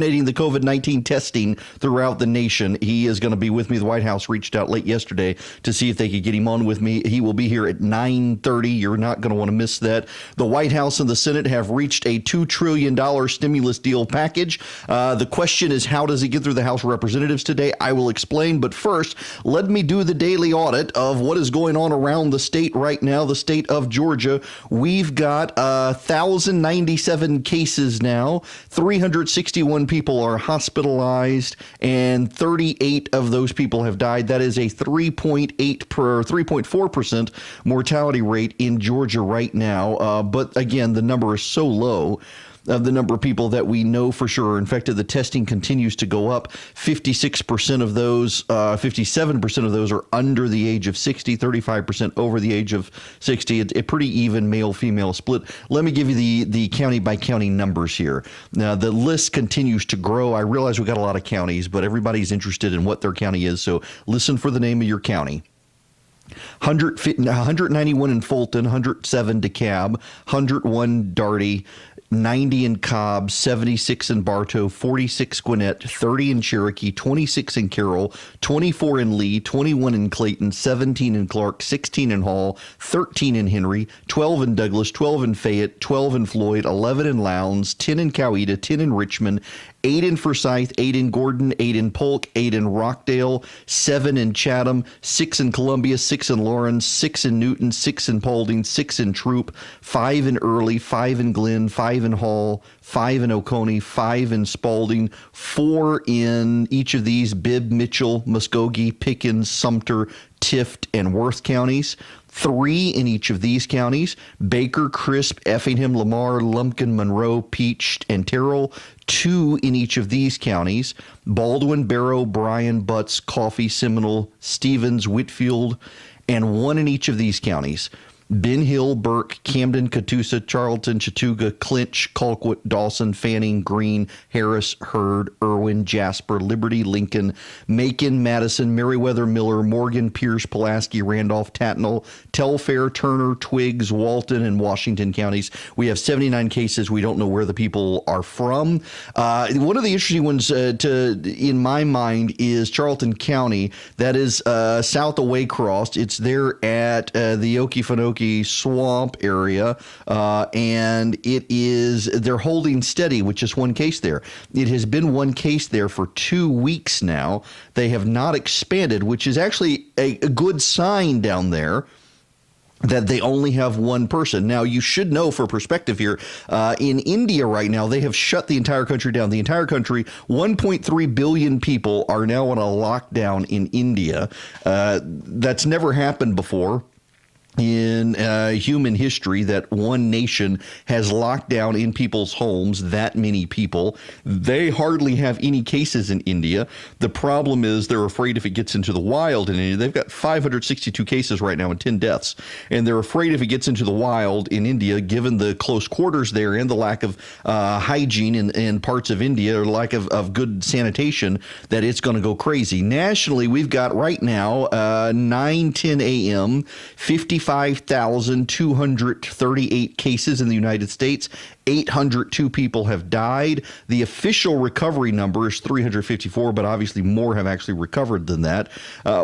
The COVID-19 testing throughout the nation. He is going to be with me. The White House reached out late yesterday to see if they could get him on with me. He will be here at 9:30. You're not going to want to miss that. The White House and the Senate have reached a $2 trillion stimulus deal package. The question is, how does it get through the House of Representatives today? I will explain. But first, let me do the daily audit of what is going on around the state right now, the state of Georgia. We've got 1,097 cases now, 361 people are hospitalized, and 38 of those people have died. That is a 3.4% mortality rate in Georgia right now. But again, the number is so low. Of the number of people that we know for sure are infected, the testing continues to go up. 56% of those, 57% of those are under the age of 60, 35% over the age of 60. It's a pretty even male-female split. Let me give you the county-by-county numbers here. Now, the list continues to grow. I realize we've got a lot of counties, but everybody's interested in what their county is, so listen for the name of your county. 191 in Fulton, 107 DeKalb, 101 Darty, 90 in Cobb, 76 in Bartow, 46 Gwinnett, 30 in Cherokee, 26 in Carroll, 24 in Lee, 21 in Clayton, 17 in Clark, 16 in Hall, 13 in Henry, 12 in Douglas, 12 in Fayette, 12 in Floyd, 11 in Lowndes, 10 in Coweta, 10 in Richmond, 8 in Forsyth, 8 in Gordon, 8 in Polk, 8 in Rockdale, 7 in Chatham, 6 in Columbia, 6 in Lawrence, 6 in Newton, 6 in Paulding, 6 in Troop, 5 in Early, 5 in Glenn, 5 in Hall, 5 in Oconee, 5 in Spalding, 4 in each of these Bibb, Mitchell, Muskogee, Pickens, Sumter, Tift, and Worth counties. 3 in each of these counties: Baker, Crisp, Effingham, Lamar, Lumpkin, Monroe, Peach, and Terrell. 2 in each of these counties: Baldwin, Barrow, Bryan, Butts, Coffee, Seminole, Stevens, Whitfield, and 1 in each of these counties: Ben Hill, Burke, Camden, Catoosa, Charlton, Chattooga, Clinch, Colquitt, Dawson, Fanning, Greene, Harris, Hurd, Irwin, Jasper, Liberty, Lincoln, Macon, Madison, Meriwether, Miller, Morgan, Pierce, Pulaski, Randolph, Tatnall, Telfair, Turner, Twiggs, Walton, and Washington counties. We have 79 cases. We don't know where the people are from. One of the interesting ones in my mind is Charlton County. That is south of Waycross. It's there at the Okefenokee Swamp area, and they're holding steady with just 1 case there. It has been 1 case there for 2 weeks now. They have not expanded, which is actually a good sign down there, that they only have 1 person. Now, you should know for perspective here, in India right now, they have shut the entire country down. The entire country, 1.3 billion people are now on a lockdown in India. That's never happened before in human history, that one nation has locked down in people's homes that many people. They hardly have any cases in India. The problem is they're afraid if it gets into the wild in India. They've got 562 cases right now and 10 deaths. And they're afraid if it gets into the wild in India, given the close quarters there and the lack of hygiene in parts of India, or lack of good sanitation, that it's going to go crazy. Nationally, we've got right now, 9:10 a.m., 55,238 cases in the United States. 802 people have died. The official recovery number is 354, but obviously more have actually recovered than that.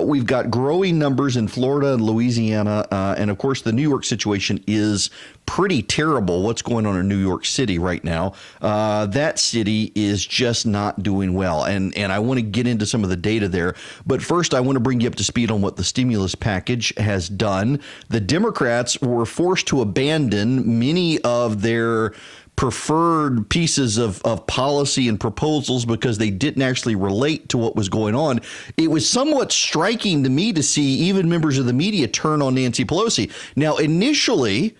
We've got growing numbers in Florida and Louisiana, and of course the New York situation is pretty terrible. What's going on in New York City right now? That city is just not doing well, and I want to get into some of the data there. But first, I want to bring you up to speed on what the stimulus package has done. The Democrats were forced to abandon many of their preferred pieces of policy and proposals because they didn't actually relate to what was going on. It was somewhat striking to me to see even members of the media turn on Nancy Pelosi. Now, initially,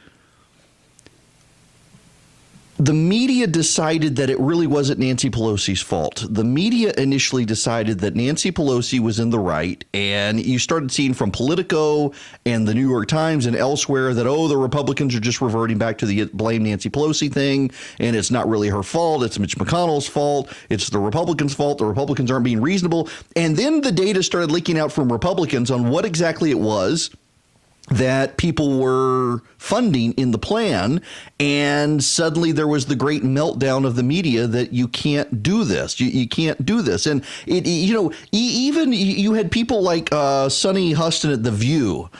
the media decided that it really wasn't Nancy Pelosi's fault. The media initially decided that Nancy Pelosi was in the right, and you started seeing from Politico and the New York Times and elsewhere that, the Republicans are just reverting back to the blame Nancy Pelosi thing, and it's not really her fault. It's Mitch McConnell's fault. It's the Republicans' fault. The Republicans aren't being reasonable. And then the data started leaking out from Republicans on what exactly it was that people were funding in the plan, and suddenly there was the great meltdown of the media that you can't do this. You can't do this. And even you had people like Sonny Huston at The View,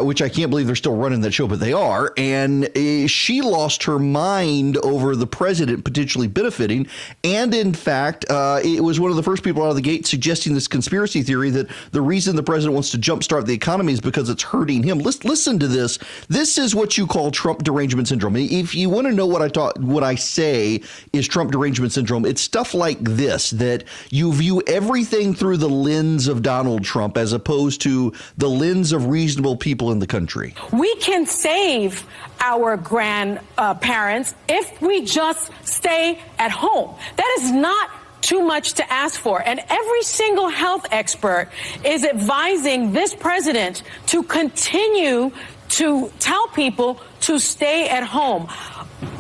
which I can't believe they're still running that show, but they are. And she lost her mind over the president potentially benefiting. And in fact, it was one of the first people out of the gate suggesting this conspiracy theory that the reason the president wants to jumpstart the economy is because it's hurting him. Listen to this. This is what you call Trump derangement syndrome. If you want to know what I say is Trump derangement syndrome, it's stuff like this, that you view everything through the lens of Donald Trump as opposed to the lens of reasonable people in the country. We can save our grandparents if we just stay at home. That is not too much to ask for. And every single health expert is advising this president to continue to tell people to stay at home.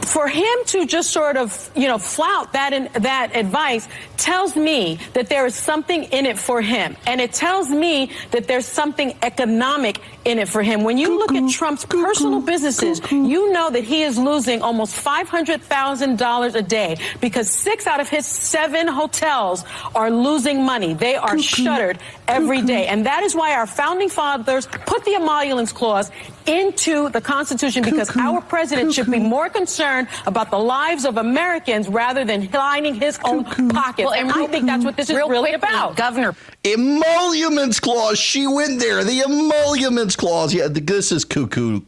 For him to just sort of, flout that advice tells me that there is something in it for him. And it tells me that there's something economic in it for him. When you look at Trump's personal businesses, you know that he is losing almost $500,000 a day because 6 out of his 7 hotels are losing money. They are shuttered every day. And that is why our founding fathers put the emoluments clause into the Constitution, because our president should be more concerned about the lives of Americans rather than lining his own pockets. Well, and I think that's what this is really about. Governor. Emoluments clause. She went there. The emoluments clause. Yeah, this is cuckoo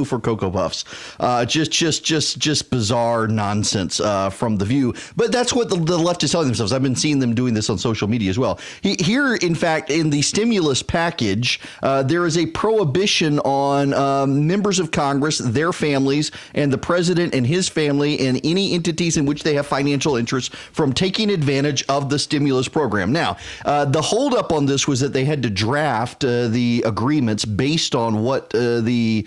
for Cocoa Puffs. Just bizarre nonsense from The View. But that's what the left is telling themselves. I've been seeing them doing this on social media as well. Here, in fact, in the stimulus package, there is a prohibition on members of Congress, their families, and the president and his family and any entities in which they have financial interests from taking advantage of the stimulus program. Now, the holdup on this was that they had to draft the agreements based on what the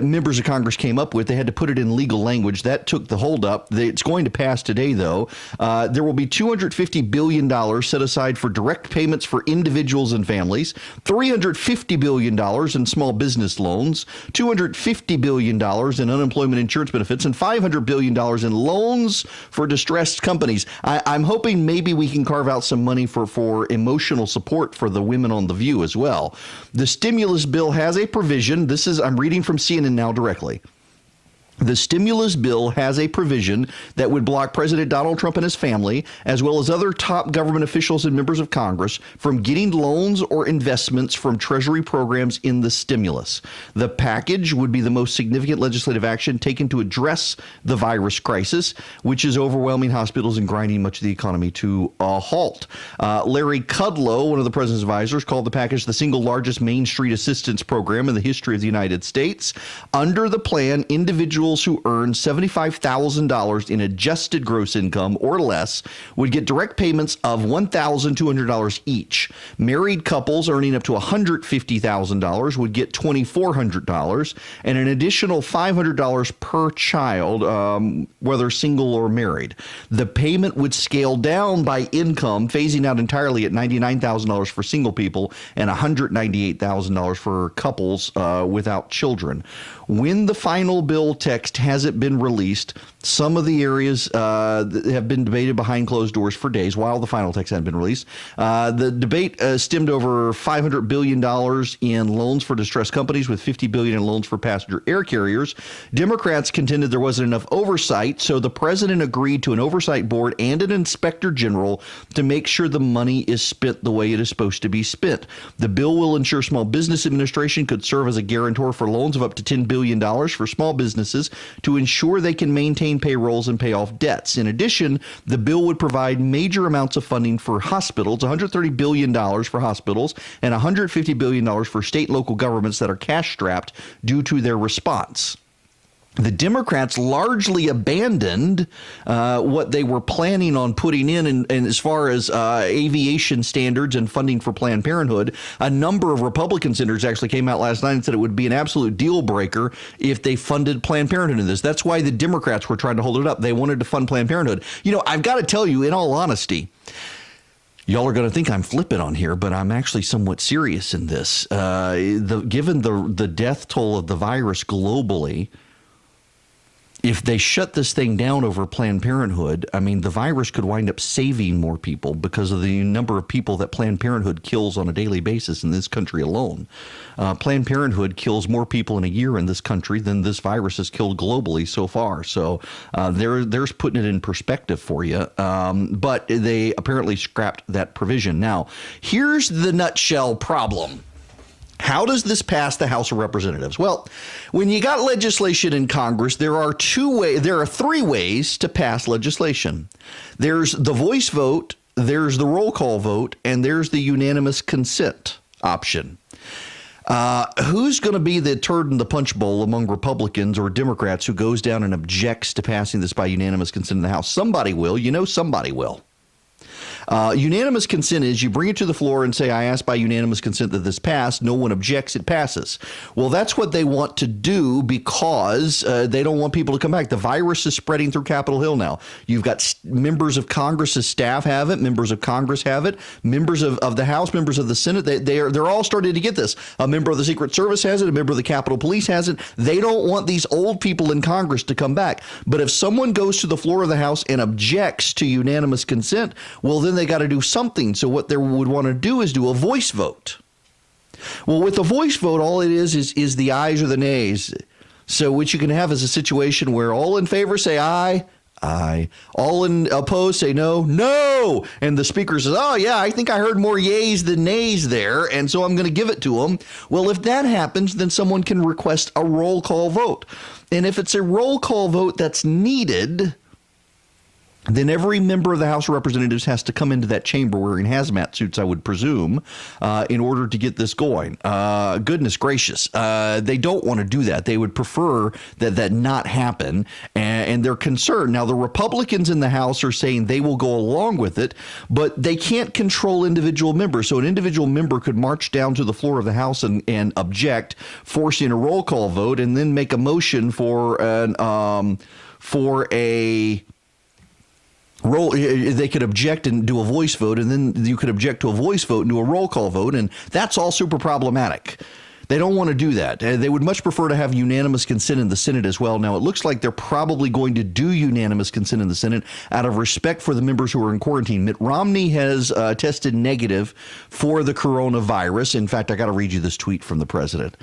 members of Congress came up with. They had to put it in legal language. That took the holdup. It's going to pass today, though. There will be $250 billion set aside for direct payments for individuals and families, $350 billion in small business loans, $250 billion in unemployment insurance benefits, and $500 billion in loans for distressed companies. I'm hoping maybe we can carve out some money for emotional support for the women on The View as well. The stimulus bill has a provision. I'm reading from CNN Now directly. The stimulus bill has a provision that would block President Donald Trump and his family, as well as other top government officials and members of Congress, from getting loans or investments from Treasury programs in the stimulus. The package would be the most significant legislative action taken to address the virus crisis, which is overwhelming hospitals and grinding much of the economy to a halt. Larry Kudlow, one of the president's advisors, called the package the single largest Main Street assistance program in the history of the United States. Under the plan, individuals who earn $75,000 in adjusted gross income or less would get direct payments of $1,200 each. Married couples earning up to $150,000 would get $2,400 and an additional $500 per child, whether single or married. The payment would scale down by income, phasing out entirely at $99,000 for single people and $198,000 for couples without children. When the final bill text hasn't been released, some of the areas have been debated behind closed doors for days while the final text hadn't been released. The debate stemmed over $500 billion in loans for distressed companies, with $50 billion in loans for passenger air carriers. Democrats contended there wasn't enough oversight, so the president agreed to an oversight board and an inspector general to make sure the money is spent the way it is supposed to be spent. The bill will ensure Small Business Administration could serve as a guarantor for loans of up to $10 billion for small businesses to ensure they can maintain payrolls and pay off debts. In addition, the bill would provide major amounts of funding for hospitals, $130 billion for hospitals and $150 billion for state and local governments that are cash-strapped due to their response. The Democrats largely abandoned what they were planning on putting in, and as far as aviation standards and funding for Planned Parenthood. A number of Republican senators actually came out last night and said it would be an absolute deal breaker if they funded Planned Parenthood in this. That's why the Democrats were trying to hold it up. They wanted to fund Planned Parenthood. I've got to tell you, in all honesty, Y'all are going to think I'm flippant on here, but I'm actually somewhat serious in this. Given the death toll of the virus globally, if they shut this thing down over Planned Parenthood, I mean, the virus could wind up saving more people because of the number of people that Planned Parenthood kills on a daily basis in this country alone. Planned Parenthood kills more people in a year in this country than this virus has killed globally so far. So there's putting it in perspective for you. But they apparently scrapped that provision. Now, here's the nutshell problem. How does this pass the House of Representatives? Well, when you got legislation in Congress, there are three ways to pass legislation. There's the voice vote, there's the roll call vote, and there's the unanimous consent option. Who's going to be the turd in the punch bowl among Republicans or Democrats who goes down and objects to passing this by unanimous consent in the House? Somebody will. You know somebody will. Unanimous consent is you bring it to the floor and say, I ask by unanimous consent that this pass. No one objects, it passes. Well, that's what they want to do because they don't want people to come back. The virus is spreading through Capitol Hill now. You've got members of Congress's staff have it. Members of Congress have it. Members of the House, members of the Senate, they're all starting to get this. A member of the Secret Service has it. A member of the Capitol Police has it. They don't want these old people in Congress to come back. But if someone goes to the floor of the House and objects to unanimous consent, well, then they got to do something. So what they would want to do is do a voice vote. Well, with a voice vote, all it is the ayes or the nays. So what you can have is a situation where all in favor say aye, aye. All in opposed say no, no. And the speaker says, oh, yeah, I think I heard more yays than nays there, and so I'm going to give it to them. Well, if that happens, then someone can request a roll call vote. And if it's a roll call vote that's needed, then every member of the House of Representatives has to come into that chamber wearing hazmat suits, I would presume, in order to get this going. Goodness gracious. They don't want to do that. They would prefer that not happen, and they're concerned. Now, the Republicans in the House are saying they will go along with it, but they can't control individual members. So an individual member could march down to the floor of the House and object, forcing a roll call vote, and then make a motion for a roll. They could object and do a voice vote, and then you could object to a voice vote and do a roll call vote, and that's all super problematic. They don't want to do that. They would much prefer to have unanimous consent in the Senate as well. Now, it looks like they're probably going to do unanimous consent in the Senate out of respect for the members who are in quarantine. Mitt Romney has tested negative for the coronavirus. In fact, I got to read you this tweet from the president.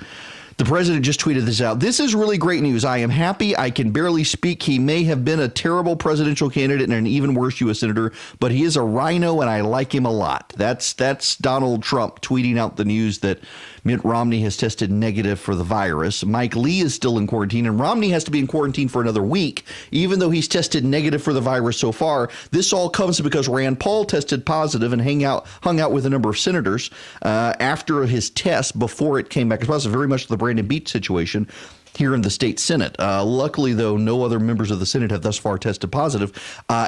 The president just tweeted this out. This is really great news. I am happy. I can barely speak. He may have been a terrible presidential candidate and an even worse U.S. senator, but he is a rhino and I like him a lot. That's Donald Trump tweeting out the news that Mitt Romney has tested negative for the virus. Mike Lee is still in quarantine, and Romney has to be in quarantine for another week, even though he's tested negative for the virus so far. This all comes because Rand Paul tested positive and hung out with a number of senators after his test before it came back as positive, very much the Brandon Beach situation here in the state Senate. Luckily, though, no other members of the Senate have thus far tested positive.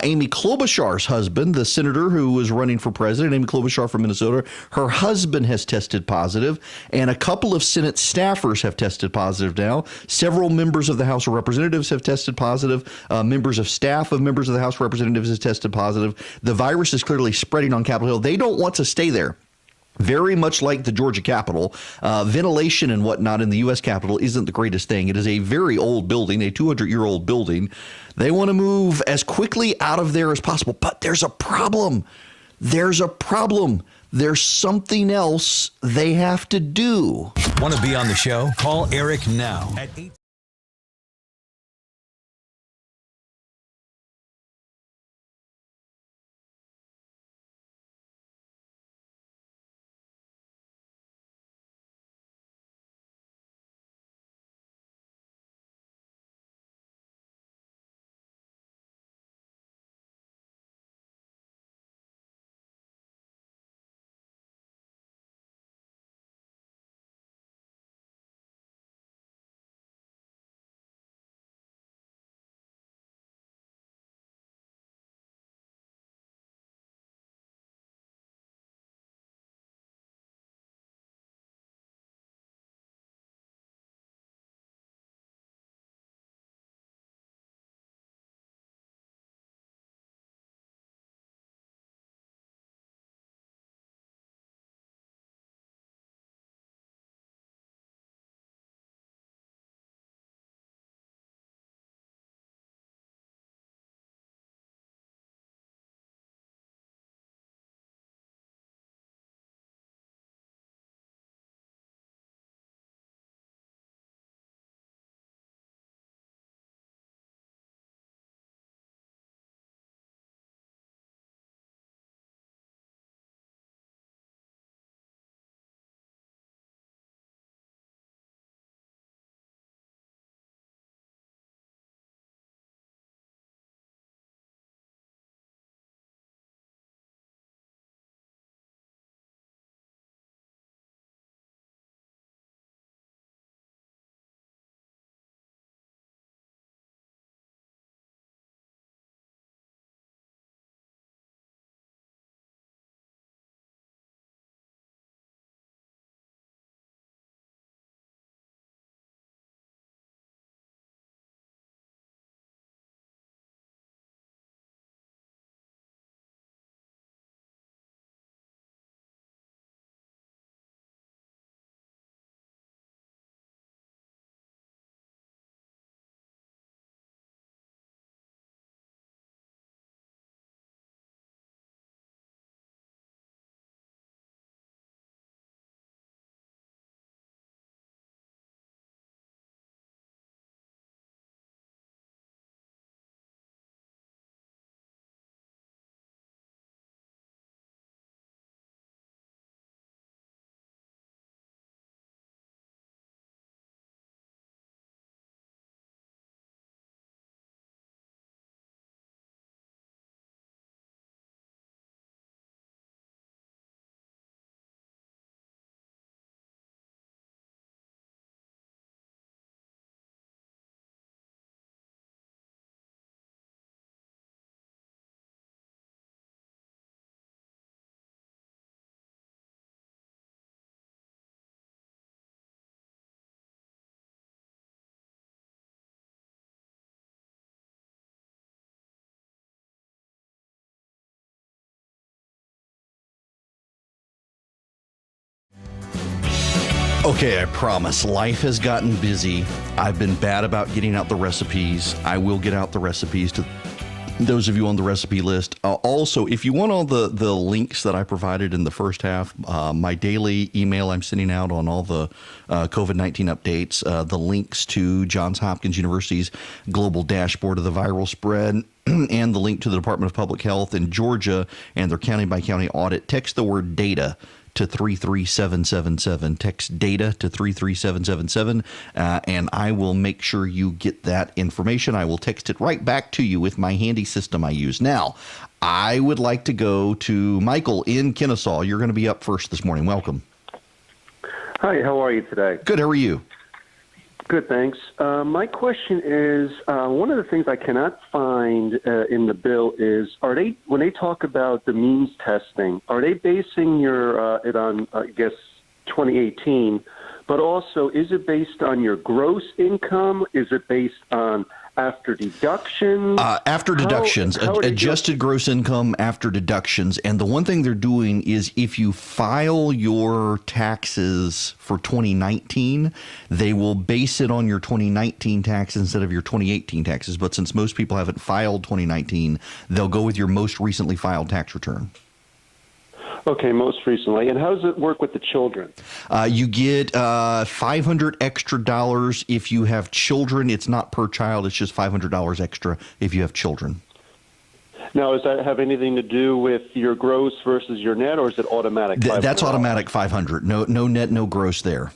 Amy Klobuchar's husband, the senator who was running for president, Amy Klobuchar from Minnesota, her husband has tested positive, and a couple of Senate staffers have tested positive now. Several members of the House of Representatives have tested positive. Members of staff of members of the House of Representatives have tested positive. The virus is clearly spreading on Capitol Hill. They don't want to stay there. Very much like the Georgia Capitol, ventilation and whatnot in the U.S. Capitol isn't the greatest thing. It is a very old building, a 200-year-old building. They want to move as quickly out of there as possible. But there's a problem. There's a problem. There's something else they have to do. Want to be on the show? Call Erick now at 8 Okay, I promise. Life has gotten busy. I've been bad about getting out the recipes. I will get out the recipes to those of you on the recipe list. Also, if you want all the links that I provided in the first half, my daily email I'm sending out on all the COVID-19 updates, the links to Johns Hopkins University's global dashboard of the viral spread, and the link to the Department of Public Health in Georgia and their county-by-county audit. Text the word data to 33777. Text data to 33777, and I will make sure you get that information. I will text it right back to you with my handy system I use. Now, I would like to go to Michael in Kennesaw. You're going to be up first this morning. Welcome. Hi, how are you today? Good. How are you? Good, thanks. My question is, one of the things I cannot find in the bill is, when they talk about the means testing, are they basing it on, I guess, 2018, but also is it based on your gross income? Is it based on after deductions? After deductions, adjusted gross income after deductions. And the one thing they're doing is if you file your taxes for 2019, they will base it on your 2019 taxes instead of your 2018 taxes. But since most people haven't filed 2019, they'll go with your most recently filed tax return. Okay, most recently. And how does it work with the children? You get $500 extra if you have children. It's not per child. It's just $500 extra if you have children. Now, does that have anything to do with your gross versus your net, or is it automatic? That's automatic $500. No net, no gross there.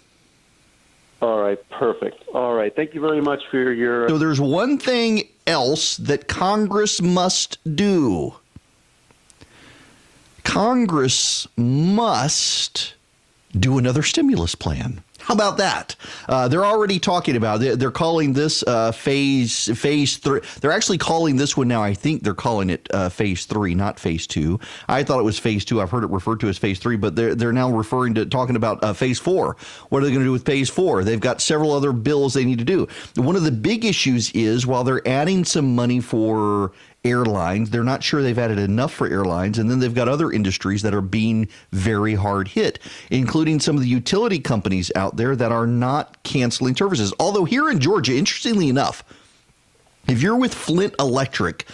All right, perfect. All right, thank you very much for your... So there's one thing else that Congress must do. Congress must do another stimulus plan. How about that? They're already talking about it. They're calling this phase 3. They're actually calling this one now. I think they're calling it phase 3, not phase 2. I thought it was phase 2. I've heard it referred to as phase 3, but they're now talking about phase 4. What are they going to do with phase 4? They've got several other bills they need to do. One of the big issues is while they're adding some money for airlines, they're not sure they've added enough for airlines, and then they've got other industries that are being very hard hit, including some of the utility companies out there that are not canceling services. Although here in Georgia, interestingly enough, if you're with Flint Electric,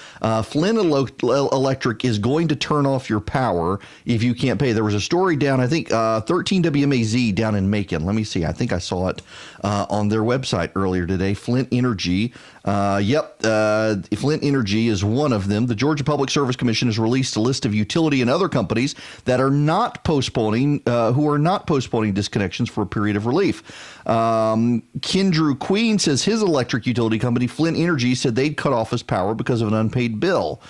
Flint Electric is going to turn off your power if you can't pay. There was a story down, I think, 13 WMAZ down in Macon. Let me see. I think I saw it on their website earlier today. Flint Energy. Flint Energy is one of them. The Georgia Public Service Commission has released a list of utility and other companies that are not postponing, disconnections for a period of relief. Kendrew Queen says his electric utility company, Flint Energy, said they'd cut off his power because of an unpaid bill.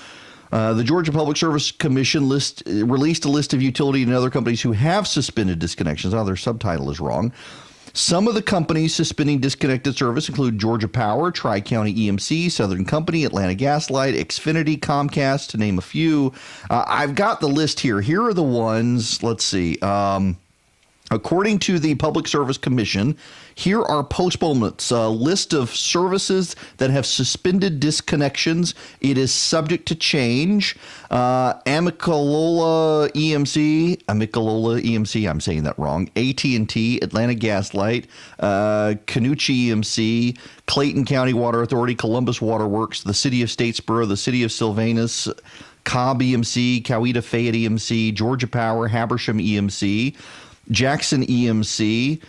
The Georgia Public Service Commission released a list of utility and other companies who have suspended disconnections. Oh, their subtitle is wrong. Some of the companies suspending disconnected service include Georgia Power, Tri-County EMC, Southern Company, Atlanta Gas Light, Xfinity, Comcast, to name a few. I've got the list here. Here are the ones. Let's see. According to the Public Service Commission, here are postponements, a list of services that have suspended disconnections. It is subject to change. Amicalola EMC, I'm saying that wrong, AT&T, Atlanta Gas Light, Canucci EMC, Clayton County Water Authority, Columbus Water Works, the City of Statesboro, the City of Sylvanus, Cobb EMC, Coweta Fayette EMC, Georgia Power, Habersham EMC, Jackson EMC,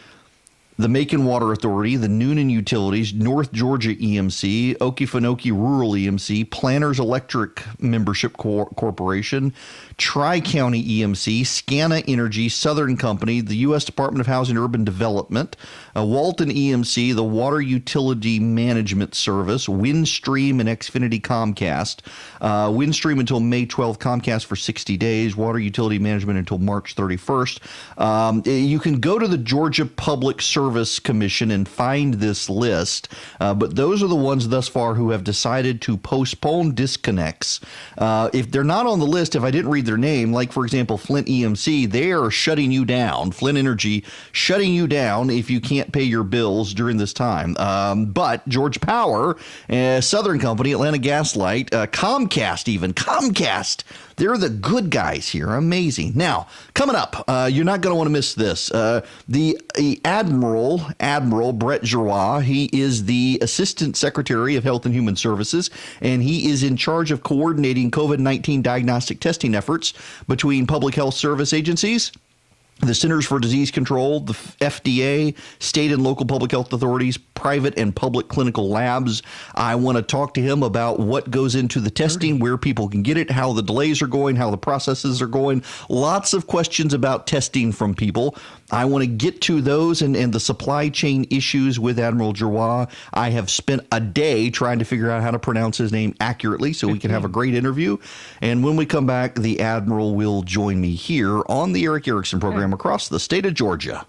the Macon Water Authority, the Noonan Utilities, North Georgia EMC, Okefenokee Rural EMC, Planners Electric Membership Corporation, Tri-County EMC, Scana Energy, Southern Company, the U.S. Department of Housing and Urban Development, Walton EMC, the Water Utility Management Service, Windstream and Xfinity Comcast, Windstream until May 12th, Comcast for 60 days, Water Utility Management until March 31st. You can go to the Georgia Public Service Service Commission and find this list, but those are the ones thus far who have decided to postpone disconnects. If they're not on the list, if I didn't read their name, like, for example, Flint EMC, they are shutting you down. Flint Energy shutting you down if you can't pay your bills during this time. But Georgia Power, Southern Company, Atlanta Gas Light, Comcast, they're the good guys here. Amazing. Now, coming up, you're not going to want to miss this. The Admiral Brett Giroir, he is the Assistant Secretary of Health and Human Services, and he is in charge of coordinating COVID-19 diagnostic testing efforts between public health service agencies, the Centers for Disease Control, the FDA, state and local public health authorities, private and public clinical labs. I want to talk to him about what goes into the testing, where people can get it, how the delays are going, how the processes are going. Lots of questions about testing from people. I want to get to those and the supply chain issues with Admiral Giroir. I have spent a day trying to figure out how to pronounce his name accurately so we can have a great interview. And when we come back, the Admiral will join me here on the Erick Erickson program across the state of Georgia.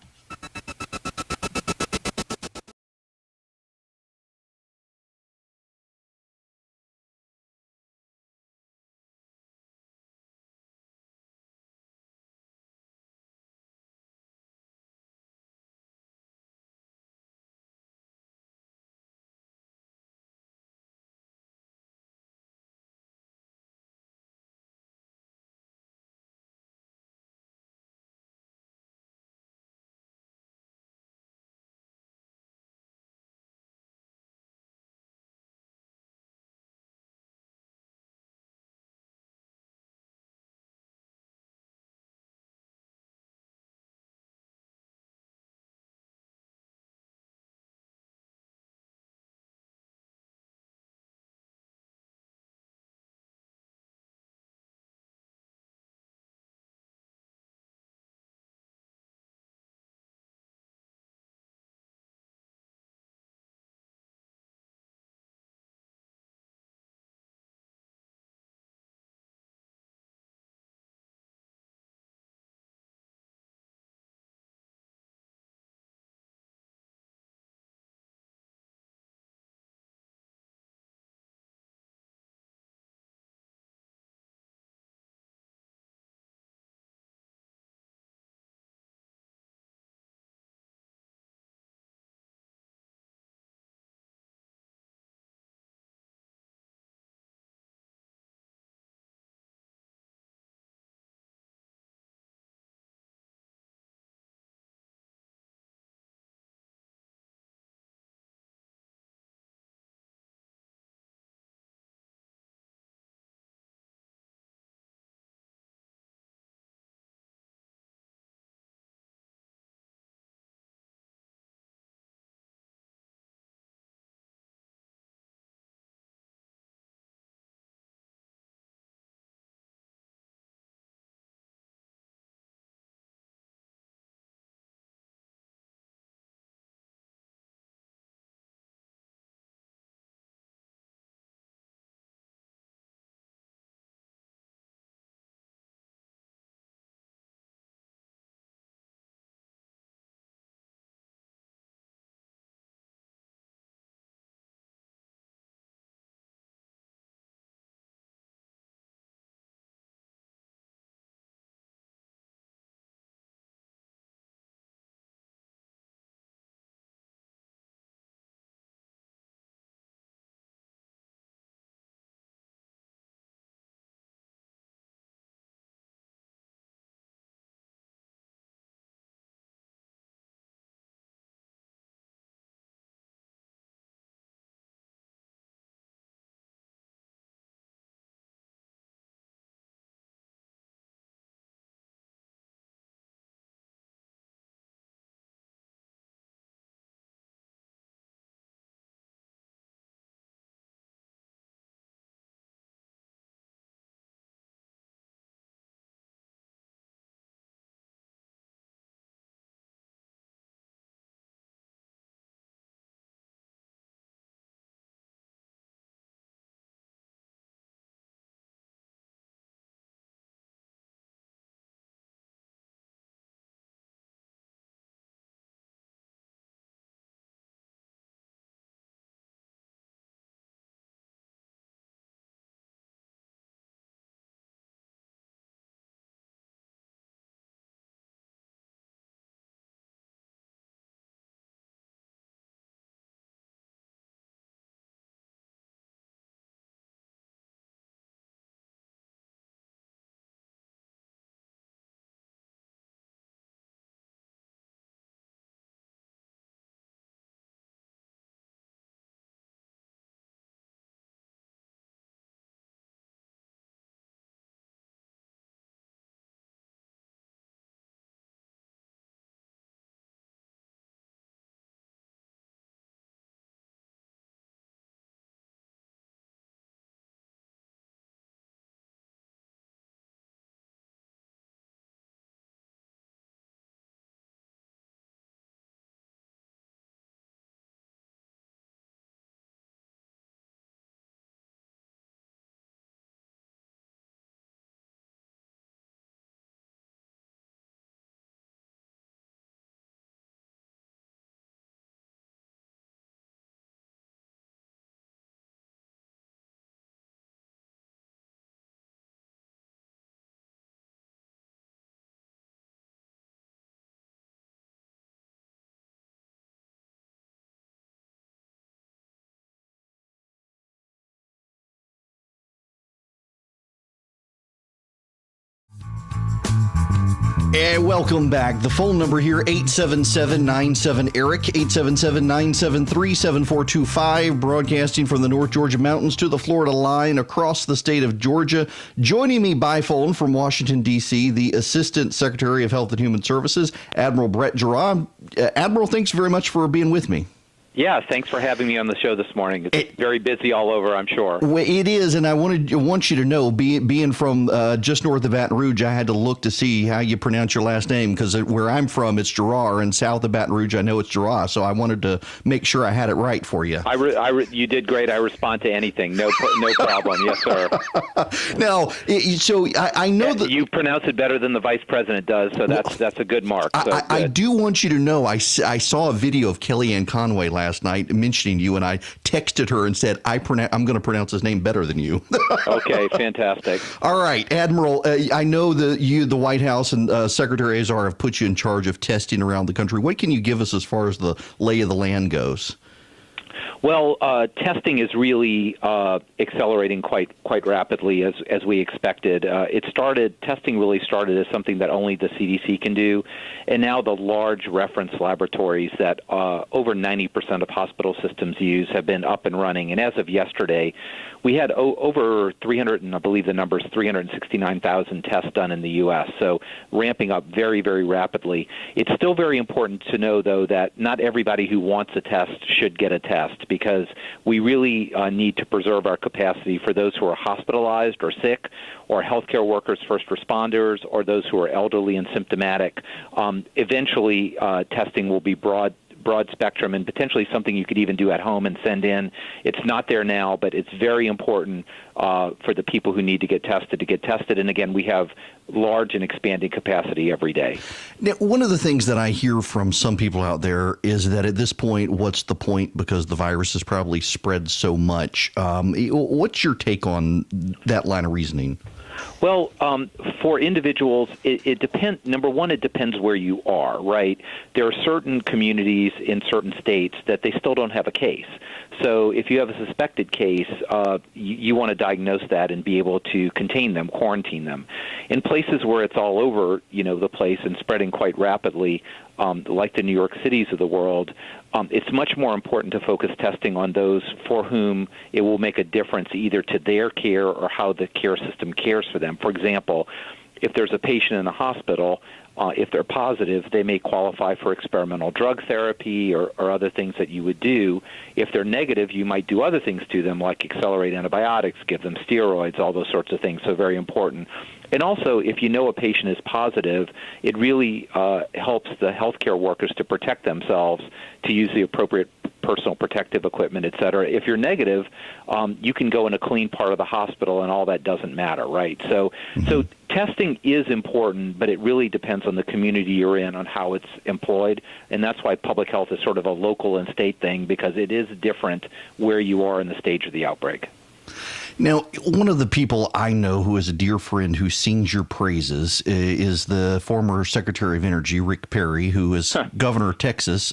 And welcome back. The phone number here, 877-97-ERIC, 877-973-7425, broadcasting from the North Georgia mountains to the Florida line across the state of Georgia. Joining me by phone from Washington, D.C., the Assistant Secretary of Health and Human Services, Admiral Brett Giroir. Admiral, thanks very much for being with me. Yeah, thanks for having me on the show this morning. It's very busy all over, I'm sure. Well, it is, and I want you to know, being from just north of Baton Rouge, I had to look to see how you pronounce your last name, because where I'm from, it's Giroir, and south of Baton Rouge, I know it's Giroir, so I wanted to make sure I had it right for you. You did great. I respond to anything. No problem. Yes, sir. Now, so I know that you pronounce it better than the vice president does, so that's a good mark. So I do want you to know, I saw a video of Kellyanne Conway last night mentioning you, and I texted her and said, I'm going to pronounce his name better than you. Okay, fantastic. All right, Admiral, I know that the White House and Secretary Azar have put you in charge of testing around the country. What can you give us as far as the lay of the land goes? Well, testing is really accelerating quite rapidly as we expected. Testing really started as something that only the CDC can do, and now the large reference laboratories that over 90% of hospital systems use have been up and running. And as of yesterday, we had over 300, and I believe the number is 369,000 tests done in the U.S., so ramping up very, very rapidly. It's still very important to know, though, that not everybody who wants a test should get a test, because we really need to preserve our capacity for those who are hospitalized or sick, or healthcare workers, first responders, or those who are elderly and symptomatic. Eventually, testing will be broad spectrum and potentially something you could even do at home and send in. It's not there now, but it's very important for the people who need to get tested. And again, we have large and expanding capacity every day. Now, one of the things that I hear from some people out there is that at this point, what's the point, because the virus has probably spread so much. What's your take on that line of reasoning? Well, for individuals, it depends. Number one, it depends where you are, right? There are certain communities in certain states that they still don't have a case. So if you have a suspected case, you want to diagnose that and be able to contain them, quarantine them. In places where it's all over, the place and spreading quite rapidly, like the New York Cities of the world, it's much more important to focus testing on those for whom it will make a difference either to their care or how the care system cares for them. For example, if there's a patient in a hospital, if they're positive, they may qualify for experimental drug therapy or other things that you would do. If they're negative, you might do other things to them, like accelerate antibiotics, give them steroids, all those sorts of things, so very important. And also, if you know a patient is positive, it really helps the healthcare workers to protect themselves, to use the appropriate personal protective equipment, et cetera. If you're negative, you can go in a clean part of the hospital, and all that doesn't matter, right? So testing is important, but it really depends on the community you're in, on how it's employed, and that's why public health is sort of a local and state thing, because it is different where you are in the stage of the outbreak. Now, one of the people I know who is a dear friend who sings your praises is the former Secretary of Energy, Rick Perry, who is governor of Texas,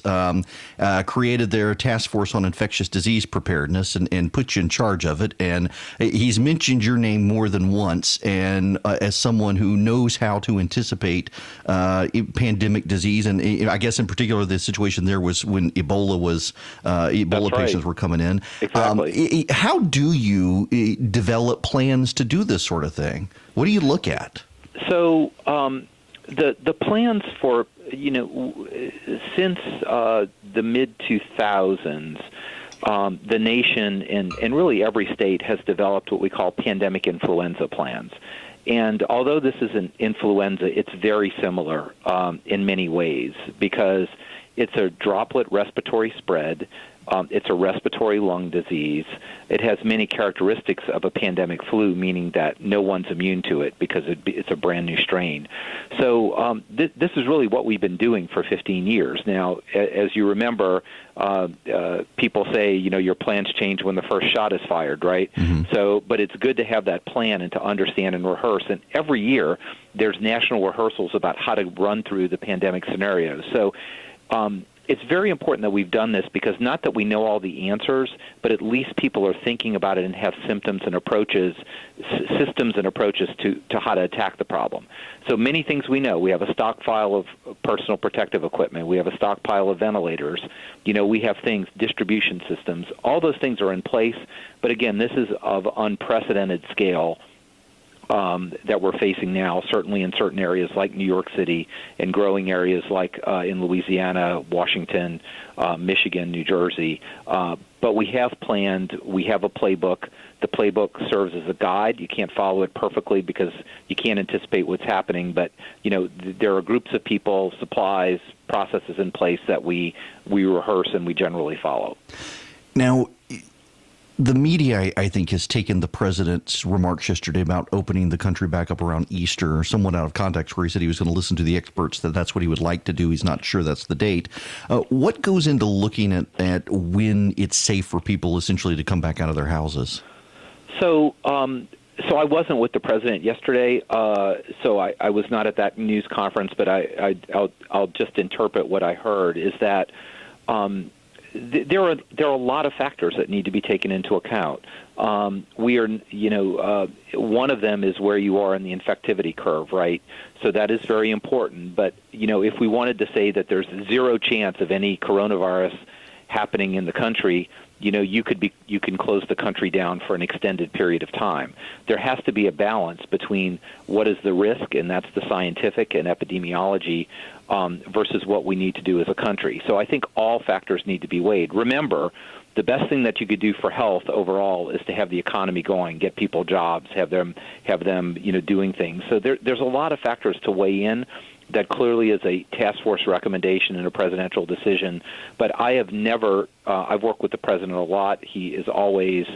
created their task force on infectious disease preparedness and put you in charge of it. And he's mentioned your name more than once. And as someone who knows how to anticipate pandemic disease, and I guess in particular the situation there was when Ebola patients were coming in. Exactly. How do you develop plans to do this sort of thing? What do you look at? So the plans for, since the mid-2000s, the nation and really every state has developed what we call pandemic influenza plans. And although this is an influenza, it's very similar in many ways, because it's a droplet respiratory spread. It's a respiratory lung disease. It has many characteristics of a pandemic flu, meaning that no one's immune to it because it's a brand new strain. So this is really what we've been doing for 15 years. Now, as you remember, people say, your plans change when the first shot is fired, right? Mm-hmm. So, but it's good to have that plan and to understand and rehearse. And every year there's national rehearsals about how to run through the pandemic scenarios. So it's very important that we've done this because not that we know all the answers, but at least people are thinking about it and have systems and approaches to how to attack the problem. So many things we know. We have a stockpile of personal protective equipment. We have a stockpile of ventilators. We have things, distribution systems. All those things are in place. But again, this is of unprecedented scale that we're facing now, certainly in certain areas like New York City and growing areas like in Louisiana, Washington, Michigan, New Jersey. But we have planned, we have a playbook. The playbook serves as a guide. You can't follow it perfectly because you can't anticipate what's happening. But, there are groups of people, supplies, processes in place that we rehearse and we generally follow. Now, the media, I think, has taken the president's remarks yesterday about opening the country back up around Easter somewhat out of context, where he said he was going to listen to the experts, that's what he would like to do. He's not sure that's the date. What goes into looking at when it's safe for people essentially to come back out of their houses? So I wasn't with the president yesterday, so I was not at that news conference, but I'll just interpret what I heard is that there are a lot of factors that need to be taken into account. We are, one of them is where you are in the infectivity curve, right? So that is very important. But, if we wanted to say that there's zero chance of any coronavirus happening in the country, you can close the country down for an extended period of time. There has to be a balance between what is the risk, and that's the scientific and epidemiology, versus what we need to do as a country. So I think all factors need to be weighed. Remember, the best thing that you could do for health overall is to have the economy going, get people jobs, have them doing things. So there's a lot of factors to weigh in. That clearly is a task force recommendation and a presidential decision. But I have never, I've worked with the president a lot. He is always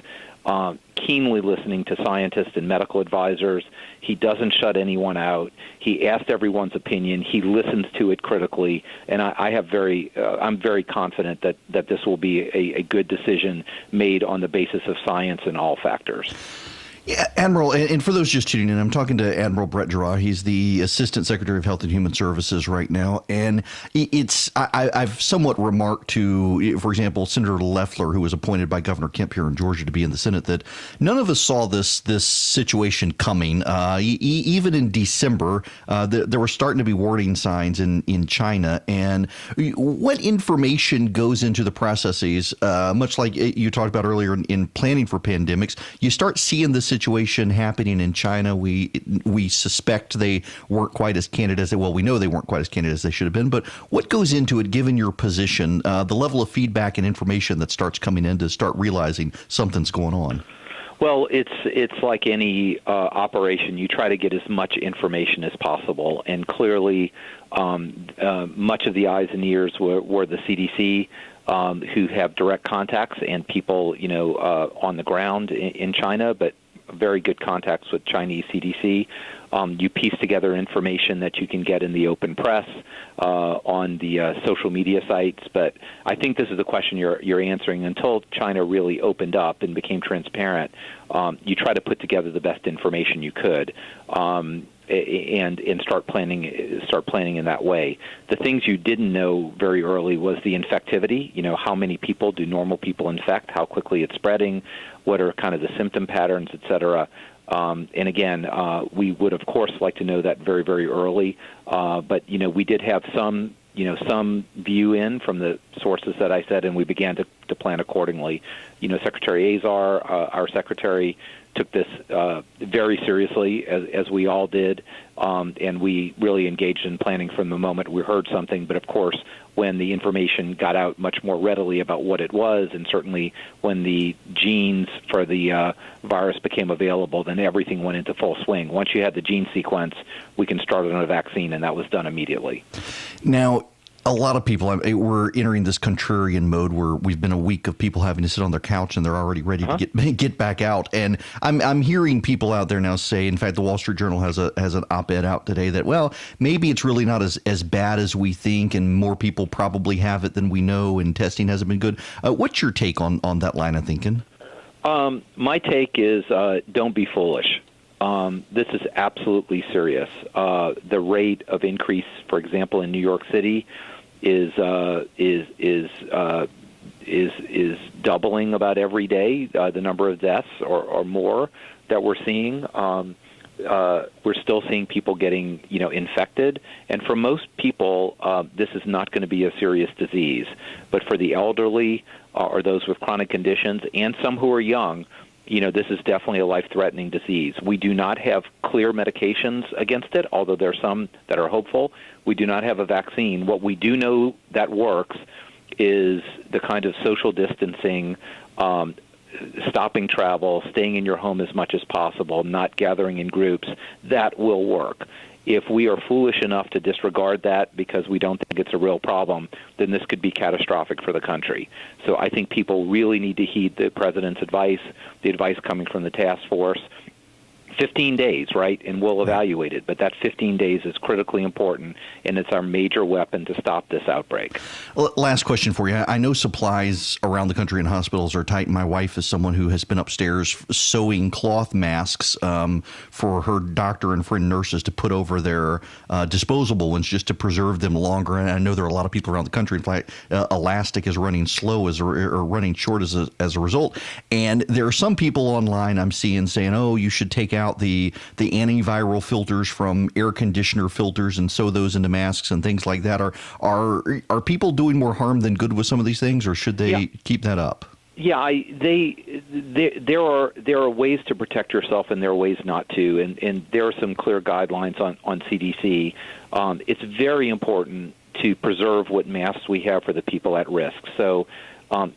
keenly listening to scientists and medical advisors. He doesn't shut anyone out. He asked everyone's opinion. He listens to it critically. And I'm very confident that this will be a good decision made on the basis of science and all factors. Yeah, Admiral, and for those just tuning in, I'm talking to Admiral Brett Giroir. He's the Assistant Secretary of Health and Human Services right now. And I've somewhat remarked to, for example, Senator Loeffler, who was appointed by Governor Kemp here in Georgia to be in the Senate, that none of us saw this situation coming. Even in December, there were starting to be warning signs in China. And what information goes into the processes, much like you talked about earlier in planning for pandemics, you start seeing this situation happening in China. We suspect they weren't quite as candid as we know they weren't quite as candid as they should have been. But what goes into it, given your position, the level of feedback and information that starts coming in to start realizing something's going on? Well, it's like any operation. You try to get as much information as possible, and clearly, much of the eyes and ears were the CDC. Who have direct contacts and people, on the ground in China, but very good contacts with Chinese CDC. You piece together information that you can get in the open press, on the social media sites. But I think this is the question you're answering. Until China really opened up and became transparent, you try to put together the best information you could. And start planning in that way. The things you didn't know very early was the infectivity. How many people do normal people infect? How quickly it's spreading? What are kind of the symptom patterns, et cetera? And again, we would of course like to know that very, very early. But we did have some view in from the sources that I said, and we began to plan accordingly. Secretary Azar, our secretary, took this very seriously, as we all did, and we really engaged in planning from the moment we heard something. But of course, when the information got out much more readily about what it was, and certainly when the genes for the virus became available, then everything went into full swing. Once you had the gene sequence, we can start on a vaccine, and that was done immediately. Now, a lot of people, we're entering this contrarian mode where we've been a week of people having to sit on their couch and they're already ready to get back out. And I'm hearing people out there now say, in fact, the Wall Street Journal has an op-ed out today that, well, maybe it's really not as bad as we think, and more people probably have it than we know, and testing hasn't been good. What's your take on that line of thinking? My take is don't be foolish. This is absolutely serious. The rate of increase, for example, in New York City is doubling about every day, the number of deaths or more that we're seeing. We're still seeing people getting, infected. And for most people, this is not going to be a serious disease. But for the elderly or those with chronic conditions and some who are young, this is definitely a life-threatening disease. We do not have clear medications against it, although there are some that are hopeful. We do not have a vaccine. What we do know that works is the kind of social distancing, stopping travel, staying in your home as much as possible, not gathering in groups. That will work. If we are foolish enough to disregard that because we don't think it's a real problem, then this could be catastrophic for the country. So I think people really need to heed the president's advice, the advice coming from the task force. 15 days, right, and we'll evaluate it. But that 15 days is critically important, and it's our major weapon to stop this outbreak. Last question for you. I know supplies around the country in hospitals are tight. My wife is someone who has been upstairs sewing cloth masks for her doctor and friend nurses to put over their disposable ones just to preserve them longer. And I know there are a lot of people around the country. In fact, elastic is running slow or running short as a result. And there are some people online I'm seeing saying, oh, you should take out the antiviral filters from air conditioner filters and sew those into masks and things like that. Are people doing more harm than good with some of these things, or should they keep that up? Yeah, there are ways to protect yourself, and there are ways not to, and there are some clear guidelines on CDC. It's very important to preserve what masks we have for the people at risk. So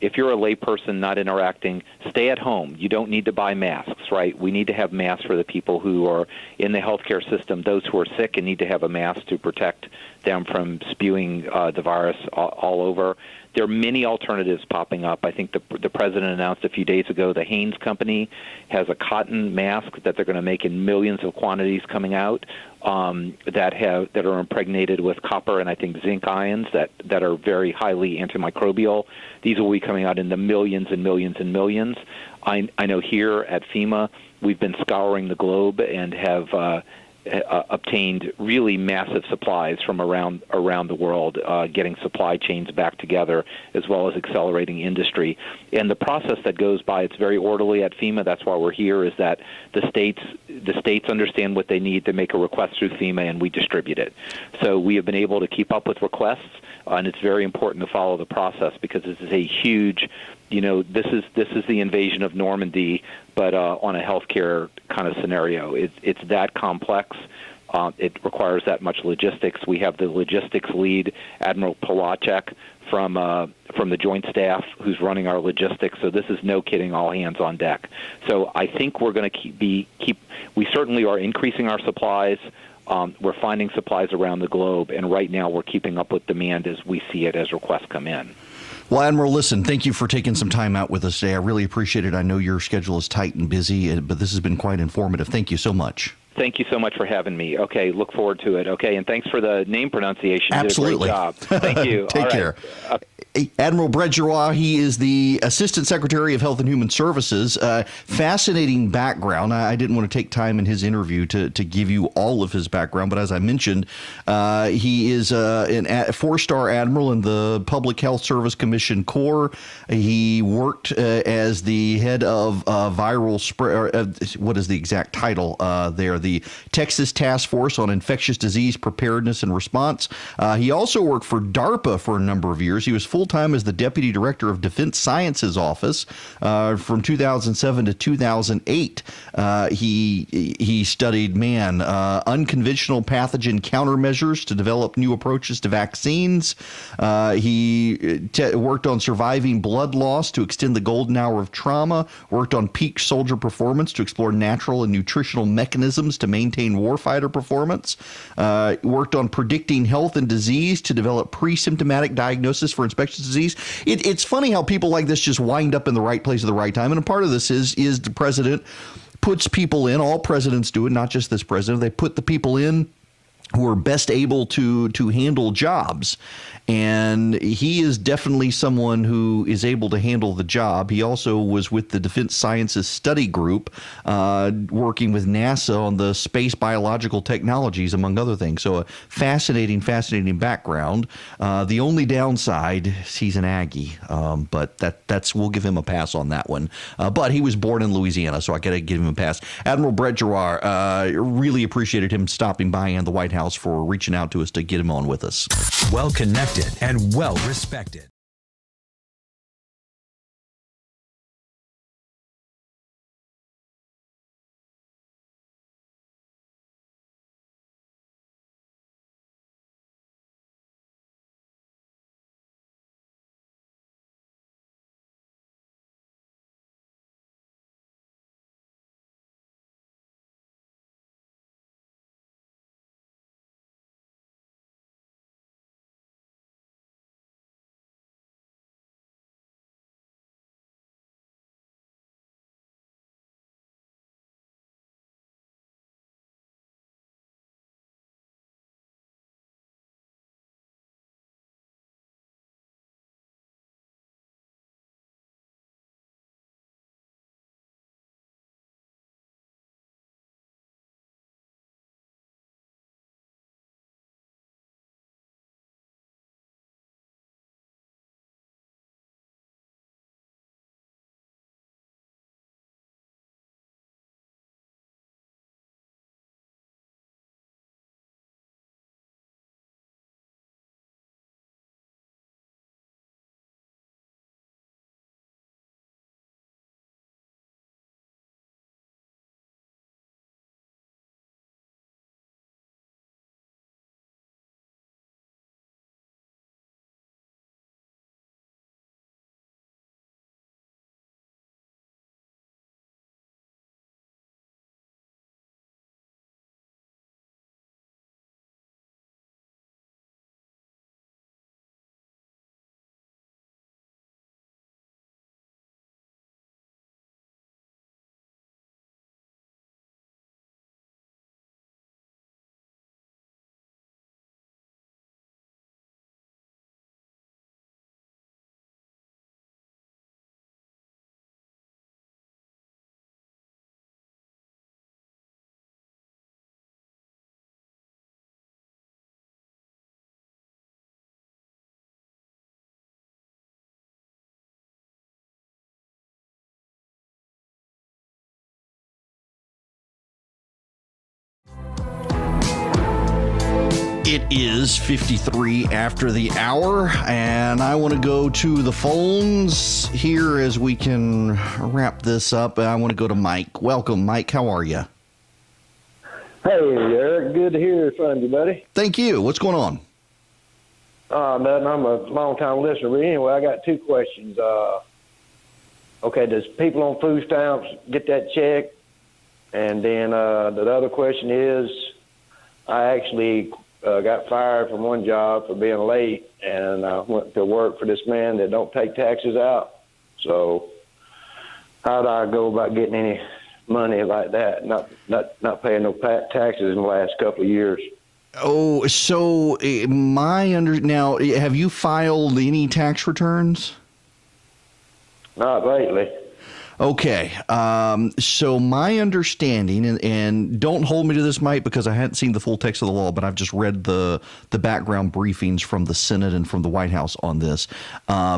if you're a layperson not interacting, stay at home. You don't need to buy masks, right? We need to have masks for the people who are in the healthcare system, those who are sick and need to have a mask to protect them from spewing the virus all over. There are many alternatives popping up. I think the president announced a few days ago the Hanes Company has a cotton mask that they're going to make in millions of quantities coming out that are impregnated with copper and I think zinc ions that are very highly antimicrobial. These will be coming out in the millions and millions and millions. I know here at FEMA we've been scouring the globe and have obtained really massive supplies from around the world, getting supply chains back together, as well as accelerating industry. And the process that goes by, it's very orderly at FEMA. That's why we're here, is that the states understand what they need to make a request through FEMA, and we distribute it. So we have been able to keep up with requests, and it's very important to follow the process because this is a huge, this is the invasion of Normandy, but on a healthcare kind of scenario. It's that complex. It requires that much logistics. We have the logistics lead, Admiral Polacek, from the Joint Staff, who's running our logistics. So this is no kidding, all hands on deck. So I think we're going to we certainly are increasing our supplies. We're finding supplies around the globe, and right now we're keeping up with demand as we see it as requests come in. Well, Admiral, listen, thank you for taking some time out with us today. I really appreciate it. I know your schedule is tight and busy, but this has been quite informative. Thank you so much. Thank you so much for having me. Okay, look forward to it. Okay, and thanks for the name pronunciation. Absolutely. You did a great job. Thank you. Take care. Admiral Brett Giroir, he is the Assistant Secretary of Health and Human Services. Fascinating background. I didn't want to take time in his interview to give you all of his background, but as I mentioned, he is a four-star admiral in the Public Health Service Commission Corps. He worked as the head of viral spread. What is the exact title there? The Texas Task Force on Infectious Disease Preparedness and Response. He also worked for DARPA for a number of years. He was full-time as the Deputy Director of Defense Sciences Office from 2007 to 2008. He studied, unconventional pathogen countermeasures to develop new approaches to vaccines. He worked on surviving blood loss to extend the golden hour of trauma, worked on peak soldier performance to explore natural and nutritional mechanisms to maintain warfighter performance, worked on predicting health and disease to develop pre-symptomatic diagnosis for infectious disease. It's funny how people like this just wind up in the right place at the right time. And a part of this is the president puts people in. All presidents do it, not just this president. They put the people in who are best able to handle jobs. And he is definitely someone who is able to handle the job. He also was with the Defense Sciences Study Group, working with NASA on the space biological technologies, among other things. So a fascinating background. The only downside is he's an Aggie, but that's we'll give him a pass on that one. But he was born in Louisiana, so I got to give him a pass. Admiral Brett Giroir, really appreciated him stopping by and the White House for reaching out to us to get him on with us. Well connected and well respected. It is 53 after the hour, and I want to go to the phones here as we can wrap this up. I want to go to Mike. Welcome, Mike. How are you? Hey, Eric. Good to hear from you, buddy. Thank you. What's going on? Nothing. I'm a long-time listener. But anyway, I got two questions. Okay, does people on food stamps get that check? And then the other question is, I actually got fired from one job for being late, and I went to work for this man that don't take taxes out. So how do I go about getting any money like that, not paying no taxes in the last couple of years? Oh, so now, have you filed any tax returns? Not lately. Okay, so my understanding, and don't hold me to this, Mike, because I hadn't seen the full text of the law, but I've just read the background briefings from the Senate and from the White House on this.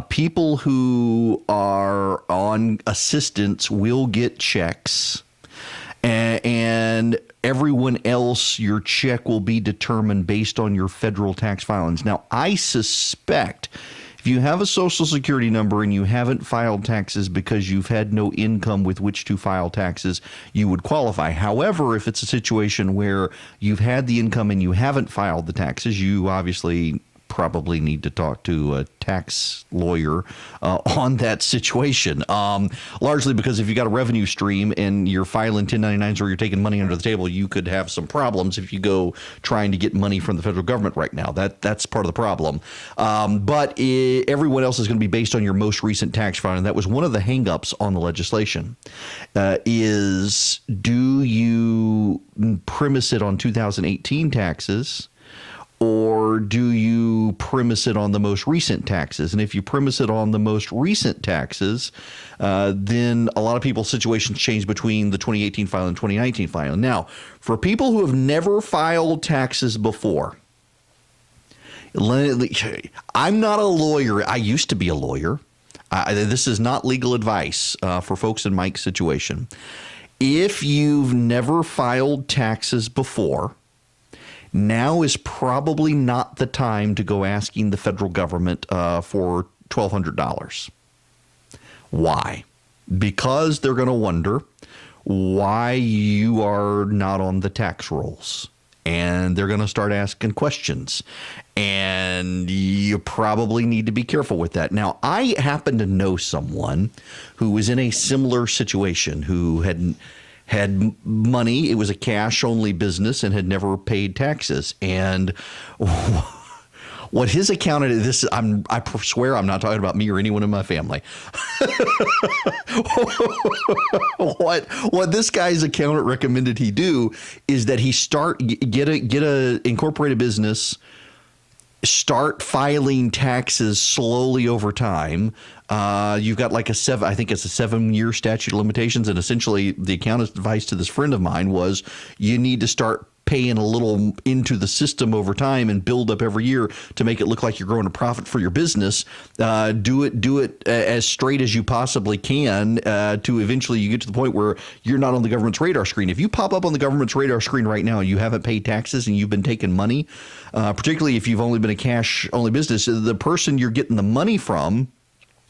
People who are on assistance will get checks, and everyone else, your check will be determined based on your federal tax filings. Now, I suspect if you have a Social Security number and you haven't filed taxes because you've had no income with which to file taxes, you would qualify. However, if it's a situation where you've had the income and you haven't filed the taxes, you obviously probably need to talk to a tax lawyer on that situation. Largely because if you got a revenue stream and you're filing 1099s or you're taking money under the table, you could have some problems if you go trying to get money from the federal government right now. That's part of the problem. But everyone else is going to be based on your most recent tax filing. That was one of the hangups on the legislation. Is do you premise it on 2018 taxes, or do you premise it on the most recent taxes? And if you premise it on the most recent taxes, then a lot of people's situations change between the 2018 filing and 2019 filing. Now, for people who have never filed taxes before, I'm not a lawyer. I used to be a lawyer. This is not legal advice for folks in Mike's situation. If you've never filed taxes before, now is probably not the time to go asking the federal government for $1,200. Why? Because they're going to wonder why you are not on the tax rolls. And they're going to start asking questions. And you probably need to be careful with that. Now, I happen to know someone who was in a similar situation, who had money. It was a cash-only business and had never paid taxes. And what his accountant, I swear I'm not talking about me or anyone in my family. What this guy's accountant recommended he do is that he get a incorporated business, start filing taxes slowly over time. You've got like I think it's a 7-year statute of limitations. And essentially the accountant's advice to this friend of mine was you need to start paying a little into the system over time and build up every year to make it look like you're growing a profit for your business. Do it as straight as you possibly can to eventually you get to the point where you're not on the government's radar screen. If you pop up on the government's radar screen right now and you haven't paid taxes and you've been taking money, particularly if you've only been a cash-only business, the person you're getting the money from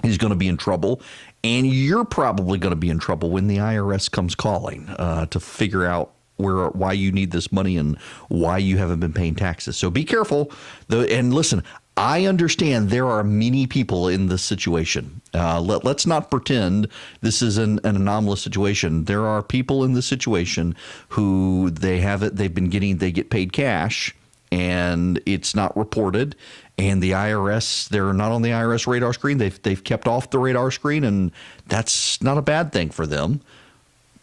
is going to be in trouble, and you're probably going to be in trouble when the IRS comes calling to figure out why you need this money and why you haven't been paying taxes. So be careful. And listen, I understand there are many people in this situation. Let's not pretend this is an anomalous situation. There are people in this situation who they get paid cash and it's not reported. And the IRS, they're not on the IRS radar screen. They've kept off the radar screen, and that's not a bad thing for them.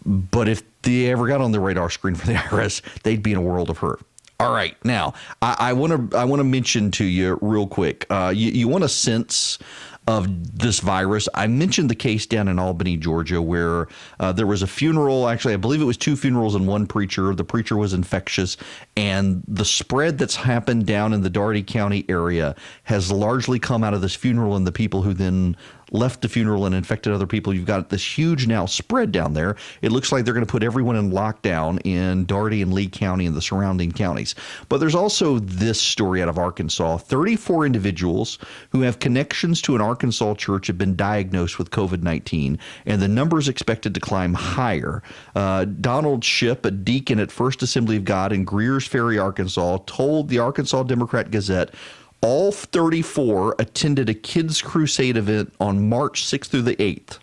But if they ever got on the radar screen for the IRS, they'd be in a world of hurt. All right. Now, I want to mention to you real quick. You want a sense of this virus. I mentioned the case down in Albany, Georgia, where there was a funeral. Actually, I believe it was 2 funerals and 1 preacher. The preacher was infectious. And the spread that's happened down in the Dougherty County area has largely come out of this funeral and the people who then left the funeral and infected other people. You've got this huge now spread down there. It looks like they're going to put everyone in lockdown in Dougherty and Lee County and the surrounding counties. But there's also this story out of Arkansas. 34 individuals who have connections to an Arkansas church have been diagnosed with COVID-19, and the number is expected to climb higher. Donald Shipp, a deacon at First Assembly of God in Greers Ferry, Arkansas, told the Arkansas Democrat-Gazette all 34 attended a Kids Crusade event on March 6th through the 8th.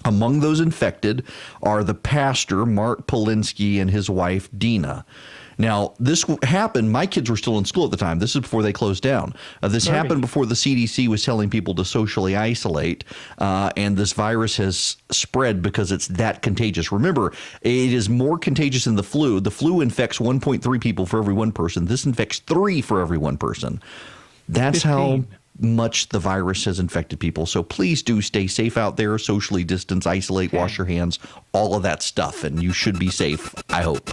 Among those infected are the pastor, Mark Polinsky, and his wife, Dina. Now, this happened. My kids were still in school at the time. This is before they closed down. This happened before the CDC was telling people to socially isolate, and this virus has spread because it's that contagious. Remember, it is more contagious than the flu. The flu infects 1.3 people for every 1 person. This infects 3 for every 1 person. That's 15. How much the virus has infected people. So please do stay safe out there, socially distance, isolate, wash your hands, all of that stuff, and you should be safe, I hope.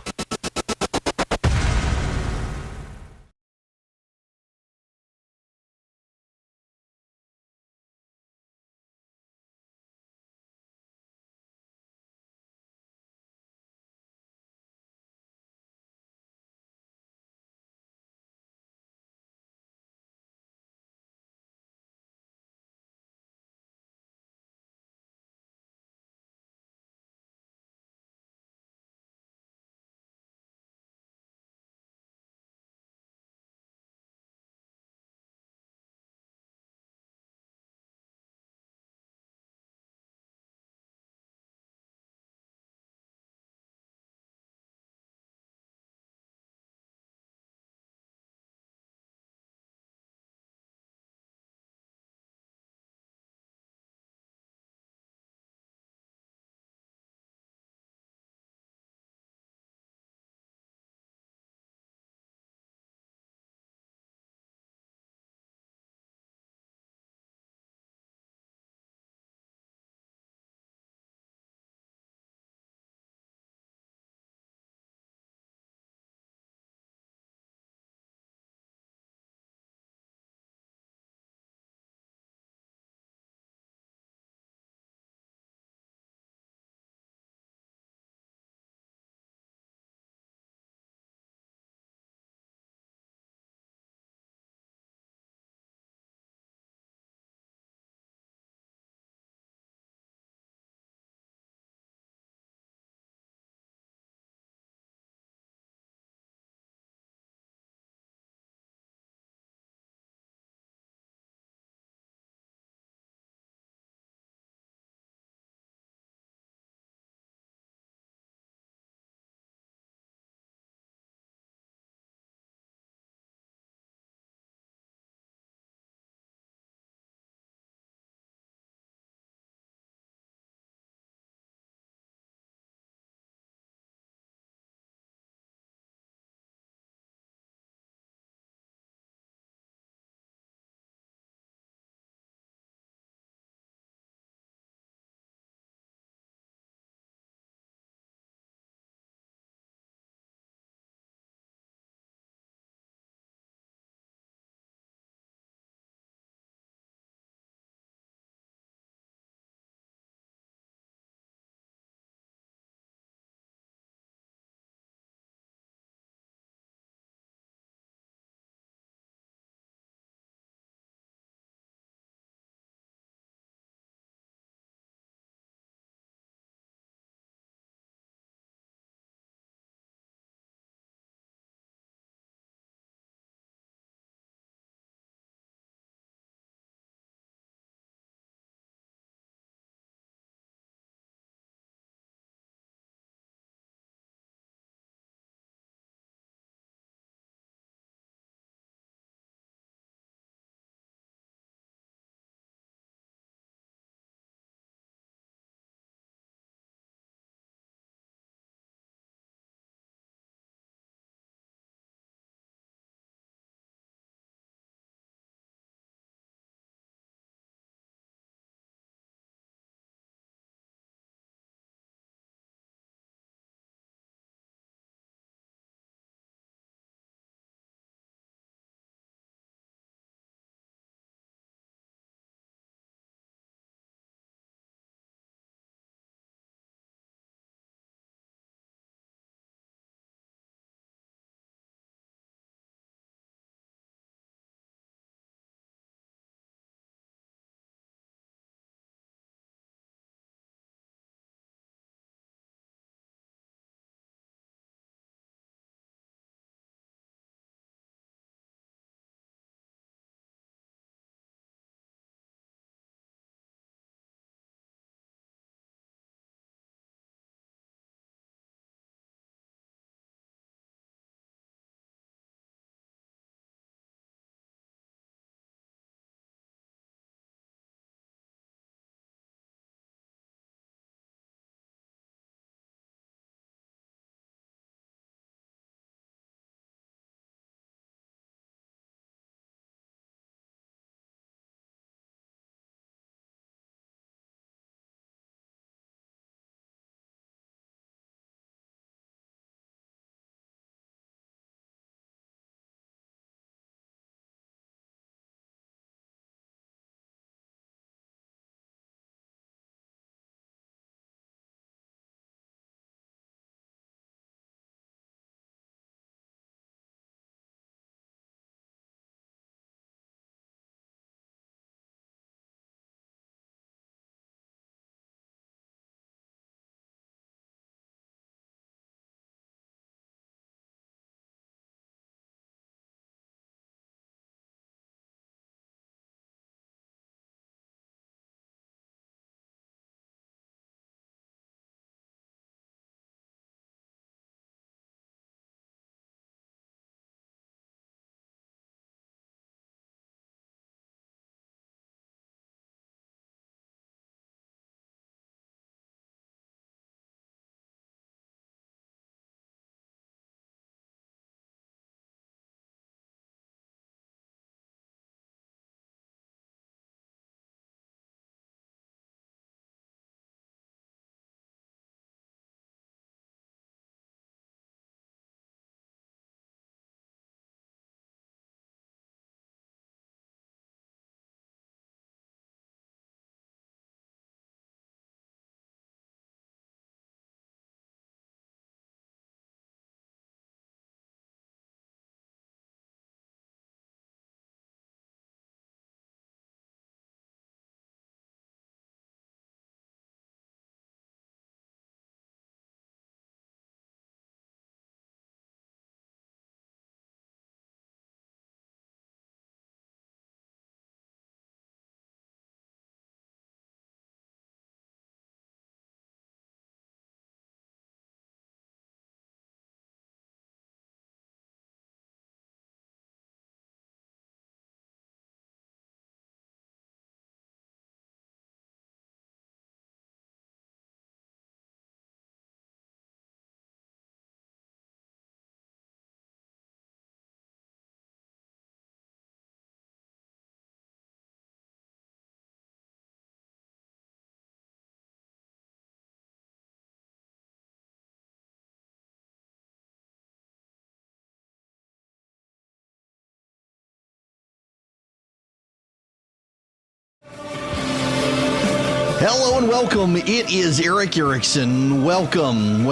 Hello and welcome. It is Erick Erickson. Welcome.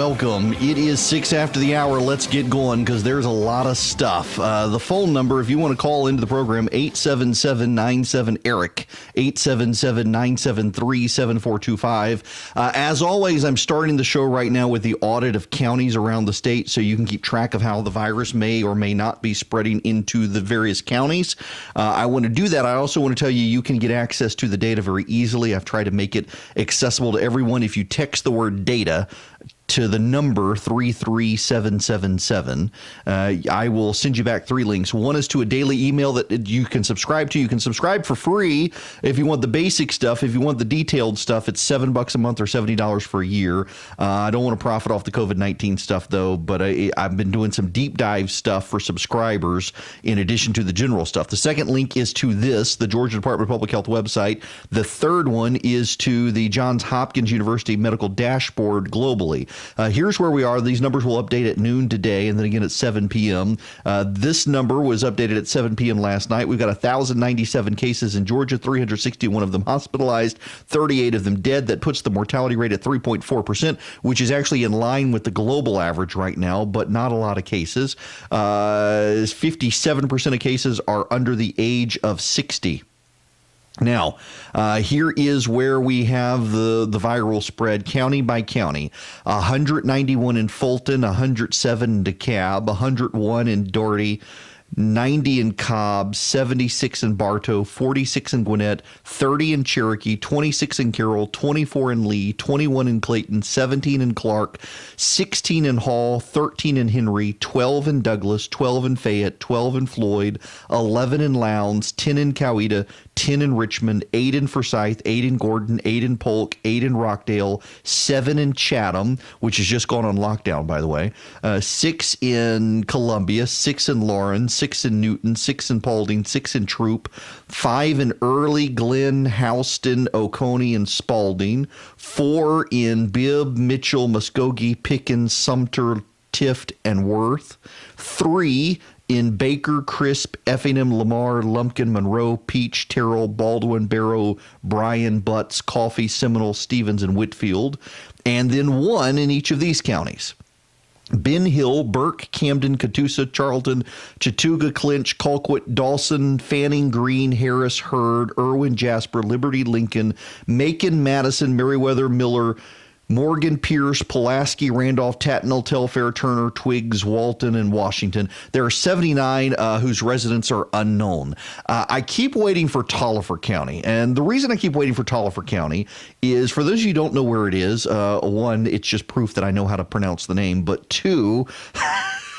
It is 6 after the hour. Let's get going because there's a lot of stuff. The phone number, if you want to call into the program, 877-97-ERIC, 877-973-7425. As always, I'm starting the show right now with the audit of counties around the state so you can keep track of how the virus may or may not be spreading into the various counties. I want to do that. I also want to tell you you can get access to the data very easily. I've tried to make it accessible to everyone. If you text the word data to the number 33777, I will send you back 3 links. One is to a daily email that you can subscribe to. You can subscribe for free if you want the basic stuff. If you want the detailed stuff, it's $7 a month or $70 for a year. I don't want to profit off the COVID-19 stuff, though, but I've been doing some deep dive stuff for subscribers in addition to the general stuff. The second link is to this, the Georgia Department of Public Health website. The third one is to the Johns Hopkins University Medical Dashboard globally. Here's where we are. These numbers will update at noon today and then again at 7 p.m. This number was updated at 7 p.m. last night. We've got 1,097 cases in Georgia, 361 of them hospitalized, 38 of them dead. That puts the mortality rate at 3.4%, which is actually in line with the global average right now, but not a lot of cases. 57% of cases are under the age of 60. Now, here is where we have the viral spread county by county. 191 in Fulton, 107 in DeKalb, 101 in Doherty, 90 in Cobb, 76 in Bartow, 46 in Gwinnett, 30 in Cherokee, 26 in Carroll, 24 in Lee, 21 in Clayton, 17 in Clark, 16 in Hall, 13 in Henry, 12 in Douglas, 12 in Fayette, 12 in Floyd, 11 in Lowndes, 10 in Coweta, 10 in Richmond, 8 in Forsyth, 8 in Gordon, 8 in Polk, 8 in Rockdale, 7 in Chatham, which has just gone on lockdown, by the way, 6 in Columbia, 6 in Lawrence, 6 in Newton, 6 in Paulding, 6 in Troop, 5 in Early, Glenn, Houston, Oconee, and Spalding, 4 in Bibb, Mitchell, Muskogee, Pickens, Sumter, Tift, and Worth, 3 in Baker, Crisp, Effingham, Lamar, Lumpkin, Monroe, Peach, Terrell, Baldwin, Barrow, Bryan, Butts, Coffee, Seminole, Stevens, and Whitfield, and then 1 in each of these counties. Ben Hill, Burke, Camden, Catoosa, Charlton, Chattooga, Clinch, Colquitt, Dawson, Fanning, Greene, Harris, Hurd, Irwin, Jasper, Liberty, Lincoln, Macon, Madison, Meriwether, Miller, Morgan, Pierce, Pulaski, Randolph, Tattnall, Telfair, Turner, Twiggs, Walton, and Washington. There are 79 whose residents are unknown. I keep waiting for Taliaferro County. And the reason I keep waiting for Taliaferro County is, for those of you who don't know where it is, 1, it's just proof that I know how to pronounce the name. But 2,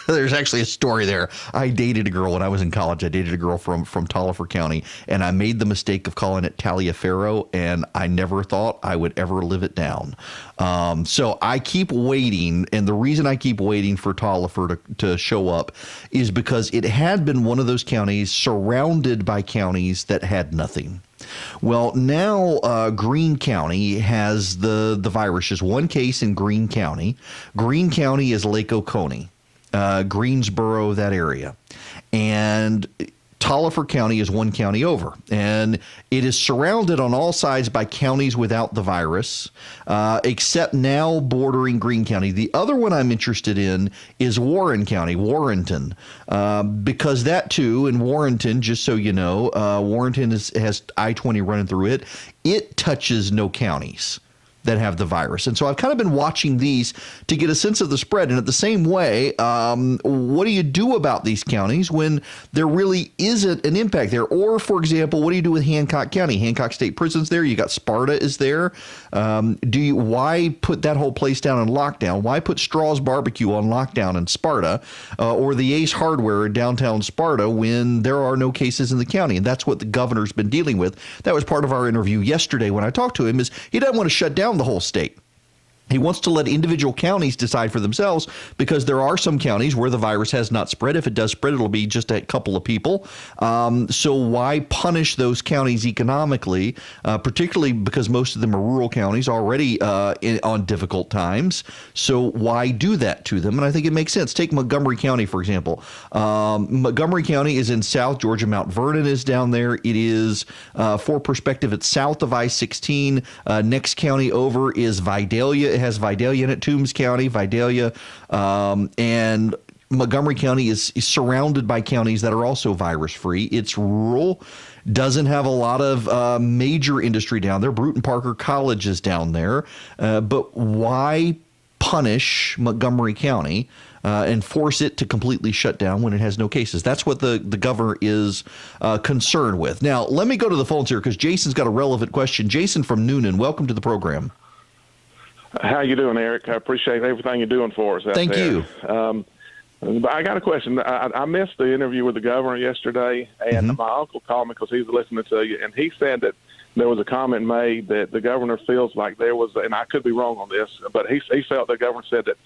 there's actually a story there. I dated a girl when I was in college. I dated a girl from Taliaferro County, and I made the mistake of calling it Taliaferro, and I never thought I would ever live it down. So I keep waiting, and the reason I keep waiting for Taliaferro to show up is because it had been one of those counties surrounded by counties that had nothing. Well, now Greene County has the virus. There's 1 case in Greene County. Greene County is Lake Oconee. Greensboro, that area. And Taliaferro County is 1 county over. And it is surrounded on all sides by counties without the virus, except now bordering Greene County. The other one I'm interested in is Warren County, Warrenton, because that too, in Warrenton, just so you know, Warrenton has I-20 running through it. It touches no counties that have the virus. And so I've kind of been watching these to get a sense of the spread. And at the same way, what do you do about these counties when there really isn't an impact there? Or, for example, what do you do with Hancock County? Hancock State Prison's there. You got Sparta is there. Why put that whole place down in lockdown? Why put Straw's Barbecue on lockdown in Sparta or the Ace Hardware in downtown Sparta when there are no cases in the county? And that's what the governor's been dealing with. That was part of our interview yesterday when I talked to him, is he doesn't want to shut down the whole state. He wants to let individual counties decide for themselves, because there are some counties where the virus has not spread. If it does spread, it'll be just a couple of people. So why punish those counties economically, particularly because most of them are rural counties already on difficult times? So why do that to them? And I think it makes sense. Take Montgomery County, for example. Montgomery County is in South Georgia. Mount Vernon is down there. It is, for perspective, it's south of I-16. Next county over is Vidalia. It has Vidalia in it, Toombs County, Vidalia, and Montgomery County is surrounded by counties that are also virus-free. It's rural, doesn't have a lot of major industry down there. Bruton Parker College is down there. But why punish Montgomery County and force it to completely shut down when it has no cases? That's what the governor is concerned with. Now, let me go to the phones here because Jason's got a relevant question. Jason from Noonan, welcome to the program. How you doing, Eric? I appreciate everything you're doing for us out Thank there. you. I got a question. I missed the interview with the governor yesterday, and my uncle called me because he was listening to you, and he said that there was a comment made that the governor feels like there was, and I could be wrong on this, but he felt the governor said that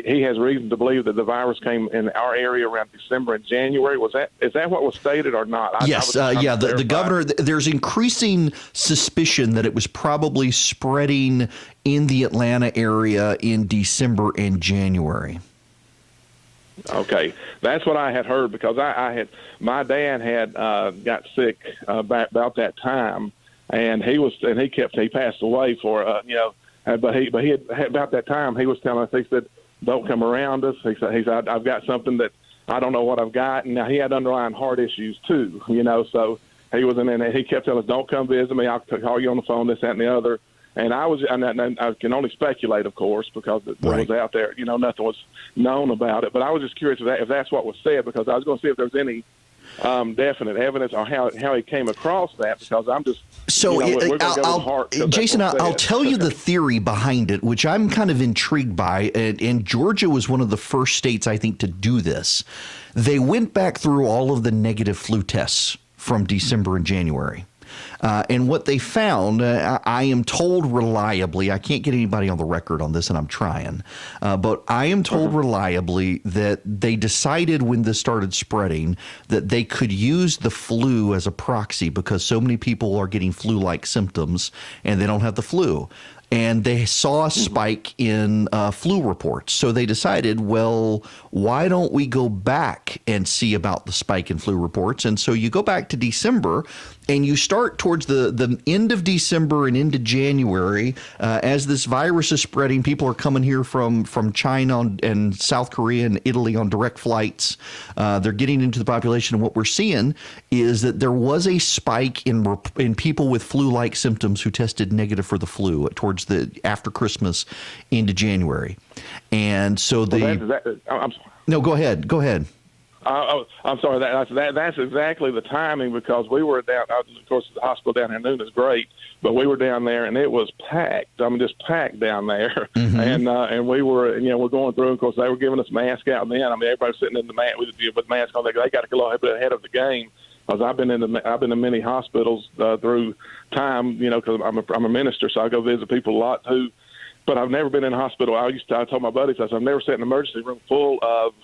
he has reason to believe that the virus came in our area around December and January. Is that what was stated or not? Yes. The governor, there's increasing suspicion that it was probably spreading in the Atlanta area in December and January. Okay, that's what I had heard because my dad had got sick about that time, and he passed away for but he had about that time he was telling us, he said, don't come around us. He said I've got something that I don't know what I've got, and now he had underlying heart issues too, so he was and he kept telling us, don't come visit me, I'll call you on the phone, this, that, and the other. And I can only speculate, of course, because it was out there. Nothing was known about it. But I was just curious if that's what was said, because I was going to see if there's any definite evidence on how he came across that, because I'm just Jason, I'll tell you the theory behind it, which I'm kind of intrigued by. And Georgia was one of the first states, I think, to do this. They went back through all of the negative flu tests from December and January. And what they found, I am told reliably, I can't get anybody on the record on this, and I'm trying, but I am told reliably that they decided when this started spreading that they could use the flu as a proxy because so many people are getting flu-like symptoms and they don't have the flu. And they saw a spike in flu reports. So they decided, well, why don't we go back and see about the spike in flu reports? And so you go back to December and you start towards the end of December and into January. As this virus is spreading, people are coming here from China and South Korea and Italy on direct flights. They're getting into the population. And what we're seeing is that there was a spike in people with flu-like symptoms who tested negative for the flu towards the after Christmas into January. And so I'm sorry. No, go ahead. I'm sorry. That's exactly the timing, because we were down. Of course, the hospital down here in Noonan is great, but we were down there and it was packed. I mean, just packed down there. And we were, we're going through. Of course, they were giving us masks out then. I mean, everybody's sitting in the mat with masks on. They got to get a little bit ahead of the game. Because I've been in many hospitals through time, because I'm a minister, so I go visit people a lot too. But I've never been in a hospital. I told my buddies, I said, I've never sat in an emergency room full of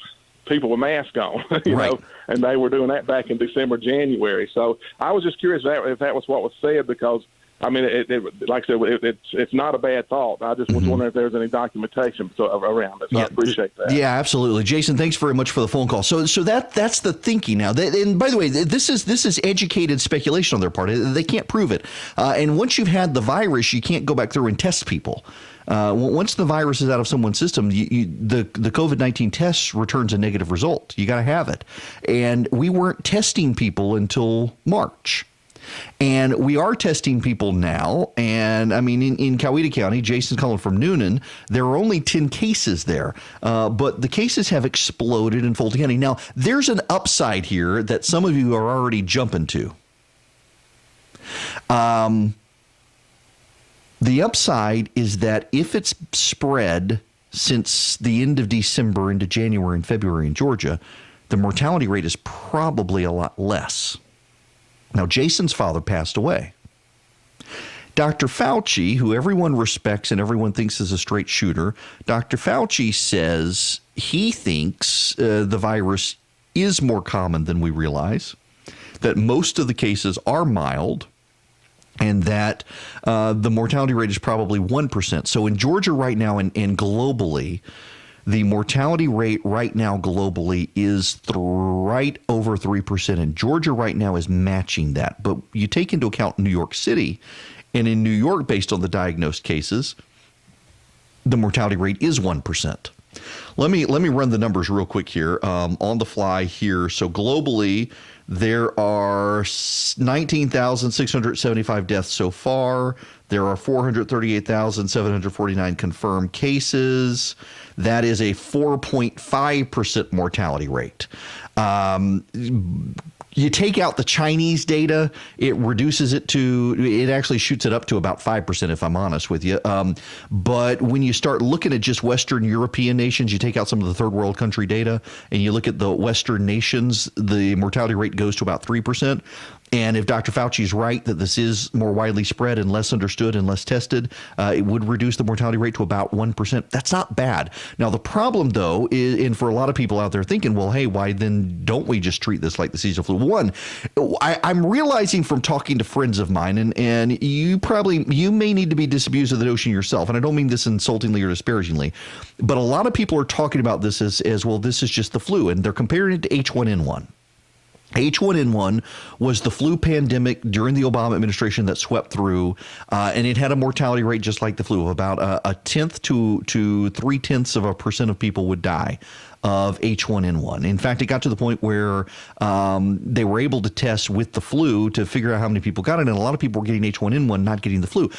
people with masks on, know, and they were doing that back in December, January. So I was just curious if that was what was said, because I mean, like I said, it's not a bad thought. I just was wondering if there's any documentation around it. So I appreciate that. Yeah, absolutely, Jason. Thanks very much for the phone call. So that's the thinking now. And by the way, this is educated speculation on their part. They can't prove it. And once you've had the virus, you can't go back through and test people. Once the virus is out of someone's system, the COVID-19 test returns a negative result. You got to have it. And we weren't testing people until March. And we are testing people now. And I mean, in Coweta County, Jason's calling from Noonan, there are only 10 cases there. But the cases have exploded in Fulton County. Now, there's an upside here that some of you are already jumping to. The upside is that if it's spread since the end of December into January and February in Georgia, the mortality rate is probably a lot less. Now, Jason's father passed away. Dr. Fauci, who everyone respects and everyone thinks is a straight shooter, Dr. Fauci says he thinks the virus is more common than we realize, that most of the cases are mild, and that the mortality rate is probably 1%. So in Georgia right now and globally, the mortality rate right now globally is right over 3%. And Georgia right now is matching that. But you take into account New York City, and in New York, based on the diagnosed cases, the mortality rate is 1%. Let me run the numbers real quick here on the fly here. So globally, there are 19,675 deaths so far. There are 438,749 confirmed cases. That is a 4.5% mortality rate. You take out the Chinese data, it reduces it to, it actually shoots it up to about 5%, if I'm honest with you. But when you start looking at just Western European nations, you take out some of the third world country data, and you look at the Western nations, the mortality rate goes to about 3%. And if Dr. Fauci is right that this is more widely spread and less understood and less tested, it would reduce the mortality rate to about 1%. That's not bad. Now, the problem, though, is, and for a lot of people out there thinking, well, hey, why then don't we just treat this like the seasonal flu? One, I'm realizing from talking to friends of mine, and you may need to be disabused of the notion yourself, and I don't mean this insultingly or disparagingly, but a lot of people are talking about this as well, this is just the flu, and they're comparing it to H1N1. H1N1 was the flu pandemic during the Obama administration that swept through, and it had a mortality rate just like the flu of about a tenth to 0.3% of people would die of H1N1. In fact, it got to the point where they were able to test with the flu to figure out how many people got it, and a lot of people were getting H1N1, not getting the flu.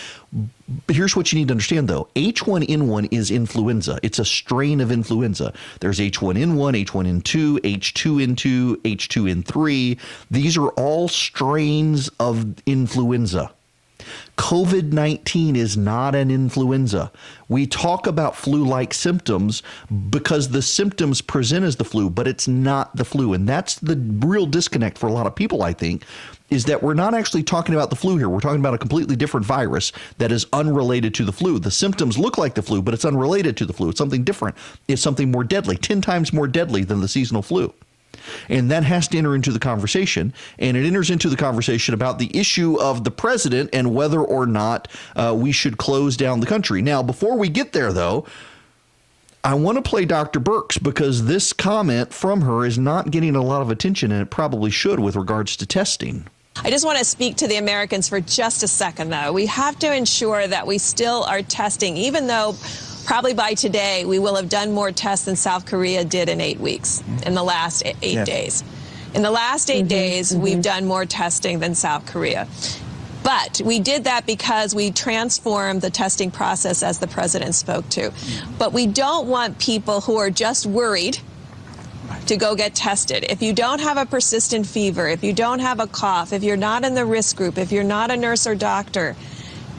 But here's what you need to understand, though. H1N1 is influenza. It's a strain of influenza. There's H1N1, H1N2, H2N2, H2N3. These are all strains of influenza. COVID-19 is not an influenza. We talk about flu-like symptoms because the symptoms present as the flu, but it's not the flu. And that's the real disconnect for a lot of people, I think, is that we're not actually talking about the flu here. We're talking about a completely different virus that is unrelated to the flu. The symptoms look like the flu, but it's unrelated to the flu. It's something different. It's something more deadly, 10 times more deadly than the seasonal flu. And that has to enter into the conversation, and it enters into the conversation about the issue of the president and whether or not we should close down the country. Now, before we get there, though, I want to play Dr. Birx because this comment from her is not getting a lot of attention, and it probably should with regards to testing. I just want to speak to the Americans for just a second, though. We have to ensure that we still are testing, even though probably by today we will have done more tests than South Korea did in 8 weeks, in the last 8 days. In the last 8 days, we've done more testing than South Korea. But we did that because we transformed the testing process, as the president spoke to. But we don't want people who are just worried to go get tested. If you don't have a persistent fever, if you don't have a cough, if you're not in the risk group, if you're not a nurse or doctor,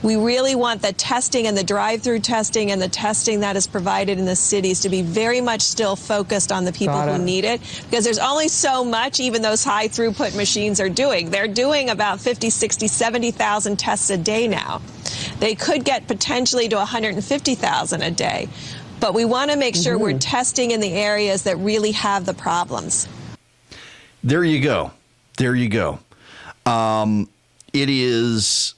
we really want the testing and the drive-through testing and the testing that is provided in the cities to be very much still focused on the people who need it, because there's only so much even those high-throughput machines are doing. They're doing about 50, 60, 70,000 tests a day now. They could get potentially to 150,000 a day. But we want to make sure we're testing in the areas that really have the problems. There you go. There you go. It is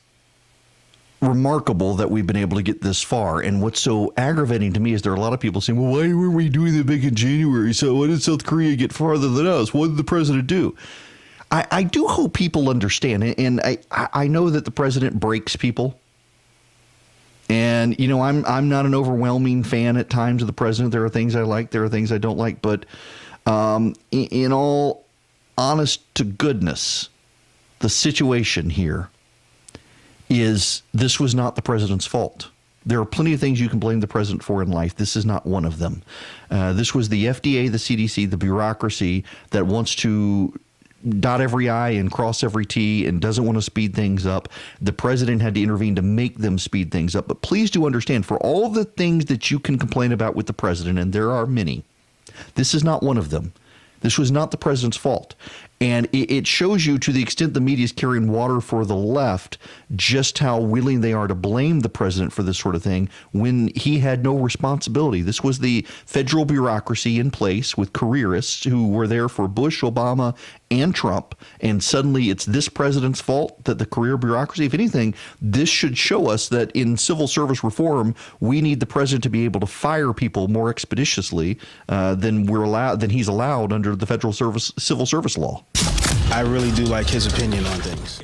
remarkable that we've been able to get this far. And what's so aggravating to me is there are a lot of people saying, well, why were we doing it back in January? So why did South Korea get farther than us? What did the president do? I do hope people understand. And I know that the president breaks people. And, you know, I'm not an overwhelming fan at times of the president. There are things I like. There are things I don't like. But in all honest to goodness, the situation here is this was not the president's fault. There are plenty of things you can blame the president for in life. This is not one of them. This was the FDA, the CDC, the bureaucracy that wants to dot every I and cross every T and doesn't want to speed things up. The president had to intervene to make them speed things up. But please do understand, for all the things that you can complain about with the president, and there are many, this is not one of them. This was not the president's fault. And it shows you, to the extent the media is carrying water for the left, just how willing they are to blame the president for this sort of thing when he had no responsibility. This was the federal bureaucracy in place with careerists who were there for Bush, Obama, and Trump, and suddenly it's this president's fault that the career bureaucracy. If anything, this should show us that in civil service reform, we need the president to be able to fire people more expeditiously than he's allowed under the federal civil service law. I really do like his opinion on things.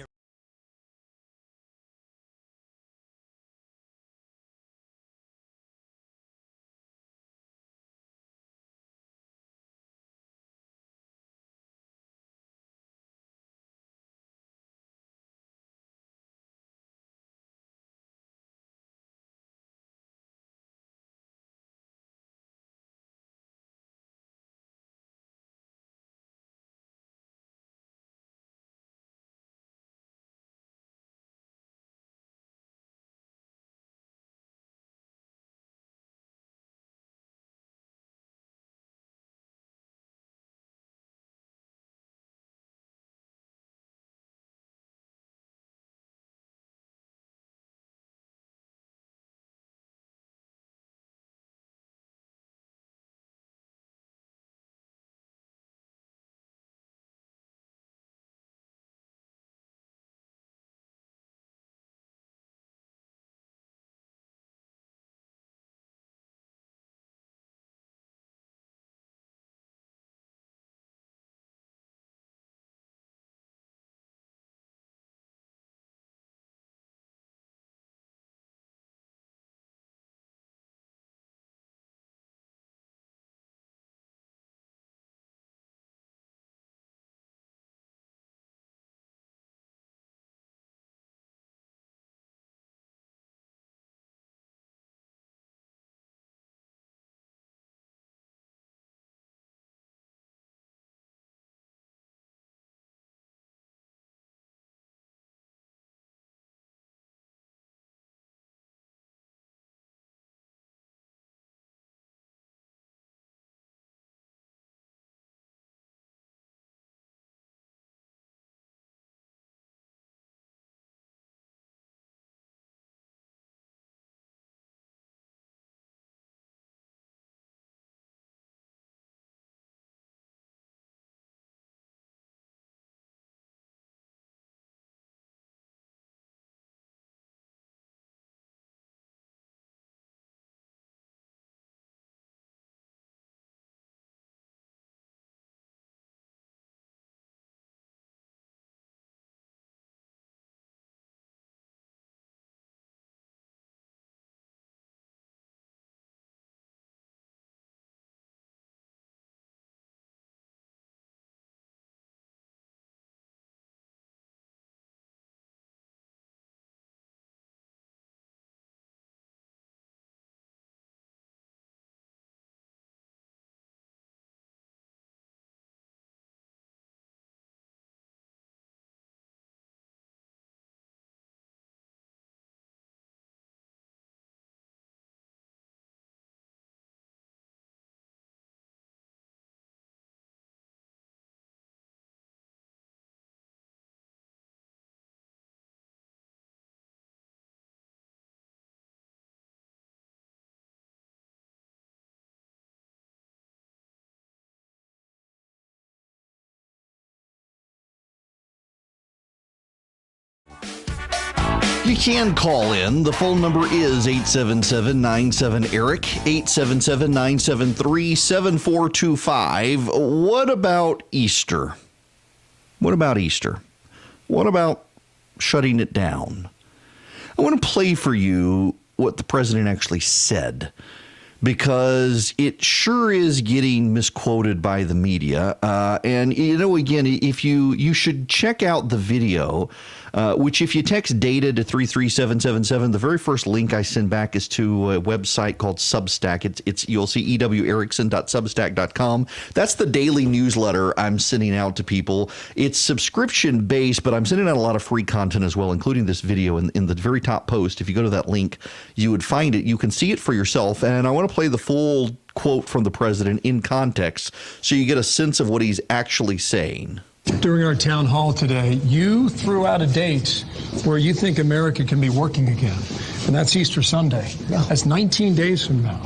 You can call in. The phone number is 877-97-ERIC, 877-973-7425. What about Easter? What about Easter? What about shutting it down? I want to play for you what the president actually said, because it sure is getting misquoted by the media. And, you know, again, if you should check out the video, which if you text data to 33777, the very first link I send back is to a website called Substack. It's you'll see ewerickson.substack.com. That's the daily newsletter I'm sending out to people. It's subscription based, but I'm sending out a lot of free content as well, including this video in the very top post. If you go to that link, you would find it. You can see it for yourself. And I want to play the full quote from the president in context so you get a sense of what he's actually saying. During our town hall today, you threw out a date where you think America can be working again, and that's Easter Sunday. Yeah. That's 19 days from now.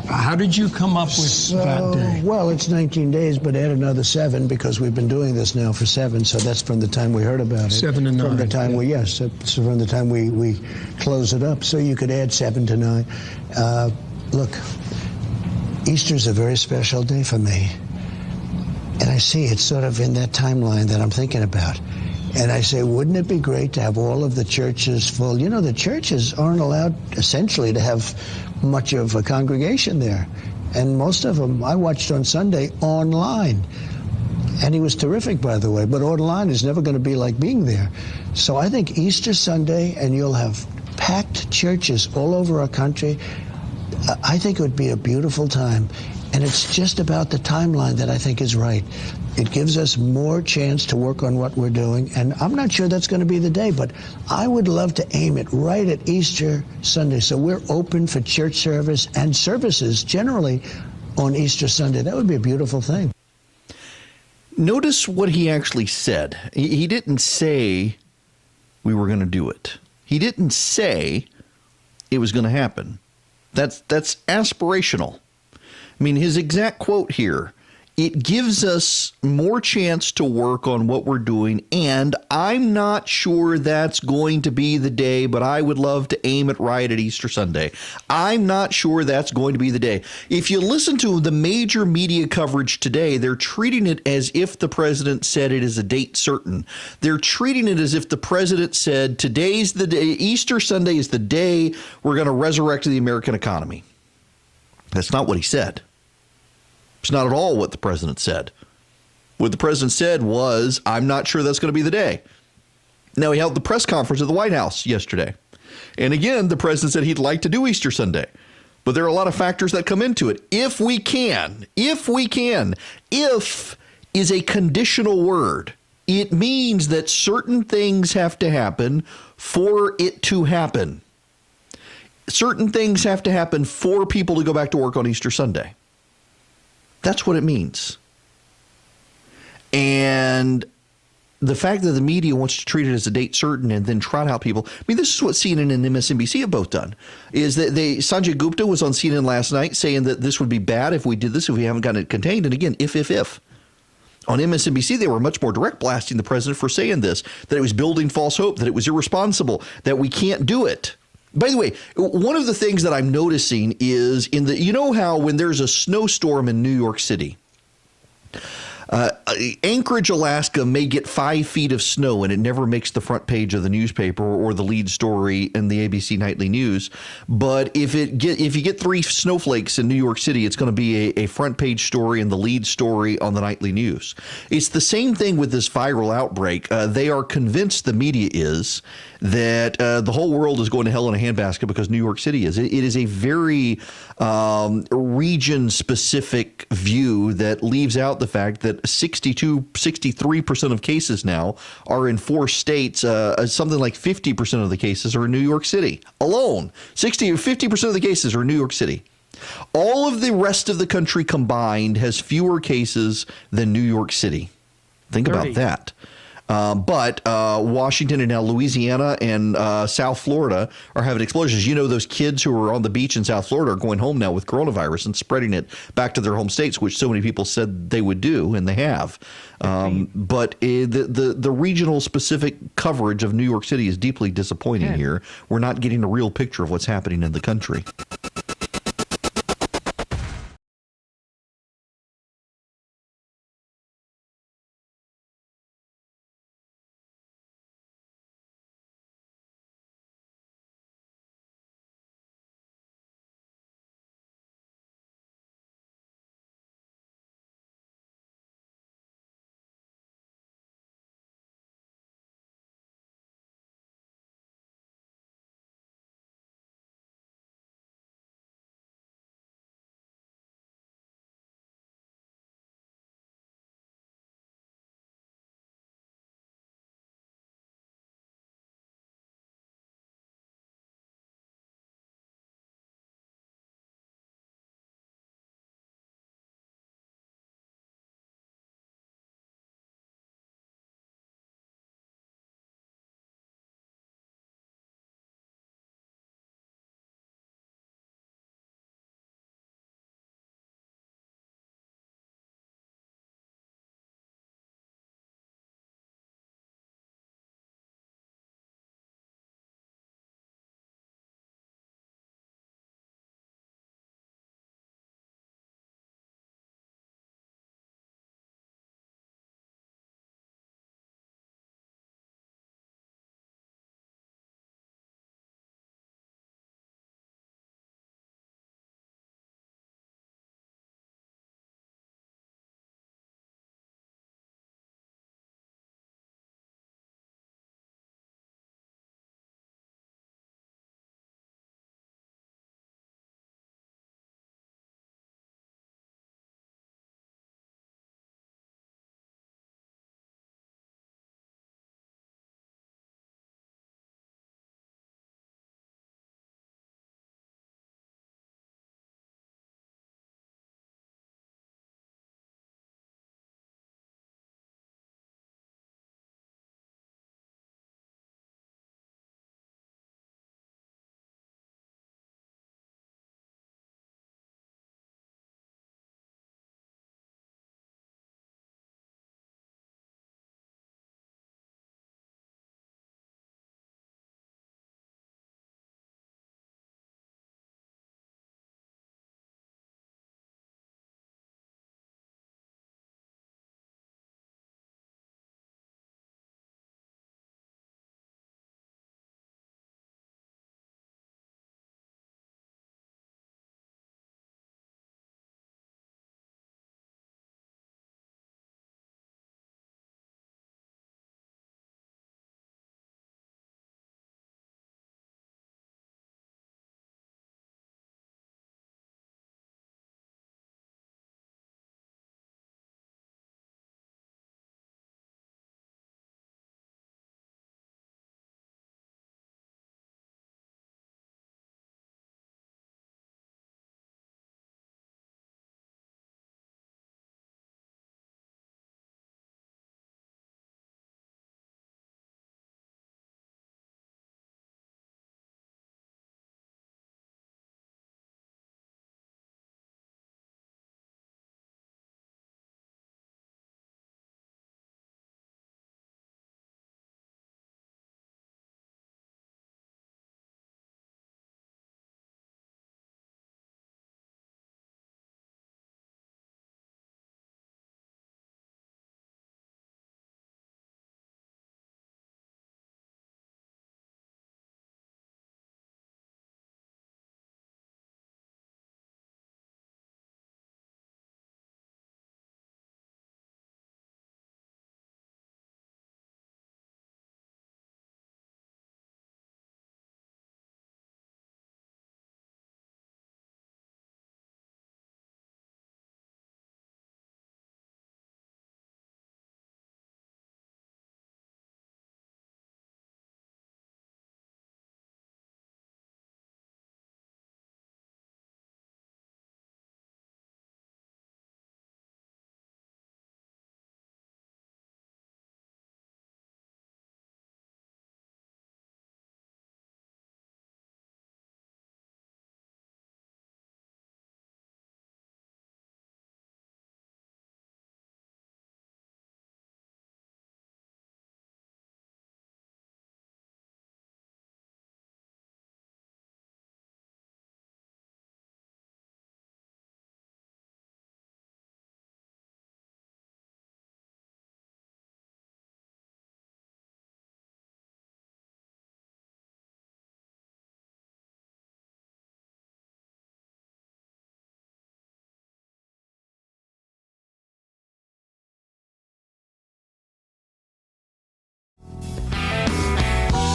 How did you come up with that day? Well, it's 19 days, but add another 7 because we've been doing this now for 7. So that's from the time we heard about it. 7 and 9. From the time so from the time we close it up. So you could add 7 to 9. Look, Easter's a very special day for me. And I see it's sort of in that timeline that I'm thinking about. And I say, wouldn't it be great to have all of the churches full? You know, the churches aren't allowed, essentially, to have much of a congregation there. And most of them I watched on Sunday online. And he was terrific, by the way. But online is never going to be like being there. So I think Easter Sunday, and you'll have packed churches all over our country. I think it would be a beautiful time. And it's just about the timeline that I think is right. It gives us more chance to work on what we're doing. And I'm not sure that's going to be the day, but I would love to aim it right at Easter Sunday. So we're open for church service and services generally on Easter Sunday. That would be a beautiful thing. Notice what he actually said. He didn't say we were going to do it. He didn't say it was going to happen. That's aspirational. I mean, his exact quote here, it gives us more chance to work on what we're doing, and I'm not sure that's going to be the day, but I would love to aim it right at Easter Sunday. I'm not sure that's going to be the day. If you listen to the major media coverage today, they're treating it as if the president said it is a date certain. They're treating it as if the president said today's the day, Easter Sunday is the day we're going to resurrect the American economy. That's not what he said. It's not at all what the president said. What the president said was, I'm not sure that's going to be the day. Now, he held the press conference at the White House yesterday. And again, the president said he'd like to do Easter Sunday. But there are a lot of factors that come into it. If is a conditional word. It means that certain things have to happen for it to happen. Certain things have to happen for people to go back to work on Easter Sunday. That's what it means. And the fact that the media wants to treat it as a date certain and then trot out people. I mean, this is what CNN and MSNBC have both done. Is that Sanjay Gupta was on CNN last night saying that this would be bad if we did this, if we haven't gotten it contained. And again, if. On MSNBC, they were much more direct, blasting the president for saying this, that it was building false hope, that it was irresponsible, that we can't do it. By the way, one of the things that I'm noticing is you know how when there's a snowstorm in New York City, Anchorage, Alaska may get 5 feet of snow and it never makes the front page of the newspaper or the lead story in the ABC Nightly News. But if you get 3 snowflakes in New York City, it's going to be a front page story and the lead story on the Nightly News. It's the same thing with this viral outbreak. They are convinced, the media is, that the whole world is going to hell in a handbasket because New York City is. It is a very region-specific view that leaves out the fact that 63% of cases now are in 4 states. Something like 50% of the cases are in New York City alone. 50% of the cases are in New York City. All of the rest of the country combined has fewer cases than New York City. Think 30. About that. But Washington and now Louisiana and South Florida are having explosions. You know, those kids who were on the beach in South Florida are going home now with coronavirus and spreading it back to their home states, which so many people said they would do, and they have. But the regional specific coverage of New York City is deeply disappointing here. We're not getting a real picture of what's happening in the country.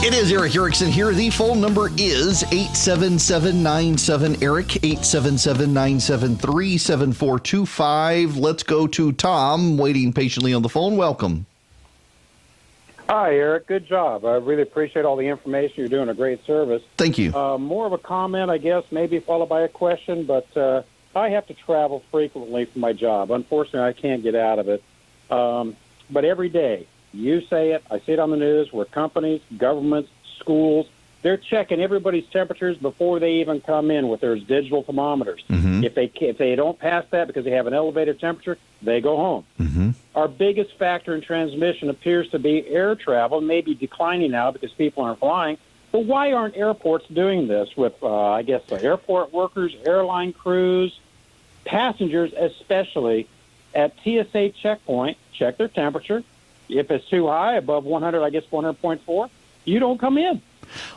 It is Erick Erickson here. The phone number is 877-97-ERIC, 877-973-7425. Let's go to Tom, waiting patiently on the phone. Welcome. Hi, Eric. Good job. I really appreciate all the information. You're doing a great service. Thank you. More of a comment, I guess, maybe followed by a question, but I have to travel frequently for my job. Unfortunately, I can't get out of it. But every day, you say it, I see it on the news, where companies, governments, schools, they're checking everybody's temperatures before they even come in with their digital thermometers. Mm-hmm. If they don't pass that because they have an elevated temperature, they go home. Mm-hmm. Our biggest factor in transmission appears to be air travel, maybe declining now because people aren't flying. But why aren't airports doing this with, I guess, the airport workers, airline crews, passengers especially, at TSA checkpoint, check their temperature. If it's too high, above 100, I guess 100.4, you don't come in.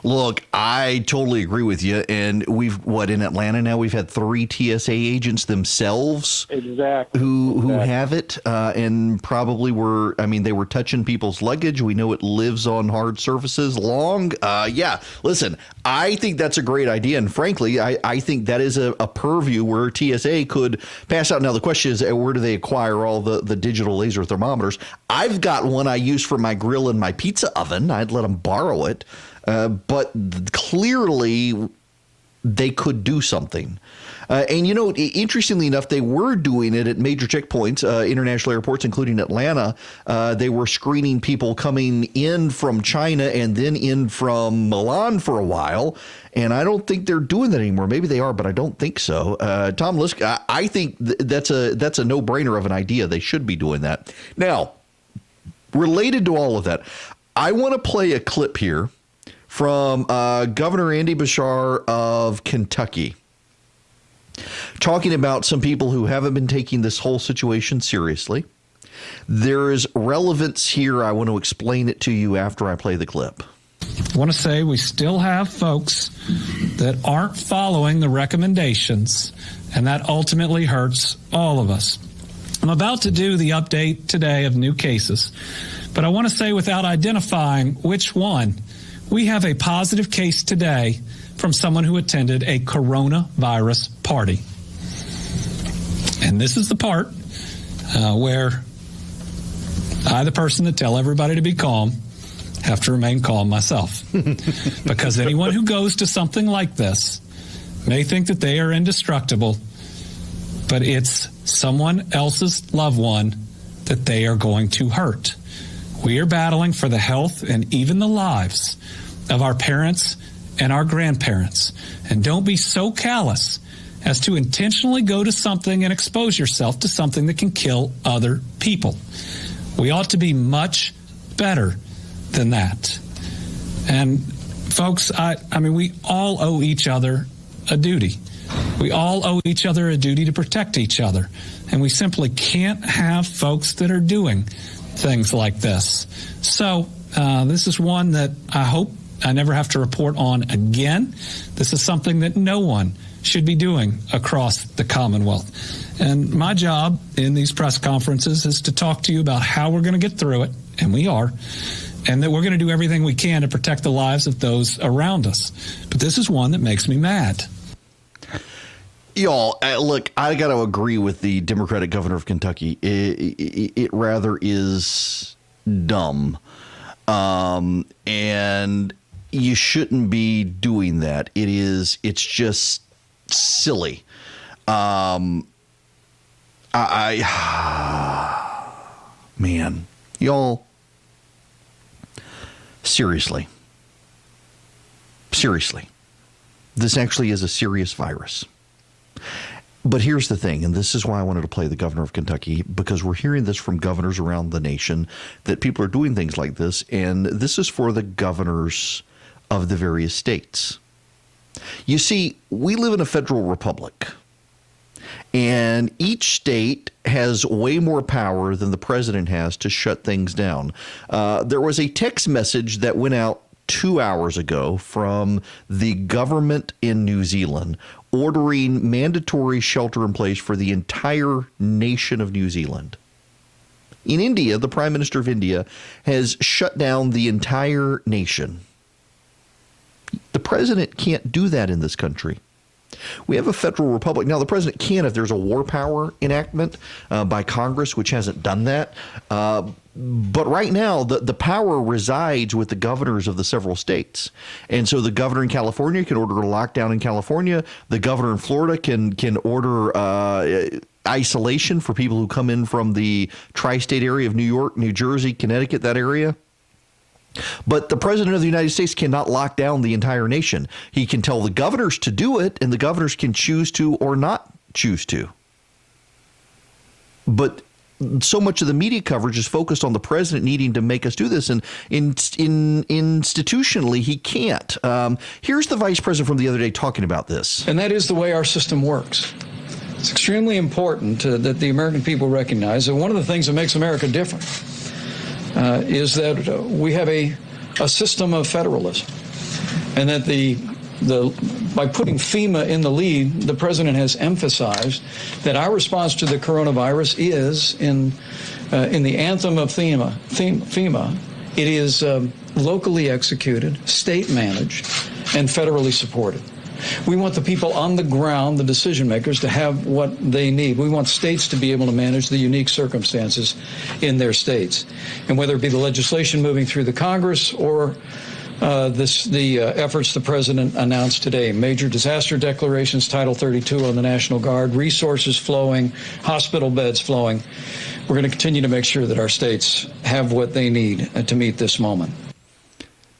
Look, I totally agree with you. And in Atlanta now, we've had 3 TSA agents themselves who have it and probably they were touching people's luggage. We know it lives on hard surfaces long. Listen, I think that's a great idea. And frankly, I think that is a purview where TSA could pass out. Now, the question is, where do they acquire all the digital laser thermometers? I've got one I use for my grill and my pizza oven. I'd let them borrow it. But clearly, they could do something. And, interestingly enough, they were doing it at major checkpoints, international airports, including Atlanta. They were screening people coming in from China and then in from Milan for a while. And I don't think they're doing that anymore. Maybe they are, but I don't think so. Tom Lisk, I think that's a no-brainer of an idea. They should be doing that. Now, related to all of that, I want to play a clip here from Governor Andy Beshear of Kentucky, talking about some people who haven't been taking this whole situation seriously. There is relevance here. I want to explain it to you after I play the clip. I want to say we still have folks that aren't following the recommendations, and that ultimately hurts all of us. I'm about to do the update today of new cases, but I want to say, without identifying which one, we have a positive case today from someone who attended a coronavirus party. And this is the part where I, the person that tell everybody to be calm, have to remain calm myself. Because anyone who goes to something like this may think that they are indestructible, but it's someone else's loved one that they are going to hurt. We are battling for the health and even the lives of our parents and our grandparents. And don't be so callous as to intentionally go to something and expose yourself to something that can kill other people. We ought to be much better than that. And folks, we all owe each other a duty. We all owe each other a duty to protect each other. And we simply can't have folks that are doing things like this. So this is one that I hope I never have to report on again. This is something that no one should be doing across the Commonwealth. And my job in these press conferences is to talk to you about how we're going to get through it, and we are, and that we're going to do everything we can to protect the lives of those around us. But this is one that makes me mad. Y'all, look, I got to agree with the Democratic governor of Kentucky. It rather is dumb. And you shouldn't be doing that. It's just silly. Man, y'all, seriously, this actually is a serious virus. But here's the thing, and this is why I wanted to play the governor of Kentucky, because we're hearing this from governors around the nation, that people are doing things like this, and this is for the governors of the various states. You see, we live in a federal republic, and each state has way more power than the president has to shut things down. There was a text message that went out 2 hours ago from the government in New Zealand ordering mandatory shelter in place for the entire nation of New Zealand. In India, the Prime Minister of India has shut down the entire nation. president can't do that in this country. We have a federal republic. Now, the president can if there's a war power enactment by Congress, which hasn't done that. But right now, the power resides with the governors of the several states. And so the governor in California can order a lockdown in California. The governor in Florida can order isolation for people who come in from the tri-state area of New York, New Jersey, Connecticut, that area. But the president of the United States cannot lock down the entire nation. He can tell the governors to do it, and the governors can choose to or not choose to. But so much of the media coverage is focused on the president needing to make us do this, and institutionally, he can't. Here's the vice president from the other day talking about this. And that is the way our system works. It's extremely important that the American people recognize that one of the things that makes America different is that we have a system of federalism, and that by putting FEMA in the lead, the president has emphasized that our response to the coronavirus is in the anthem of FEMA. It is locally executed, state managed, and federally supported. We want the people on the ground, the decision makers, to have what they need. We want states to be able to manage the unique circumstances in their states. And whether it be the legislation moving through the Congress or the efforts the president announced today, major disaster declarations, Title 32 on the National Guard, resources flowing, hospital beds flowing, we're going to continue to make sure that our states have what they need to meet this moment.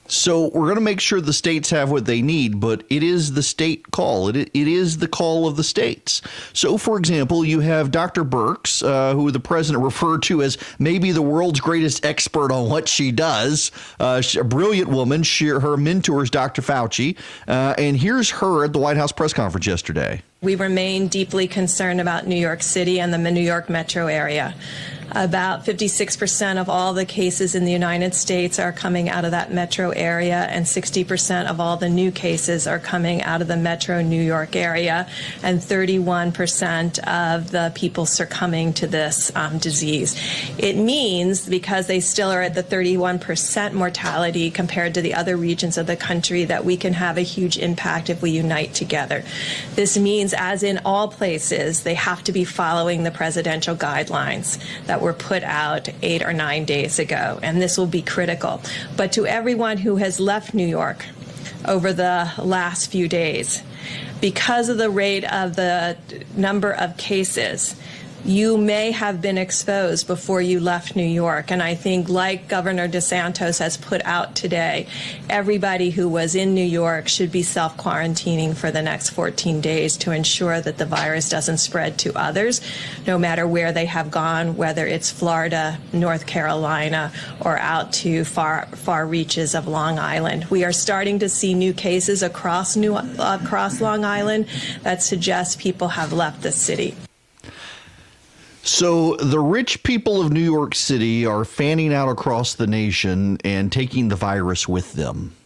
So we're going to make sure the states have what they need, but it is the state call. It is the call of the states. So, for example, you have Dr. Birx, who the president referred to as maybe the world's greatest expert on what she does. A brilliant woman. Her mentor is Dr. Fauci. And here's her at the White House press conference yesterday. We remain deeply concerned about New York City and the New York metro area. About 56% of all the cases in the United States are coming out of that metro area, and 60% of all the new cases are coming out of the metro New York area, and 31% of the people succumbing to this disease. It means, because they still are at the 31% mortality compared to the other regions of the country, that we can have a huge impact if we unite together. This means, as in all places, they have to be following the presidential guidelines that were put out 8 or 9 days ago, and this will be critical. But to everyone who has left New York over the last few days, because of the rate of the number of cases, you may have been exposed before you left New York. And I think, like Governor DeSantis has put out today, everybody who was in New York should be self-quarantining for the next 14 days to ensure that the virus doesn't spread to others, no matter where they have gone, whether it's Florida, North Carolina, or out to far reaches of Long Island. We are starting to see new cases across Long Island that suggest people have left the city. So the rich people of New York City are fanning out across the nation and taking the virus with them.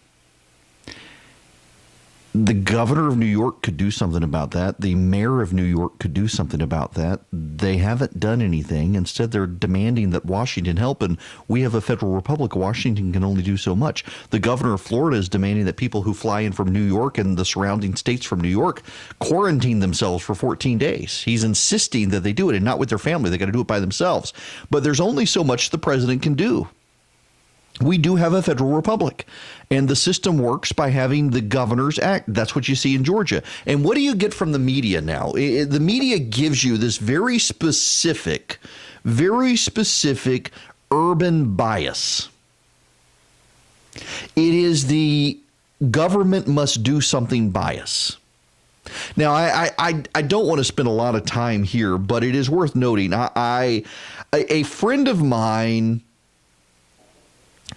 The governor of New York could do something about that. The mayor of New York could do something about that. They haven't done anything. Instead, they're demanding that Washington help, and we have a federal republic. Washington can only do so much. The governor of Florida is demanding that people who fly in from New York and the surrounding states from New York quarantine themselves for 14 days. He's insisting that they do it, and not with their family. They got to do it by themselves. But there's only so much the president can do. We do have a federal republic, and the system works by having the governors act. That's what you see in Georgia. And what do you get from the media now? The media gives you this very specific urban bias. It is the government must do something bias. Now, I don't want to spend a lot of time here, but it is worth noting. A friend of mine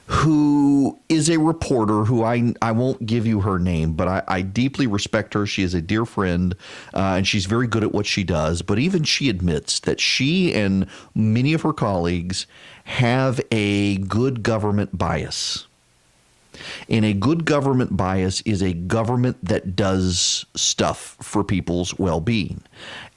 who is a reporter who I won't give you her name, but I deeply respect her. She is a dear friend, and she's very good at what she does. But even she admits that she and many of her colleagues have a good government bias. And a good government bias is a government that does stuff for people's well-being.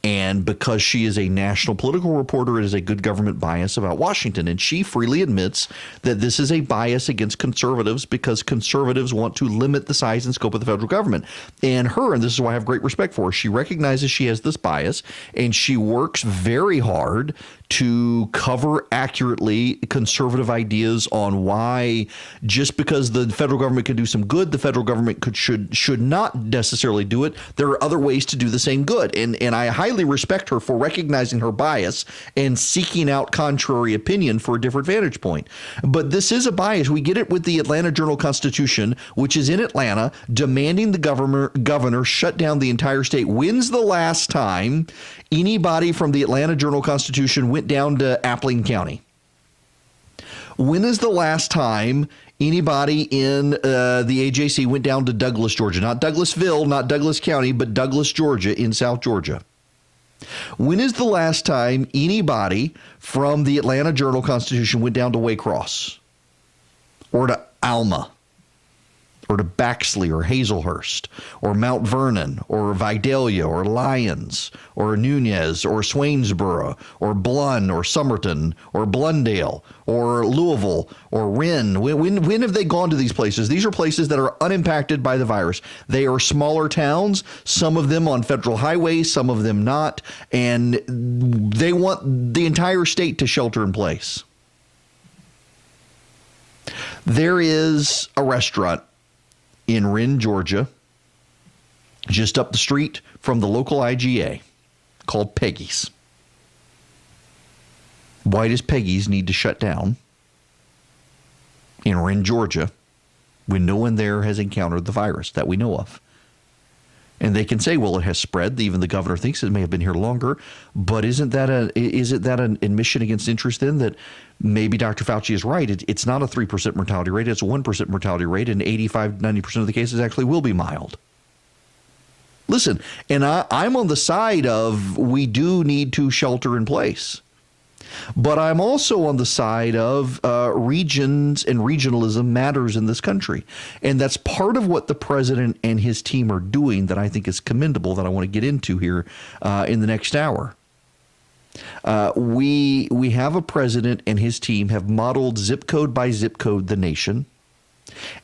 And because she is a national political reporter, it is a good government bias about Washington. And she freely admits that this is a bias against conservatives because conservatives want to limit the size and scope of the federal government. And this is why I have great respect for her, she recognizes she has this bias, and she works very hard to cover accurately conservative ideas on why just because the federal government can do some good, the federal government should not necessarily do it. There are other ways to do the same good. And I highly respect her for recognizing her bias and seeking out contrary opinion for a different vantage point. But this is a bias. We get it with the Atlanta Journal-Constitution, which is in Atlanta, demanding the governor shut down the entire state. When's the last time anybody from the Atlanta Journal-Constitution went down to Appling County? When is the last time anybody in the AJC went down to Douglas, Georgia? Not Douglasville, not Douglas County, but Douglas, Georgia, in South Georgia. When is the last time anybody from the Atlanta Journal-Constitution went down to Waycross or to Alma or to Baxley or Hazelhurst or Mount Vernon or Vidalia or Lyons or Nunez or Swainsboro or Blunn or Somerton or Blundale or Louisville or Wren? When have they gone to these places? These are places that are unimpacted by the virus. They are smaller towns, some of them on federal highways, some of them not, and they want the entire state to shelter in place. There is a restaurant in Wren, Georgia, just up the street from the local IGA, called Peggy's. Why does Peggy's need to shut down in Wren, Georgia, when no one there has encountered the virus that we know of? And they can say, well, it has spread. Even the governor thinks it may have been here longer. But isn't that an admission against interest then that maybe Dr. Fauci is right? It's not a 3% mortality rate. It's a 1% mortality rate. And 85-90% of the cases actually will be mild. Listen, and I'm on the side of we do need to shelter in place. But I'm also on the side of regions and regionalism matters in this country. And that's part of what the president and his team are doing that I think is commendable, that I want to get into here in the next hour. We have a president and his team have modeled zip code by zip code the nation.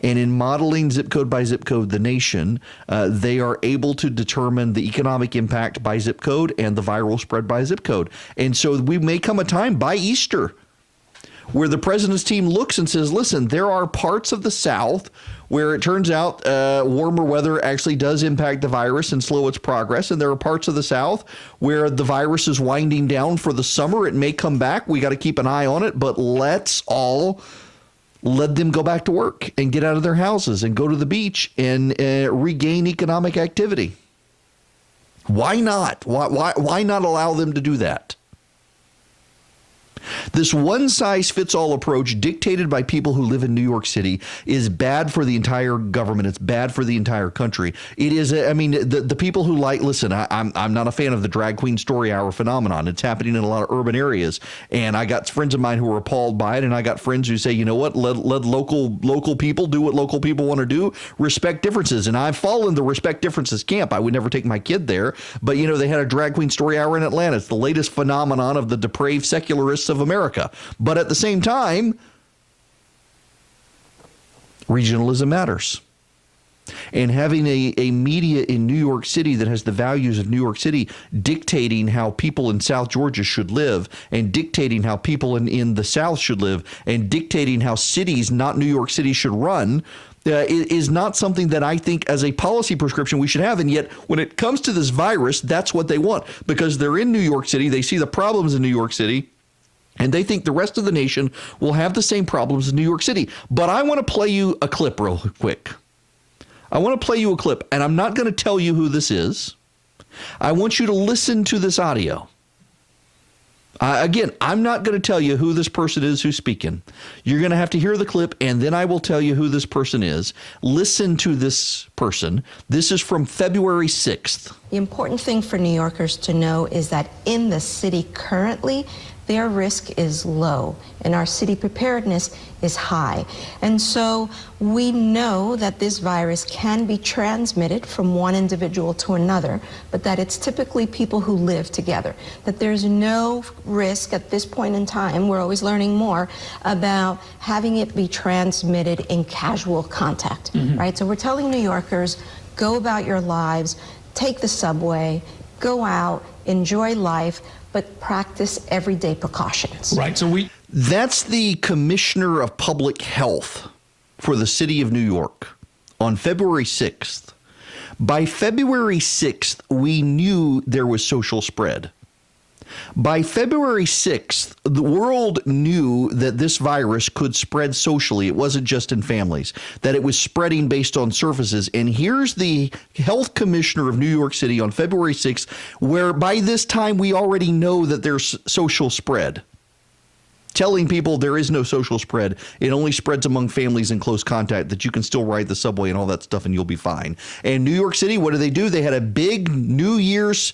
And in modeling zip code by zip code the nation, they are able to determine the economic impact by zip code and the viral spread by zip code. And so we may come a time by Easter where the president's team looks and says, listen, there are parts of the South where it turns out warmer weather actually does impact the virus and slow its progress. And there are parts of the South where the virus is winding down for the summer. It may come back. We got to keep an eye on it. But let's all let them go back to work and get out of their houses and go to the beach and regain economic activity. Why not? Why not allow them to do that? This one-size-fits-all approach dictated by people who live in New York City is bad for the entire government. It's bad for the entire country. It is. I mean, the people who listen, I'm not a fan of the drag queen story hour phenomenon. It's happening in a lot of urban areas. And I got friends of mine who are appalled by it. And I got friends who say, you know what, let local people do what local people want to do. Respect differences. And I fall in the respect differences camp. I would never take my kid there. But, you know, they had a drag queen story hour in Atlanta. It's the latest phenomenon of the depraved secularists of America. But at the same time, regionalism matters. And having a media in New York City that has the values of New York City dictating how people in South Georgia should live and dictating how people in the South should live and dictating how cities, not New York City, should run is not something that I think as a policy prescription we should have. And yet when it comes to this virus, that's what they want because they're in New York City. They see the problems in New York City. And they think the rest of the nation will have the same problems as New York City. But I want to play you a clip real quick. I want to play you a clip, and I'm not going to tell you who this is. I want you to listen to this audio. Again, I'm not going to tell you who this person is who's speaking. You're going to have to hear the clip, and then I will tell you who this person is. Listen to this person. This is from February 6th. The important thing for New Yorkers to know is that in the city currently, their risk is low and our city preparedness is high. And so we know that this virus can be transmitted from one individual to another, but that it's typically people who live together. That there's no risk at this point in time, we're always learning more, about having it be transmitted in casual contact, right? So we're telling New Yorkers, go about your lives, take the subway, go out, enjoy life, but practice everyday precautions. Right. That's the Commissioner of Public Health for the city of New York on February 6th. By February 6th, we knew there was social spread. By February 6th, the world knew that this virus could spread socially. It wasn't just in families, that it was spreading based on surfaces. And here's the health commissioner of New York City on February 6th, where by this time we already know that there's social spread, telling people there is no social spread. It only spreads among families in close contact, that you can still ride the subway and all that stuff and you'll be fine. And New York City, what do? They had a big New Year's,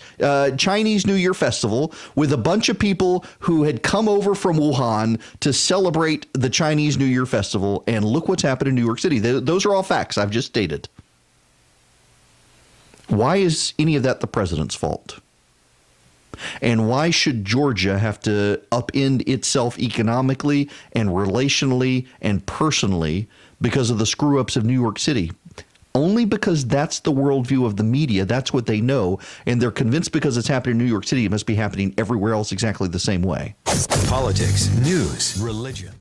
Chinese New Year festival with a bunch of people who had come over from Wuhan to celebrate the Chinese New Year festival. And look what's happened in New York City. Those are all facts I've just stated. Why is any of that the president's fault? And why should Georgia have to upend itself economically and relationally and personally because of the screw-ups of New York City? Only because that's the worldview of the media. That's what they know. And they're convinced because it's happening in New York City, it must be happening everywhere else exactly the same way. Politics, news, religion.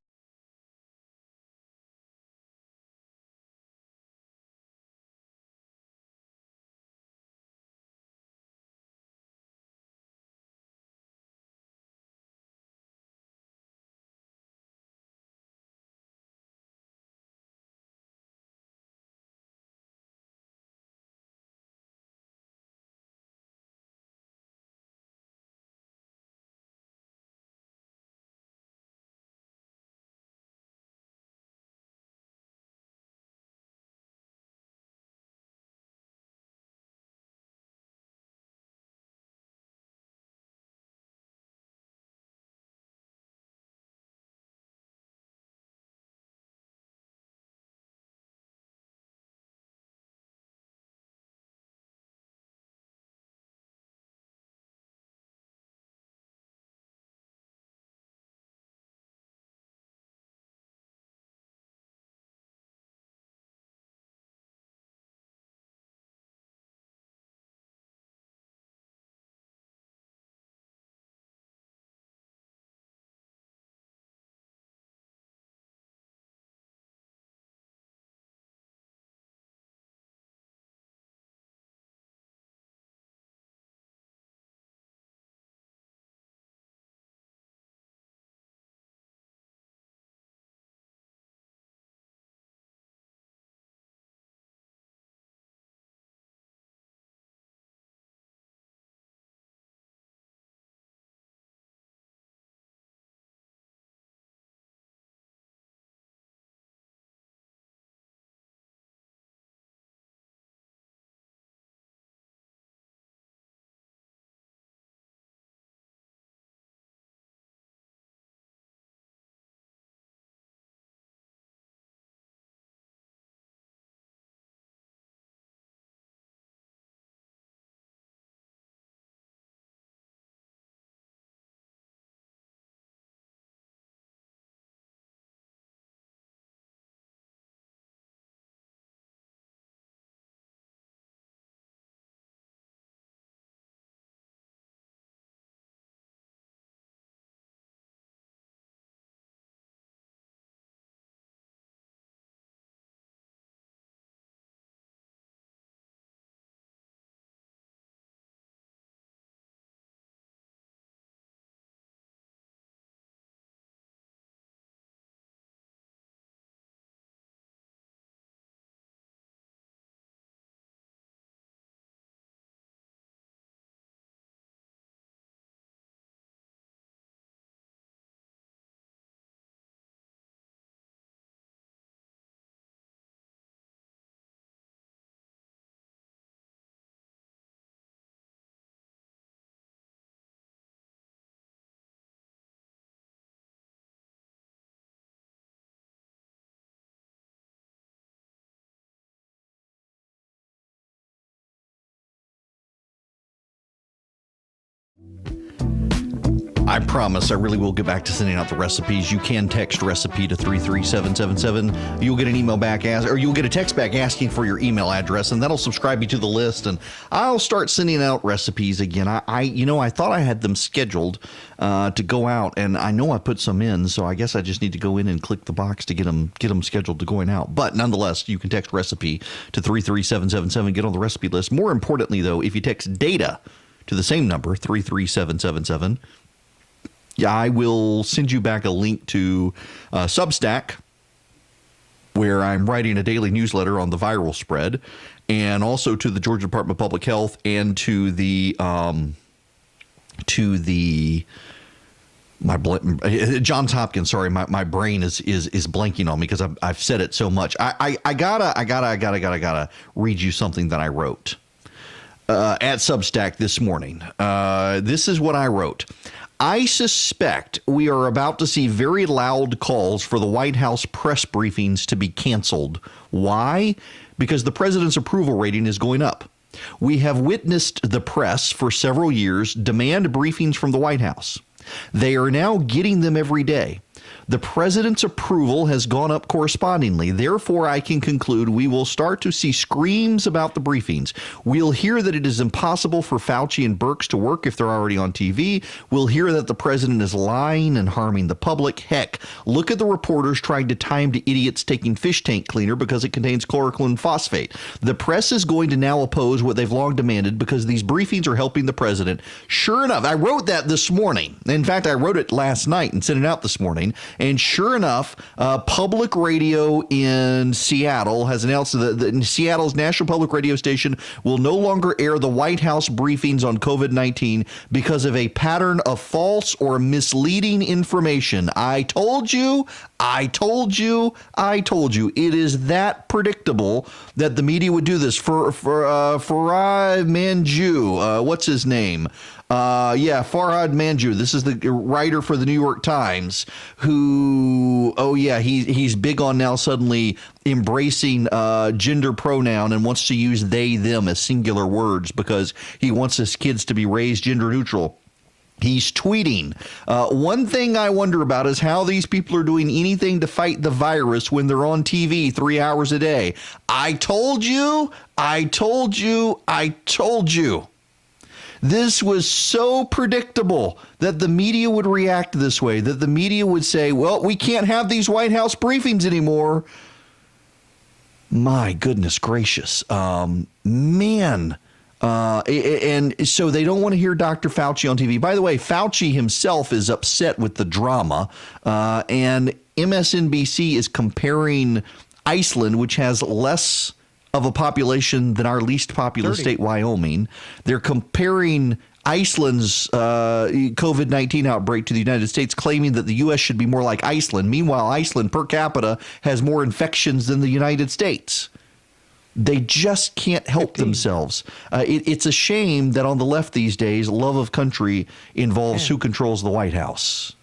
I promise I really will get back to sending out the recipes. You can text recipe to 33777. You'll get an email back or you'll get a text back asking for your email address, and that'll subscribe you to the list, and I'll start sending out recipes again. I thought I had them scheduled to go out, and I know I put some in, so I guess I just need to go in and click the box to get them scheduled to going out. But nonetheless, you can text recipe to 33777, get on the recipe list. More importantly, though, if you text data to the same number, 33777, I will send you back a link to Substack, where I'm writing a daily newsletter on the viral spread, and also to the Georgia Department of Public Health, and to the Johns Hopkins. Sorry, my brain is blanking on me because I've said it so much. I gotta read you something that I wrote at Substack this morning. This is what I wrote. I suspect we are about to see very loud calls for the White House press briefings to be canceled. Why? Because the president's approval rating is going up. We have witnessed the press for several years demand briefings from the White House. They are now getting them every day. The president's approval has gone up correspondingly. Therefore, I can conclude we will start to see screams about the briefings. We'll hear that it is impossible for Fauci and Birx to work if they're already on TV. We'll hear that the president is lying and harming the public. Heck, look at the reporters trying to time to idiots taking fish tank cleaner because it contains chloroquine phosphate. The press is going to now oppose what they've long demanded because these briefings are helping the president. Sure enough, I wrote that this morning. In fact, I wrote it last night and sent it out this morning. And sure enough, public radio in Seattle has announced that Seattle's national public radio station will no longer air the White House briefings on COVID-19 because of a pattern of false or misleading information. I told you. It is that predictable that the media would do this. For Farhad Manjoo, what's his name? Farhad Manjoo. This is the writer for the New York Times who, he's big on now suddenly embracing gender pronoun and wants to use they, them as singular words because he wants his kids to be raised gender neutral. He's tweeting, one thing I wonder about is how these people are doing anything to fight the virus when they're on TV 3 hours a day. I told you. This was so predictable that the media would react this way, that the media would say, well, we can't have these White House briefings anymore. My goodness gracious. And so they don't want to hear Dr. Fauci on TV. By the way, Fauci himself is upset with the drama, and MSNBC is comparing Iceland, which has less of a population than our least populous state, Wyoming. They're comparing Iceland's COVID-19 outbreak to the United States, claiming that the U.S. should be more like Iceland. Meanwhile, Iceland per capita has more infections than the United States. They just can't help themselves. It's a shame that on the left these days, love of country involves who controls the White House.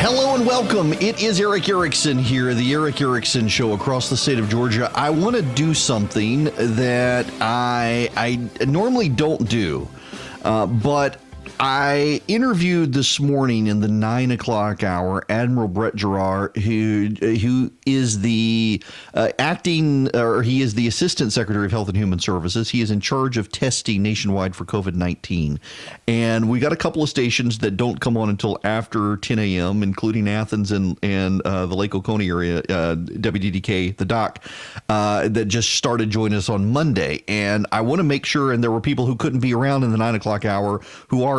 Hello and welcome. It is Erick Erickson here, the Erick Erickson Show across the state of Georgia. I want to do something that I normally don't do, but I interviewed this morning in the 9 o'clock hour Admiral Brett Giroir, who is the he is the Assistant Secretary of Health and Human Services. He is in charge of testing nationwide for COVID-19. And we got a couple of stations that don't come on until after 10 a.m., including Athens and the Lake Oconee area, WDDK, the doc, that just started joining us on Monday. And I want to make sure, and there were people who couldn't be around in the 9 o'clock hour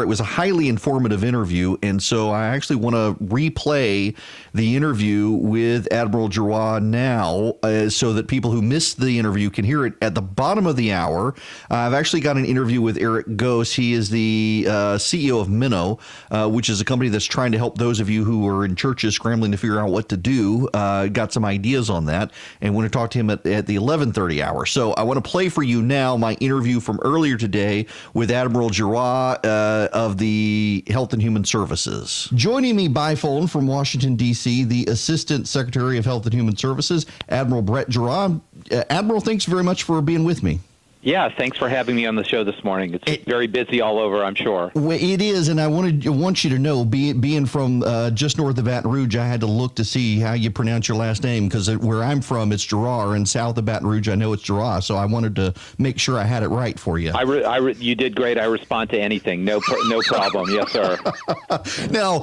it was a highly informative interview, and so I actually want to replay the interview with Admiral Giroir now so that people who missed the interview can hear it at the bottom of the hour. I've actually got an interview with Eric Gose. He is the CEO of Minnow, which is a company that's trying to help those of you who are in churches scrambling to figure out what to do. Got some ideas on that, and want to talk to him at the 11:30 hour. So I want to play for you now my interview from earlier today with Admiral Giroir of the Health and Human Services. Joining me by phone from Washington, D.C., the Assistant Secretary of Health and Human Services, Admiral Brett Giroir. Admiral, thanks very much for being with me. Yeah, thanks for having me on the show this morning. It's very busy all over, I'm sure. Well, it is, and I want you to know, being from just north of Baton Rouge, I had to look to see how you pronounce your last name, because where I'm from, it's Giroir, and south of Baton Rouge, I know it's Giroir, so I wanted to make sure I had it right for you. You did great. I respond to anything. No problem. Yes, sir. Now,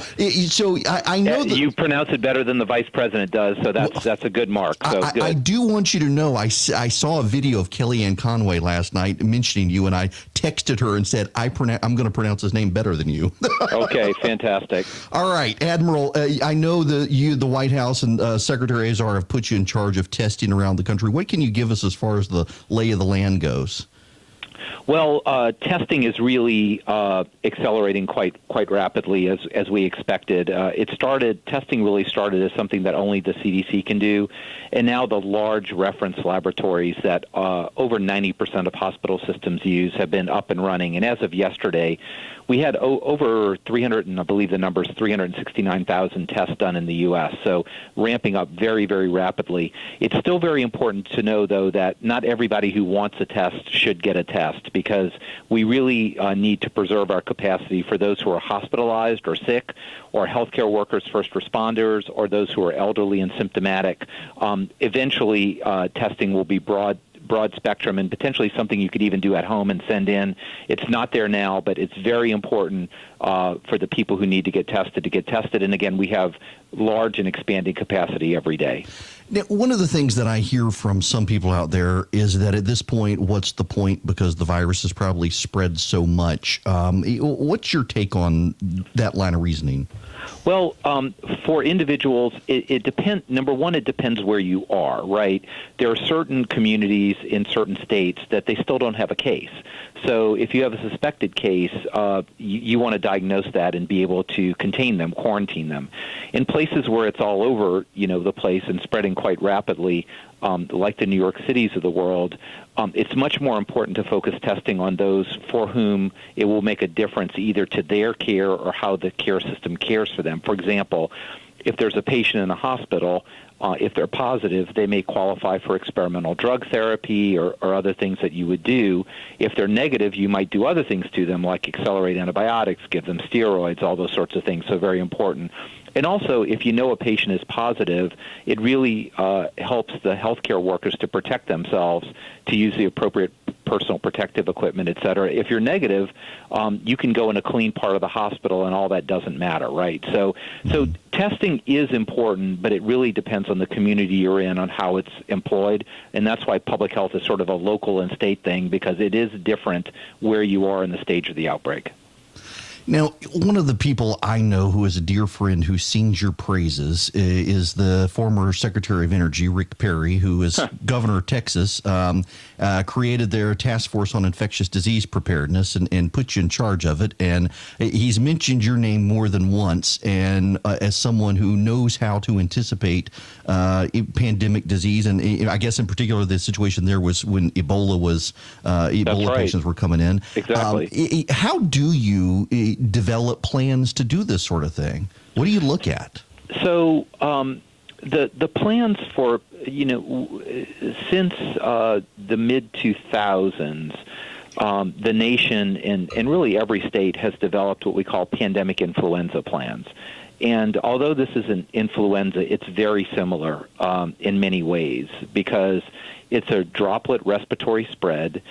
so I know that you pronounce it better than the vice president does, so that's a good mark. So good. I do want you to know, I saw a video of Kellyanne Conway last night mentioning you, and I texted her and said, I'm going to pronounce his name better than you. Okay, fantastic. All right, Admiral, I know that the White House and Secretary Azar have put you in charge of testing around the country. What can you give us as far as the lay of the land goes? Well, testing is really accelerating quite rapidly as we expected. Testing really started as something that only the CDC can do, and now the large reference laboratories that over 90% of hospital systems use have been up and running. And as of yesterday, we had over 300, and I believe the number is 369,000 tests done in the U.S., so ramping up very, very rapidly. It's still very important to know, though, that not everybody who wants a test should get a test, because we really need to preserve our capacity for those who are hospitalized or sick, or healthcare workers, first responders, or those who are elderly and symptomatic. Eventually, testing will be broad spectrum and potentially something you could even do at home and send in. It's not there now, but it's very important for the people who need to get tested. And again, we have large and expanding capacity every day. Now, one of the things that I hear from some people out there is that at this point, what's the point, because the virus has probably spread so much. What's your take on that line of reasoning? Well, for individuals, it depends. Number one, it depends where you are, right? There are certain communities in certain states that they still don't have a case. So if you have a suspected case, you want to diagnose that and be able to contain them, quarantine them. In places where it's all over, the place and spreading quite rapidly, like the New York Cities of the world, it's much more important to focus testing on those for whom it will make a difference either to their care or how the care system cares for them. For example, if there's a patient in a hospital, if they're positive, they may qualify for experimental drug therapy or other things that you would do. If they're negative, you might do other things to them, like accelerate antibiotics, give them steroids, all those sorts of things. So very important. And also, if you know a patient is positive, it really helps the healthcare workers to protect themselves, to use the appropriate personal protective equipment, et cetera. If you're negative, you can go in a clean part of the hospital, and all that doesn't matter, right? So testing is important, but it really depends on the community you're in, on how it's employed, and that's why public health is sort of a local and state thing, because it is different where you are in the stage of the outbreak. Now, one of the people I know who is a dear friend who sings your praises is the former Secretary of Energy, Rick Perry, who is governor of Texas, created their task force on infectious disease preparedness and put you in charge of it. And he's mentioned your name more than once. And as someone who knows how to anticipate pandemic disease, and I guess in particular the situation there was when Ebola patients were coming in. Exactly. How do you develop plans to do this sort of thing? What do you look at? So the plans for, since the mid-2000s, the nation and really every state has developed what we call pandemic influenza plans. And although this is an influenza, it's very similar in many ways because it's a droplet respiratory spread.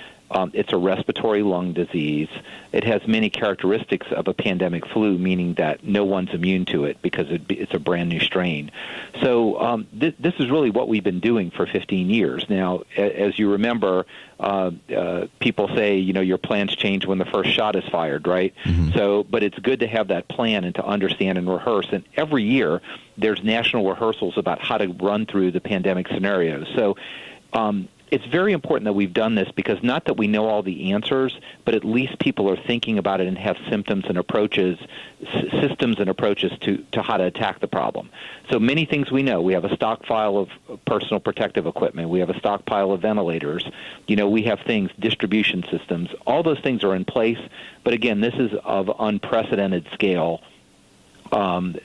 It's a respiratory lung disease. It has many characteristics of a pandemic flu, meaning that no one's immune to it because it's a brand new strain. So this is really what we've been doing for 15 years. Now, as you remember, people say, your plans change when the first shot is fired, right? Mm-hmm. So, but it's good to have that plan and to understand and rehearse. And every year there's national rehearsals about how to run through the pandemic scenarios. So, it's very important that we've done this because not that we know all the answers, but at least people are thinking about it and have systems and approaches to how to attack the problem. So many things we know. We have a stockpile of personal protective equipment. We have a stockpile of ventilators. We have things, distribution systems. All those things are in place. But again, this is of unprecedented scale.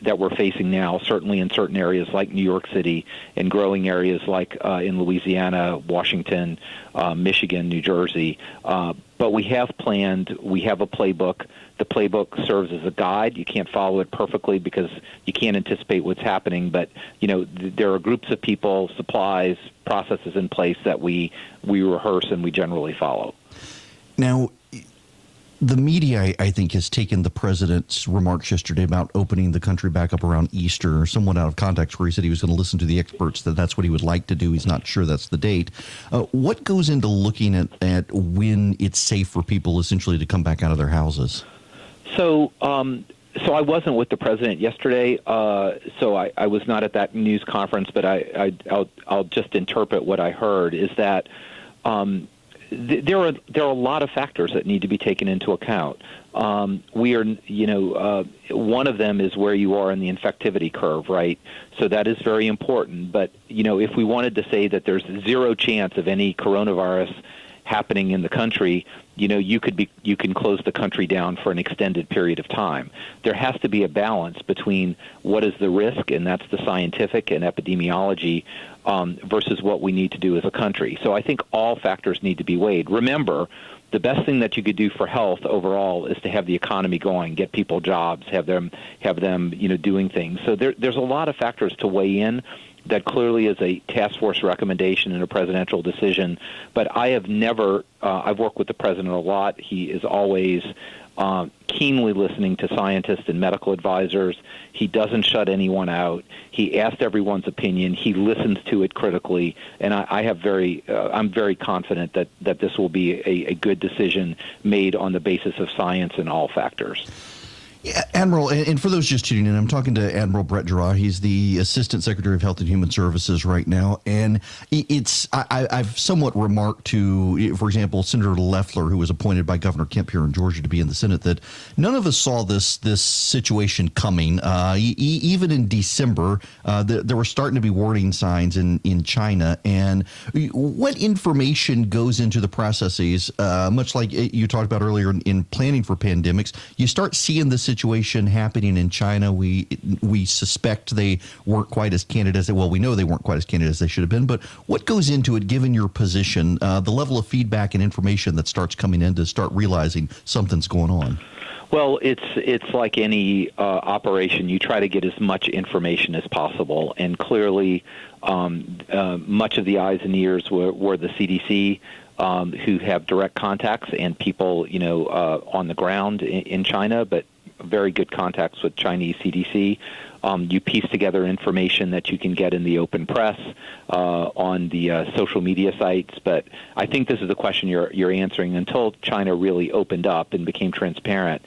That we're facing now, certainly in certain areas like New York City and growing areas like in Louisiana, Washington, Michigan, New Jersey. But we have planned, we have a playbook. The playbook serves as a guide. You can't follow it perfectly because you can't anticipate what's happening. But, there are groups of people, supplies, processes in place that we rehearse and we generally follow. Now, the media, I think, has taken the president's remarks yesterday about opening the country back up around Easter somewhat out of context, where he said he was going to listen to the experts, that's what he would like to do. He's not sure that's the date. What goes into looking at when it's safe for people essentially to come back out of their houses? So I wasn't with the president yesterday, so I was not at that news conference, but I'll just interpret what I heard is that there are a lot of factors that need to be taken into account. We are, one of them is where you are in the infectivity curve, right? So that is very important. But, if we wanted to say that there's zero chance of any coronavirus happening in the country, you can close the country down for an extended period of time. There has to be a balance between what is the risk, and that's the scientific and epidemiology, versus what we need to do as a country. So I think all factors need to be weighed. Remember, the best thing that you could do for health overall is to have the economy going, get people jobs, have them doing things. So there's a lot of factors to weigh in. That clearly is a task force recommendation and a presidential decision. But I have never, I've worked with the president a lot. He is always keenly listening to scientists and medical advisors. He doesn't shut anyone out. He asked everyone's opinion. He listens to it critically. And I'm very confident that this will be a good decision made on the basis of science and all factors. Yeah, Admiral, and for those just tuning in, I'm talking to Admiral Brett Giroir. He's the Assistant Secretary of Health and Human Services right now. And I've somewhat remarked to, for example, Senator Loeffler, who was appointed by Governor Kemp here in Georgia to be in the Senate, that none of us saw this situation coming. Even in December, there were starting to be warning signs in China. And what information goes into the processes, much like you talked about earlier in planning for pandemics, you start seeing this situation happening in China. We suspect they weren't quite as candid as we know they weren't quite as candid as they should have been. But what goes into it, given your position, the level of feedback and information that starts coming in to start realizing something's going on? Well, it's like any operation. You try to get as much information as possible, and clearly, much of the eyes and ears were the CDC. Who have direct contacts and people, on the ground in China, but very good contacts with Chinese CDC. You piece together information that you can get in the open press, on the social media sites. But I think this is the question you're answering. Until China really opened up and became transparent,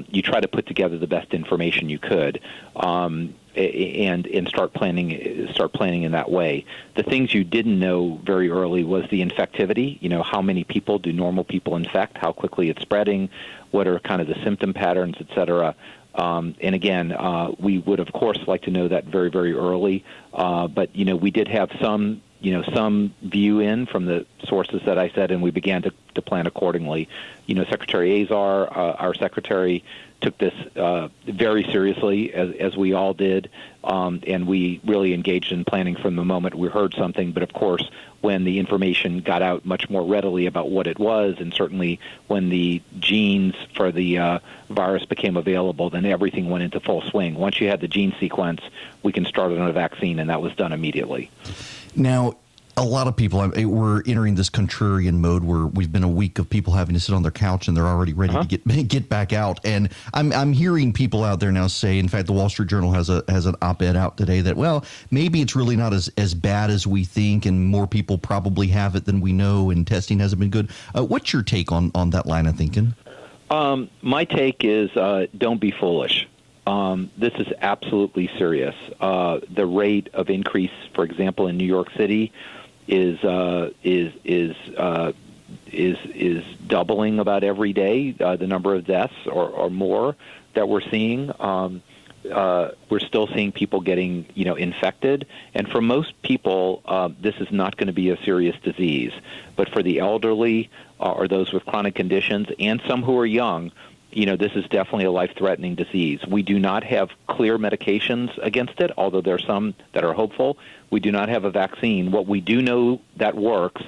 you try to put together the best information you could. And start planning in that way. The things you didn't know very early was the infectivity. How many people do normal people infect? How quickly it's spreading? What are kind of the symptom patterns, et cetera? And again, we would of course like to know that very, very early. But we did have some some view in from the sources that I said, and we began to plan accordingly. Secretary Azar, our secretary, took this very seriously, as we all did, and we really engaged in planning from the moment we heard something. But of course, when the information got out much more readily about what it was, and certainly when the genes for the virus became available, then everything went into full swing. Once you had the gene sequence, we can start on a vaccine, and that was done immediately. Now, a lot of people, we're entering this contrarian mode where we've been a week of people having to sit on their couch and they're already ready to get back out. And I'm hearing people out there now say, in fact, the Wall Street Journal has an op-ed out today that, well, maybe it's really not as bad as we think, and more people probably have it than we know, and testing hasn't been good. What's your take on that line of thinking? My take is don't be foolish. This is absolutely serious. The rate of increase, for example, in New York City, is doubling about every day. The number of deaths or more that we're seeing. We're still seeing people getting infected, and for most people, this is not going to be a serious disease. But for the elderly or those with chronic conditions, and some who are young, this is definitely a life-threatening disease. We do not have clear medications against it, although there are some that are hopeful. We do not have a vaccine. What we do know that works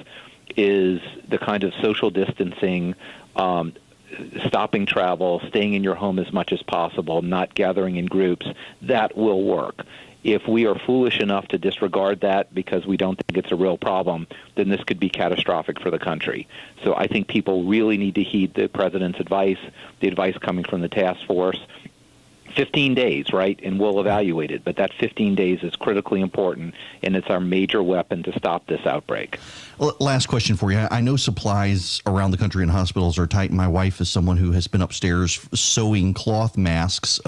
is the kind of social distancing, stopping travel, staying in your home as much as possible, not gathering in groups. That will work. If we are foolish enough to disregard that because we don't think it's a real problem, then this could be catastrophic for the country. So I think people really need to heed the president's advice, the advice coming from the task force. 15 days, right, and we'll evaluate it. But that 15 days is critically important, and it's our major weapon to stop this outbreak. Last question for you. I know supplies around the country in hospitals are tight. My wife is someone who has been upstairs sewing cloth masks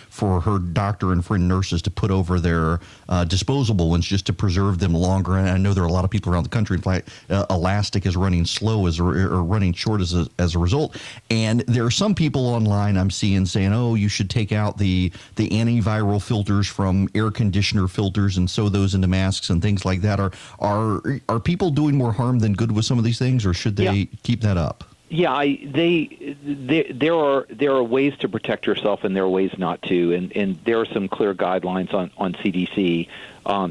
for her doctor and friend nurses to put over their disposable ones just to preserve them longer. And I know there are a lot of people around the country. In fact, elastic is running slow or running short as a result. And there are some people online I'm seeing saying, oh, you should take out the antiviral filters from air conditioner filters and sew those into masks and things like that. Are people doing more harm than good with some of these things, or should they keep that up? Yeah, there are ways to protect yourself, and there are ways not to, and there are some clear guidelines on CDC.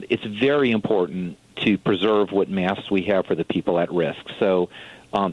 It's very important to preserve what masks we have for the people at risk. So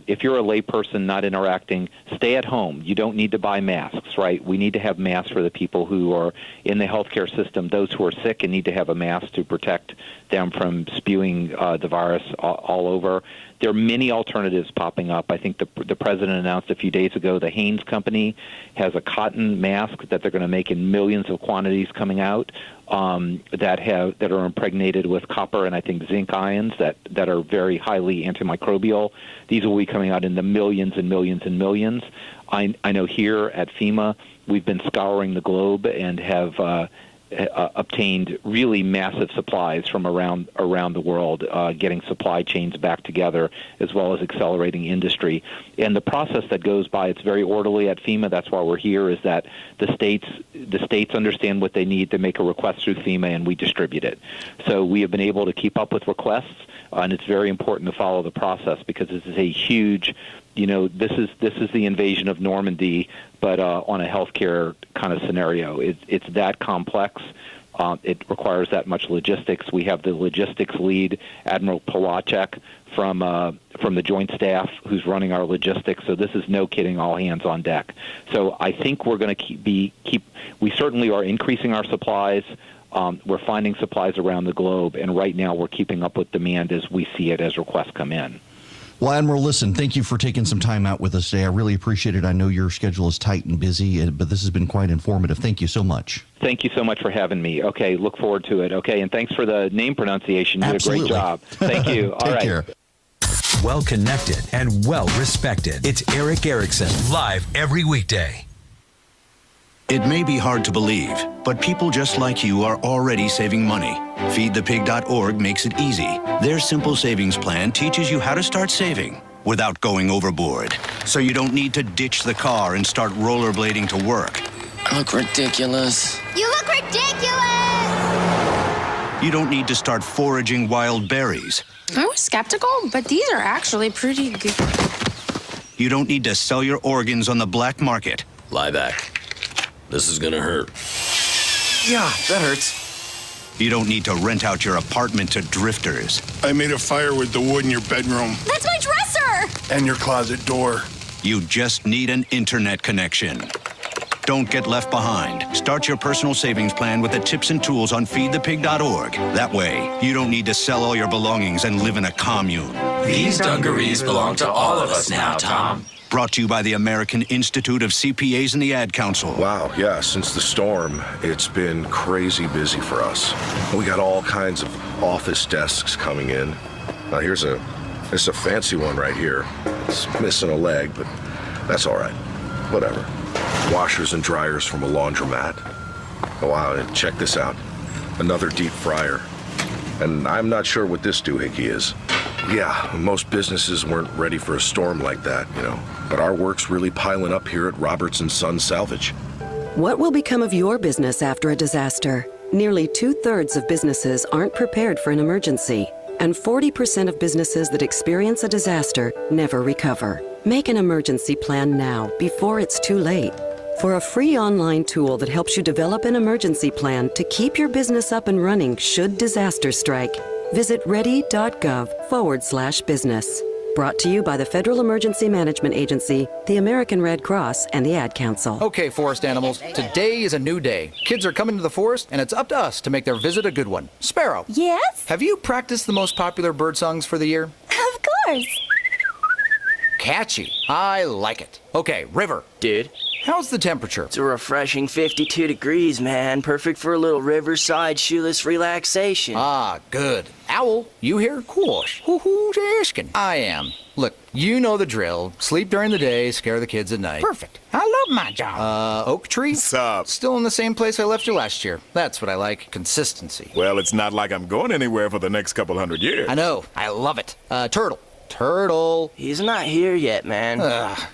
if you're a layperson not interacting, stay at home. You don't need to buy masks, right? We need to have masks for the people who are in the healthcare system, those who are sick and need to have a mask to protect them from spewing the virus all over. There are many alternatives popping up. I think the president announced a few days ago the Hanes Company has a cotton mask that they're going to make in millions of quantities coming out that are impregnated with copper and I think zinc ions that are very highly antimicrobial. These will be coming out in the millions and millions and millions. I know here at FEMA we've been scouring the globe and have obtained really massive supplies from around the world, getting supply chains back together, as well as accelerating industry. And the process that goes by, it's very orderly at FEMA. That's why we're here, is that the states understand what they need to make a request through FEMA, and we distribute it. So we have been able to keep up with requests, and it's very important to follow the process because this is a huge, this is the invasion of Normandy, but on a healthcare kind of scenario. It's that complex. It requires that much logistics. We have the logistics lead, Admiral Pawachek, from the Joint Staff, who's running our logistics. So this is no kidding, all hands on deck. So I think we're going to we certainly are increasing our supplies. We're finding supplies around the globe, and right now we're keeping up with demand as we see it as requests come in. Well, Admiral, listen, thank you for taking some time out with us today. I really appreciate it. I know your schedule is tight and busy, but this has been quite informative. Thank you so much. Thank you so much for having me. Okay, look forward to it. Okay, and thanks for the name pronunciation. You Absolutely. did a great job. Thank you. All right. Take care. Well connected and well respected. It's Erick Erickson, live every weekday. It may be hard to believe, but people just like you are already saving money. FeedThePig.org makes it easy. Their simple savings plan teaches you how to start saving without going overboard. So you don't need to ditch the car and start rollerblading to work. I look ridiculous. You look ridiculous! You don't need to start foraging wild berries. I was skeptical, but these are actually pretty good. You don't need to sell your organs on the black market. Lie back. This is gonna hurt. Yeah, that hurts. You don't need to rent out your apartment to drifters. I made a fire with the wood in your bedroom. That's my dresser! And your closet door. You just need an internet connection. Don't get left behind. Start your personal savings plan with the tips and tools on feedthepig.org. That way, you don't need to sell all your belongings and live in a commune. These dungarees belong to all of us now, Tom. Brought to you by the American Institute of CPAs and the Ad Council. Wow, yeah, since the storm, it's been crazy busy for us. We got all kinds of office desks coming in. Now here's a fancy one right here. It's missing a leg, but that's all right. Whatever. Washers and dryers from a laundromat. Oh, wow, and check this out. Another deep fryer. And I'm not sure what this doohickey is. Yeah, most businesses weren't ready for a storm like that, you know. But our work's really piling up here at Roberts & Son Salvage. What will become of your business after a disaster? Nearly 2/3 of businesses aren't prepared for an emergency, and 40% of businesses that experience a disaster never recover. Make an emergency plan now, before it's too late. For a free online tool that helps you develop an emergency plan to keep your business up and running should disaster strike, visit ready.gov/business. Brought to you by the Federal Emergency Management Agency, the American Red Cross, and the Ad Council. Okay, forest animals, today is a new day. Kids are coming to the forest, and it's up to us to make their visit a good one. Sparrow. Yes? Have you practiced the most popular bird songs for the year? Of course. Catchy. I like it. Okay, River. Dude. How's the temperature? It's a refreshing 52 degrees, man. Perfect for a little riverside shoeless relaxation. Ah, good. Owl, you here? Course. Who's asking? I am. Look, you know the drill. Sleep during the day, scare the kids at night. Perfect. I love my job. Oak Tree? Sup? Still in the same place I left you last year. That's what I like. Consistency. Well, it's not like I'm going anywhere for the next couple hundred years. I know. I love it. Turtle. Turtle. He's not here yet, man.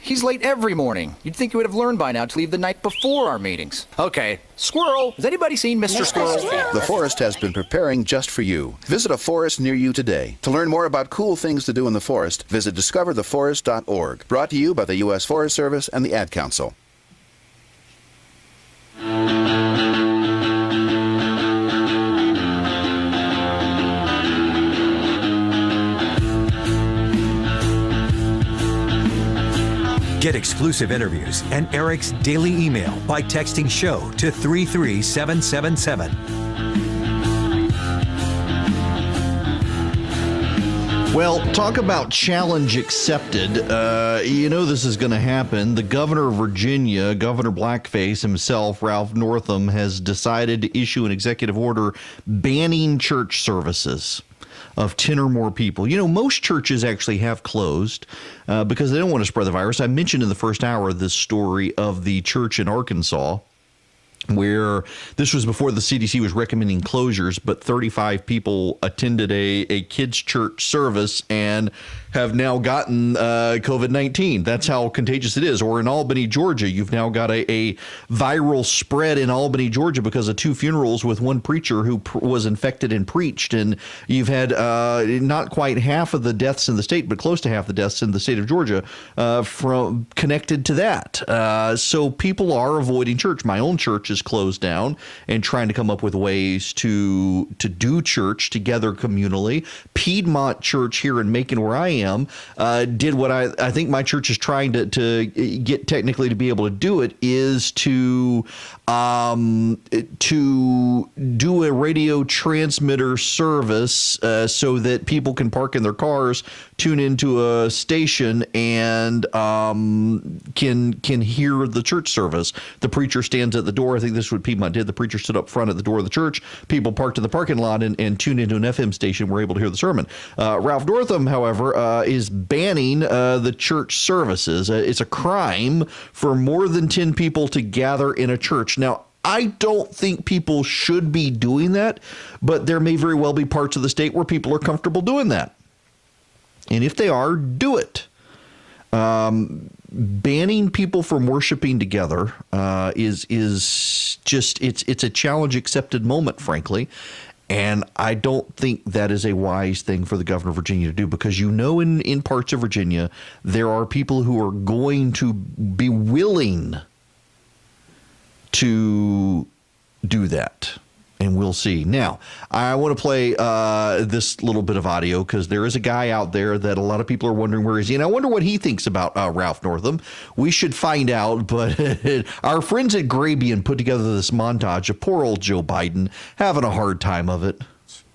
He's late every morning. You'd think he would have learned by now to leave the night before our meetings. Okay. Squirrel. Has anybody seen Mr. Squirrel? The forest has been preparing just for you. Visit a forest near you today. To learn more about cool things to do in the forest, visit discovertheforest.org. Brought to you by the U.S. Forest Service and the Ad Council. Get exclusive interviews and Erick's daily email by texting SHOW to 33777. Well, talk about challenge accepted. You know this is going to happen. The governor of Virginia, Governor Blackface himself, Ralph Northam, has decided to issue an executive order banning church services of 10 or more people. You know, most churches actually have closed because they don't want to spread the virus. I mentioned in the first hour this story of the church in Arkansas, where this was before the CDC was recommending closures, but 35 people attended a kids' church service and have now gotten COVID-19. That's how contagious it is. Or in Albany, Georgia, you've now got a viral spread in Albany, Georgia, because of 2 funerals with one preacher who was infected and preached. And you've had not quite half of the deaths in the state, but close to half the deaths in the state of Georgia from connected to that. So people are avoiding church. My own church is closed down and trying to come up with ways to do church together communally. Piedmont Church here in Macon, where I am, did what I think my church is trying to get technically to be able to do it, is to do a radio transmitter service so that people can park in their cars, tune into a station, and can hear the church service. The preacher stands at the door. I think this is what Piedmont did. The preacher stood up front at the door of the church. People parked in the parking lot and tuned into an FM station, were able to hear the sermon. Ralph Northam, however, is banning the church services. It's a crime for more than 10 people to gather in a church. Now, I don't think people should be doing that, but there may very well be parts of the state where people are comfortable doing that. And if they are, do it. Banning people from worshiping together is just it's a challenge accepted moment, frankly. And I don't think that is a wise thing for the governor of Virginia to do, because in parts of Virginia, there are people who are going to be willing to do that. And we'll see. Now, I want to play this little bit of audio, because there is a guy out there that a lot of people are wondering where is he. And I wonder what he thinks about Ralph Northam. We should find out. But our friends at Grabian put together this montage of poor old Joe Biden having a hard time of it.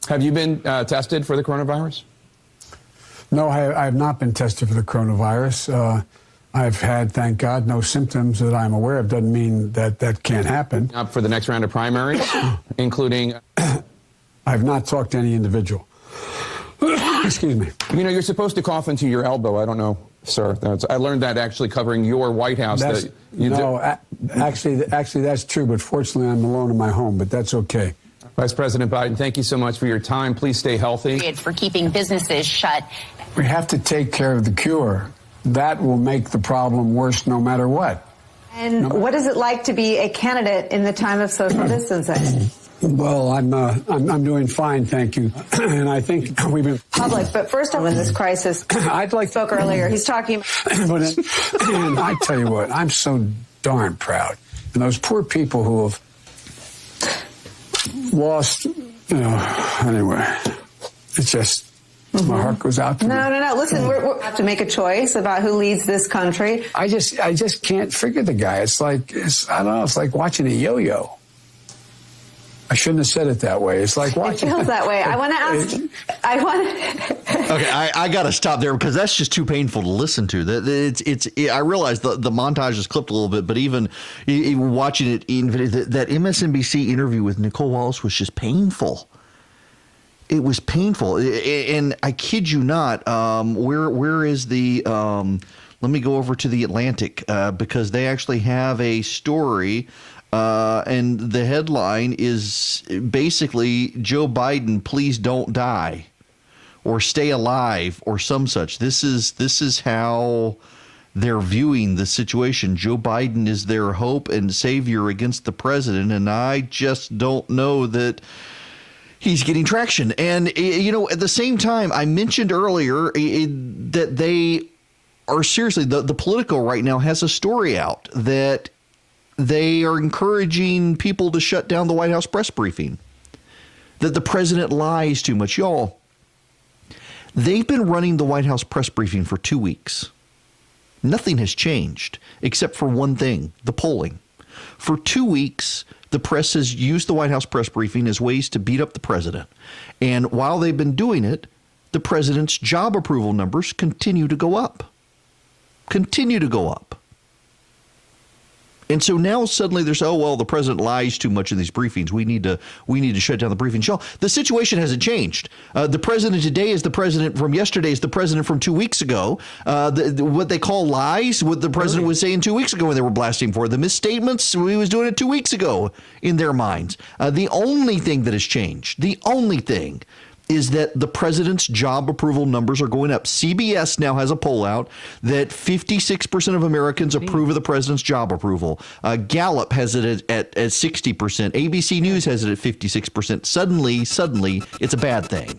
Have you been tested for the coronavirus? No, I have not been tested for the coronavirus. I've had, thank God, no symptoms that I'm aware of. Doesn't mean that that can't happen. Up for the next round of primaries, including... I've not talked to any individual. Excuse me. You know, you're supposed to cough into your elbow. I don't know, sir. I learned that actually covering your White House. Actually, that's true, but fortunately I'm alone in my home, but that's okay. Vice President Biden, thank you so much for your time. Please stay healthy. For keeping businesses shut. We have to take care of the cure. That will make the problem worse no matter what. And what is it like to be a candidate in the time of social distancing? Well, I'm doing fine, thank you. And I think we've been public. But first of all, in this crisis, I'd like spoke earlier. He's talking. And I tell you what, I'm so darn proud. And those poor people who have lost, anyway, it's just. My heart goes out to them. No. Listen, we have to make a choice about who leads this country. I just can't figure the guy. It's like watching a yo-yo. I shouldn't have said it that way. It's like watching. It feels that way. I want to ask. Okay, I got to stop there, because that's just too painful to listen to. I realize the montage is clipped a little bit, but even watching it, that MSNBC interview with Nicole Wallace was just painful. It was painful, and I kid you not. Where is the? Let me go over to the Atlantic, because they actually have a story, and the headline is basically Joe Biden, please don't die, or stay alive, or some such. This is how they're viewing the situation. Joe Biden is their hope and savior against the president, and I just don't know that he's getting traction. And, at the same time, I mentioned earlier that they are seriously, the Politico right now has a story out that they are encouraging people to shut down the White House press briefing, that the president lies too much. Y'all, they've been running the White House press briefing for 2 weeks. Nothing has changed except for one thing, the polling. For 2 weeks, the press has used the White House press briefing as ways to beat up the president. And while they've been doing it, the president's job approval numbers continue to go up. And so now suddenly there's, the president lies too much in these briefings. We need to shut down the briefing. Y'all, the situation hasn't changed. The president today is the president from yesterday is the president from 2 weeks ago. What they call lies, what the president was saying 2 weeks ago when they were blasting for, the misstatements, he was doing it 2 weeks ago in their minds. The only thing that has changed, is that the president's job approval numbers are going up. CBS now has a poll out that 56% of Americans approve of the president's job approval. Gallup has it at 60%. ABC News has it at 56%. Suddenly, it's a bad thing.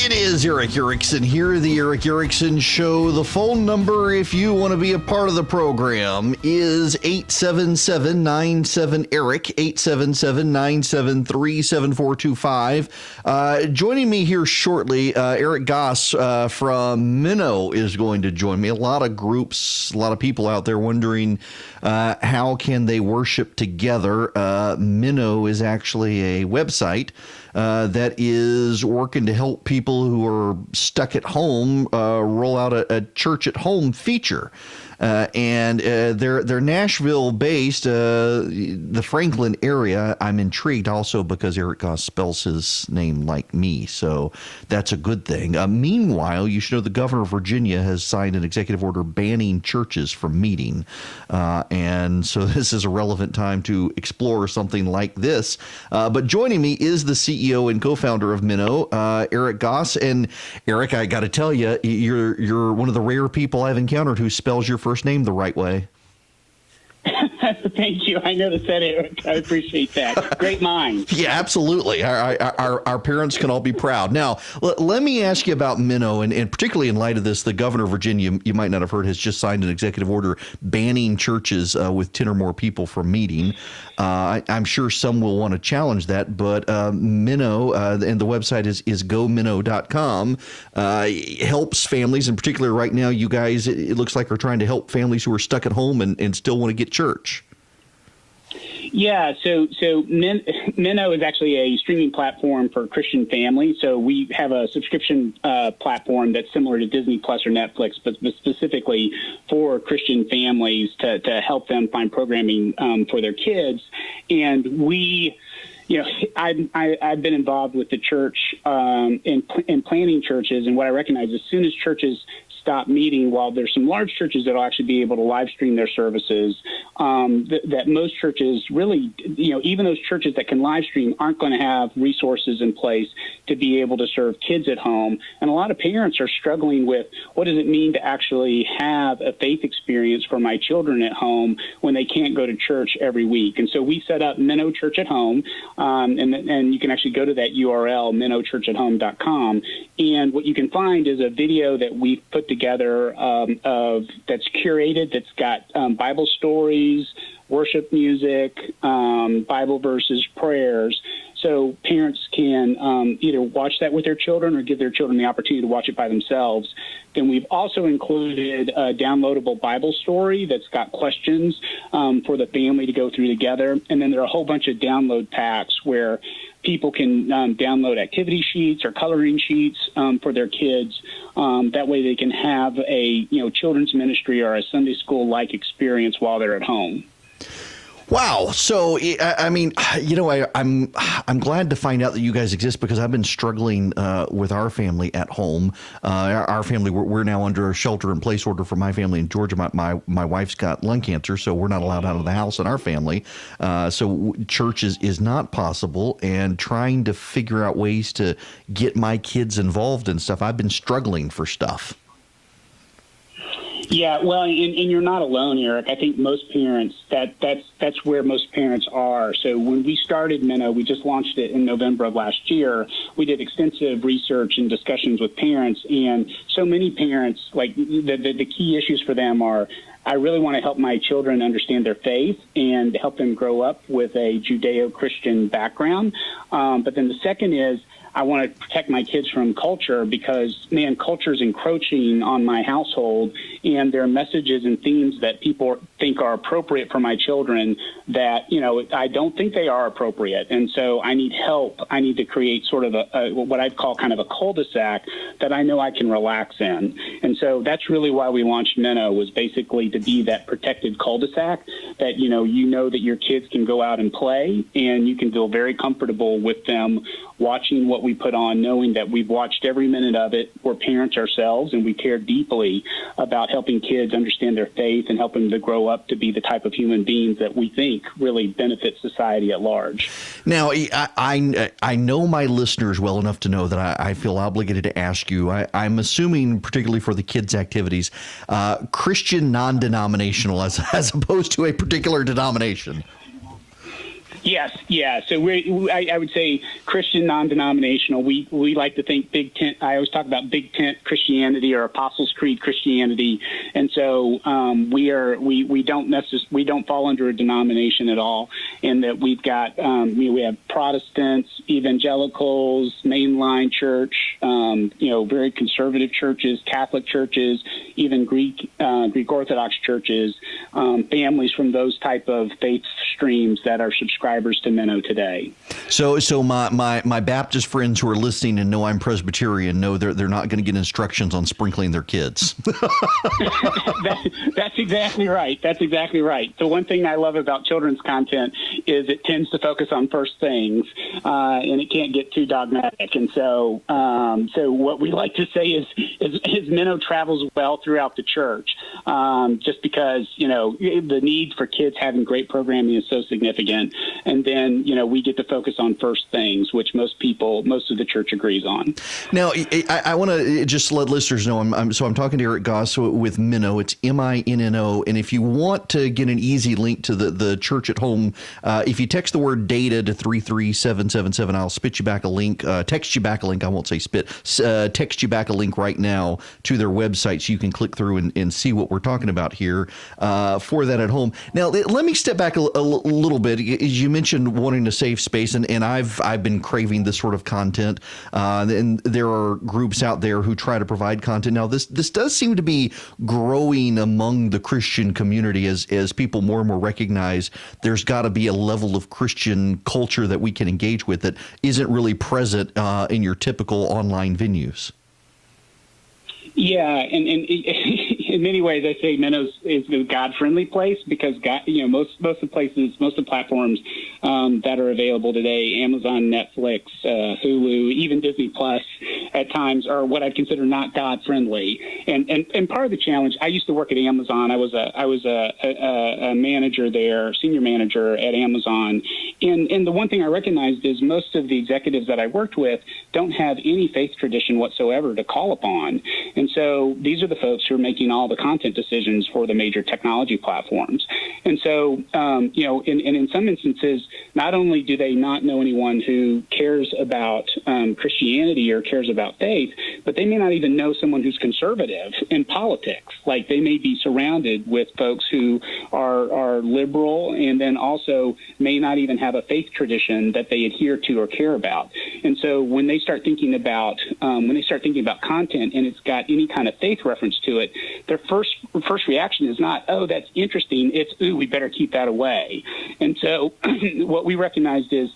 It is Erick Erickson here, the Erick Erickson Show. The phone number, if you want to be a part of the program, is 877-97-ERIC, 877-973-7425. Joining me here shortly, Eric Goss from Minnow is going to join me. A lot of groups, a lot of people out there wondering how can they worship together. Minnow is actually a website that is working to help people who are stuck at home roll out a church at home feature. And they're Nashville based, the Franklin area. I'm intrigued also because Eric Goss spells his name like me, so that's a good thing. Meanwhile, you should know the governor of Virginia has signed an executive order banning churches from meeting, and so this is a relevant time to explore something like this. But joining me is the CEO and co-founder of Minnow, Erick Goss. And Eric, I got to tell you, you're one of the rare people I've encountered who spells your first name the right way. Thank you. I noticed that, Eric. I appreciate that. Great mind. Yeah, absolutely. Our parents can all be proud. Now, let me ask you about Minnow, and particularly in light of this, the governor of Virginia, you might not have heard, has just signed an executive order banning churches with 10 or more people from meeting. I'm sure some will want to challenge that, but Minnow, and the website is gominnow.com, helps families, in particular right now, you guys, it looks like are trying to help families who are stuck at home and still want to get church. Yeah, so Minnow is actually a streaming platform for Christian families. So we have a subscription platform that's similar to Disney Plus or Netflix, but specifically for Christian families to help them find programming for their kids. And we, I've been involved with the church in planning churches, and what I recognize as soon as churches stop meeting, while there's some large churches that will actually be able to live stream their services, that most churches really, even those churches that can live stream aren't going to have resources in place to be able to serve kids at home. And a lot of parents are struggling with, what does it mean to actually have a faith experience for my children at home when they can't go to church every week? And so we set up Minnow Church at Home, and you can actually go to that URL, minnowchurchathome.com. And what you can find is a video that we've put together that's curated, that's got Bible stories, worship music, Bible verses, prayers. So parents can either watch that with their children or give their children the opportunity to watch it by themselves. Then we've also included a downloadable Bible story that's got questions for the family to go through together. And then there are a whole bunch of download packs where people can download activity sheets or coloring sheets for their kids. That way they can have a children's ministry or a Sunday school-like experience while they're at home. Wow. So, I mean, I'm glad to find out that you guys exist, because I've been struggling with our family at home. Our family, we're now under a shelter-in-place order for my family in Georgia. My wife's got lung cancer, so we're not allowed out of the house in our family. So church is not possible, and trying to figure out ways to get my kids involved in stuff. I've been struggling for stuff. Yeah, well, and you're not alone, Eric. I think most parents, that's where most parents are. So when we started Minnow, we just launched it in November of last year. We did extensive research and discussions with parents, and so many parents, like the key issues for them are, I really want to help my children understand their faith and help them grow up with a Judeo-Christian background. But then the second is, I want to protect my kids from culture, because, man, culture is encroaching on my household, and there are messages and themes that people think are appropriate for my children that, I don't think they are appropriate. And so I need help. I need to create sort of what I'd call kind of a cul-de-sac that I know I can relax in. And so that's really why we launched Minnow, was basically to be that protected cul-de-sac that, that your kids can go out and play, and you can feel very comfortable with them watching what we put on, knowing that we've watched every minute of it. We're parents ourselves, and we care deeply about helping kids understand their faith and helping them to grow up to be the type of human beings that we think really benefit society at large. Now, I know my listeners well enough to know that I feel obligated to ask you. I'm assuming, particularly for the kids' activities, Christian non-denominational as opposed to a particular denomination. Yes, yeah. So I would say Christian non-denominational. We like to think big tent. I always talk about big tent Christianity or Apostles' Creed Christianity, and so we don't fall under a denomination at all. In that we've got we have Protestants, evangelicals, mainline church, very conservative churches, Catholic churches, even Greek Orthodox churches, families from those type of faith streams that are subscribers to Minnow today. So my Baptist friends who are listening and know I'm Presbyterian know they're not going to get instructions on sprinkling their kids. That's exactly right. That's exactly right. The one thing I love about children's content is it tends to focus on first things, and it can't get too dogmatic. And so what we like to say is Minnow travels well throughout the church, just because the need for kids having great programming is so significant. And then, we get to focus on first things, which most of the church agrees on. Now, I want to just let listeners know, I'm talking to Erick Goss with Minnow. It's MINNO. And if you want to get an easy link to the church at home, if you text the word data to 33777, I'll spit you back a link, text you back a link. I won't say spit, text you back a link right now to their website so you can click through and see what we're talking about here for that at home. Now, let me step back a little bit. As you mentioned wanting a safe space, and I've been craving this sort of content, and there are groups out there who try to provide content. Now, this does seem to be growing among the Christian community as people more and more recognize there's got to be a level of Christian culture that we can engage with that isn't really present in your typical online venues. Yeah, and in many ways, I say Minnow is a God-friendly place because most of the platforms that are available today, Amazon, Netflix, Hulu, even Disney Plus, at times are what I consider not God-friendly. And part of the challenge, I used to work at Amazon. I was a manager there, senior manager at Amazon, and the one thing I recognized is most of the executives that I worked with don't have any faith tradition whatsoever to call upon. And so these are the folks who are making all the content decisions for the major technology platforms. And so, in some instances, not only do they not know anyone who cares about Christianity or cares about faith, but they may not even know someone who's conservative in politics. Like they may be surrounded with folks who are liberal and then also may not even have a faith tradition that they adhere to or care about. And so when they start thinking about content and it's got any kind of faith reference to it, their first reaction is not, oh, that's interesting. It's, ooh, we better keep that away. And so what we recognized is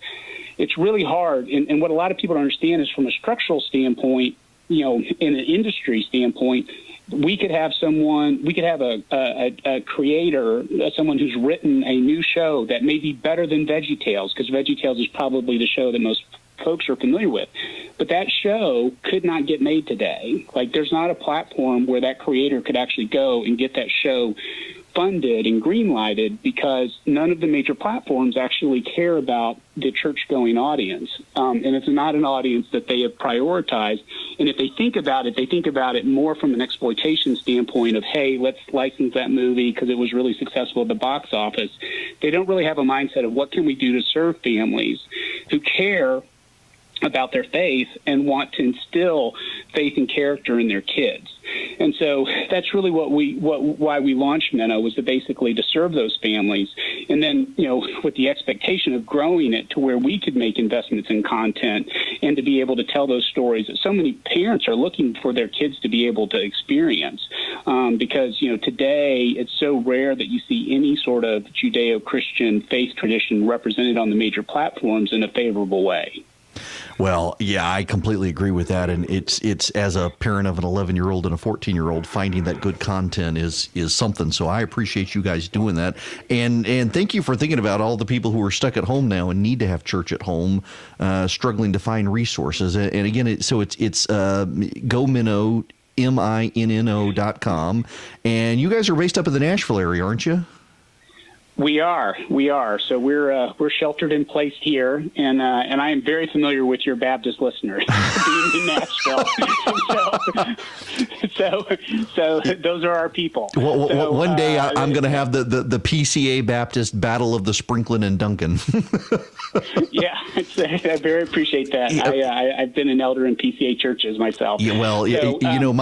it's really hard. And what a lot of people don't understand is from a structural standpoint, in an industry standpoint, we could have a creator, someone who's written a new show that may be better than VeggieTales, because VeggieTales is probably the show that most folks are familiar with. But that show could not get made today. Like there's not a platform where that creator could actually go and get that show funded and green-lighted because none of the major platforms actually care about the church-going audience. And it's not an audience that they have prioritized. And if they think about it more from an exploitation standpoint of, hey, let's license that movie because it was really successful at the box office. They don't really have a mindset of what can we do to serve families who care about their faith and want to instill faith and character in their kids. And so that's really why we launched Minnow, was to basically to serve those families. And then, with the expectation of growing it to where we could make investments in content and to be able to tell those stories that so many parents are looking for their kids to be able to experience. Because, today it's so rare that you see any sort of Judeo-Christian faith tradition represented on the major platforms in a favorable way. Well, yeah, I completely agree with that. And it's as a parent of an 11-year-old and a 14-year-old, finding that good content is something. So I appreciate you guys doing that. And thank you for thinking about all the people who are stuck at home now and need to have church at home, struggling to find resources. And again, it's GoMinnow, MINNO.com. And you guys are based up in the Nashville area, aren't you? We are. So we're sheltered in place here, and I am very familiar with your Baptist listeners, being in Nashville. so those are our people. Well, one day I'm going to have the PCA Baptist Battle of the Sprinkling and Duncan. Yeah, I very appreciate that. I've been an elder in PCA churches myself. Yeah, well,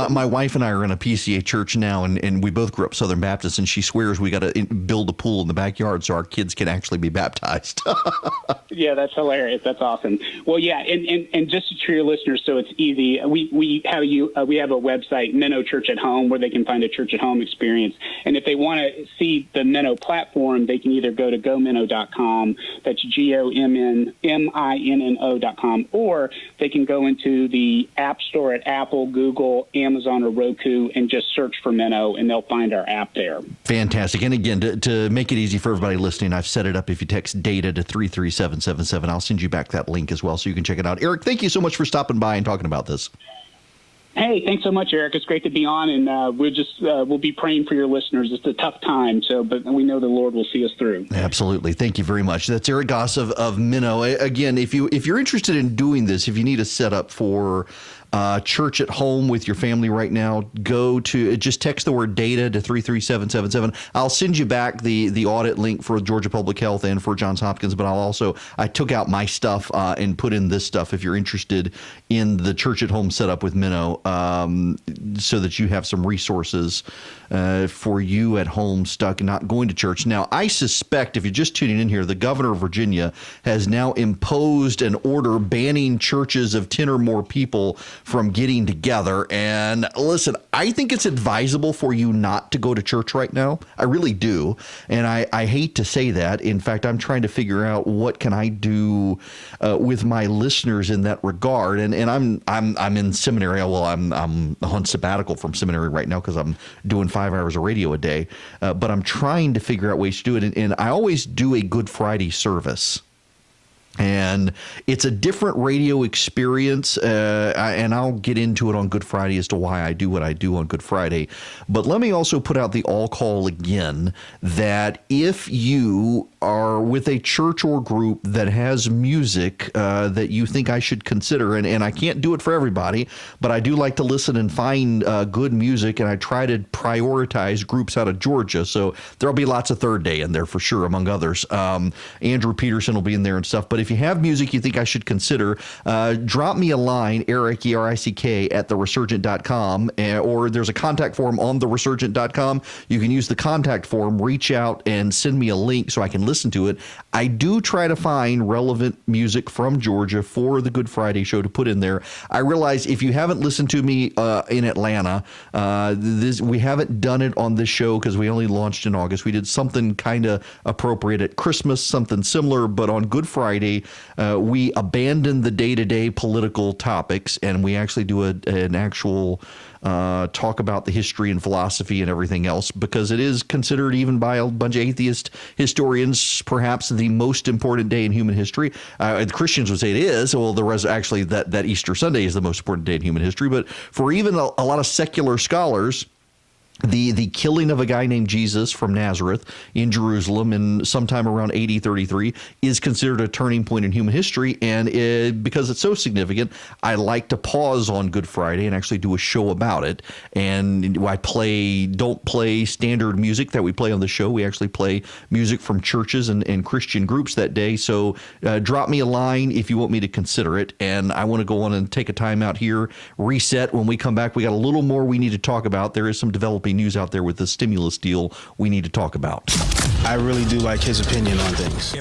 my wife and I are in a PCA church now, and we both grew up Southern Baptist, and she swears we got to build a pool in the backyard so our kids can actually be baptized. Yeah, that's hilarious. That's awesome. Well, yeah, and just to your listeners, so it's easy. We have a website, Minnow Church at Home, where they can find a church at home experience. And if they want to see the Minnow platform, they can either go to gominnow.com. That's GOMMINNO.com, or they can go into the App Store at Apple, Google, Amazon, or Roku and just search for Minnow, and they'll find our app there. Fantastic. And again, to make it easy for everybody listening, I've set it up. If you text DATA to 33777, I'll send you back that link as well so you can check it out. Erick, thank you so much for stopping by and talking about this. Hey, thanks so much, Eric. It's great to be on, and we'll be praying for your listeners. It's a tough time, but we know the Lord will see us through. Absolutely. Thank you very much. That's Erick Goss of Minnow. Again, if you're interested in doing this, if you need a setup for church at home with your family right now, just text the word DATA to 33777. I'll send you back the audit link for Georgia Public Health and for Johns Hopkins, but I took out my stuff and put in this stuff if you're interested in the church at home setup with Minnow, so that you have some resources for you at home stuck and not going to church. Now, I suspect if you're just tuning in here, the governor of Virginia has now imposed an order banning churches of 10 or more people from getting together. And listen, I think it's advisable for you not to go to church right now. I really do. And I hate to say that. In fact, I'm trying to figure out what can I do with my listeners in that regard. And I'm in seminary. Well, I'm on sabbatical from seminary right now because I'm doing 5 hours of radio a day. But I'm trying to figure out ways to do it. And I always do a Good Friday service. And it's a different radio experience, and I'll get into it on Good Friday as to why I do what I do on Good Friday. But let me also put out the all call again that if you are with a church or group that has music that you think I should consider, and I can't do it for everybody, but I do like to listen and find good music, and I try to prioritize groups out of Georgia. So there'll be lots of Third Day in there for sure, among others. Andrew Peterson will be in there and stuff. But if you have music you think I should consider, drop me a line, Erick, E-R-I-C-K, at theresurgent.com, or there's a contact form on theresurgent.com. You can use the contact form, reach out, and send me a link so I can listen to it. I do try to find relevant music from Georgia for the Good Friday show to put in there. I realize if you haven't listened to me in Atlanta, we haven't done it on this show because we only launched in August. We did something kind of appropriate at Christmas, something similar, but on Good Friday, we abandon the day-to-day political topics, and we actually do an actual talk about the history and philosophy and everything else, because it is considered, even by a bunch of atheist historians, perhaps the most important day in human history. Christians would say it is. Well, actually that Easter Sunday is the most important day in human history. But for even a lot of secular scholars, the killing of a guy named Jesus from Nazareth in Jerusalem in sometime around AD 33 is considered a turning point in human history. And because it's so significant, I like to pause on Good Friday and actually do a show about it. And I don't play standard music that we play on the show. We actually play music from churches and Christian groups that day. So drop me a line if you want me to consider it. And I want to go on and take a time out here, reset. When we come back, we got a little more we need to talk about. There is some developing news out there with the stimulus deal we need to talk about. I really do like his opinion on things.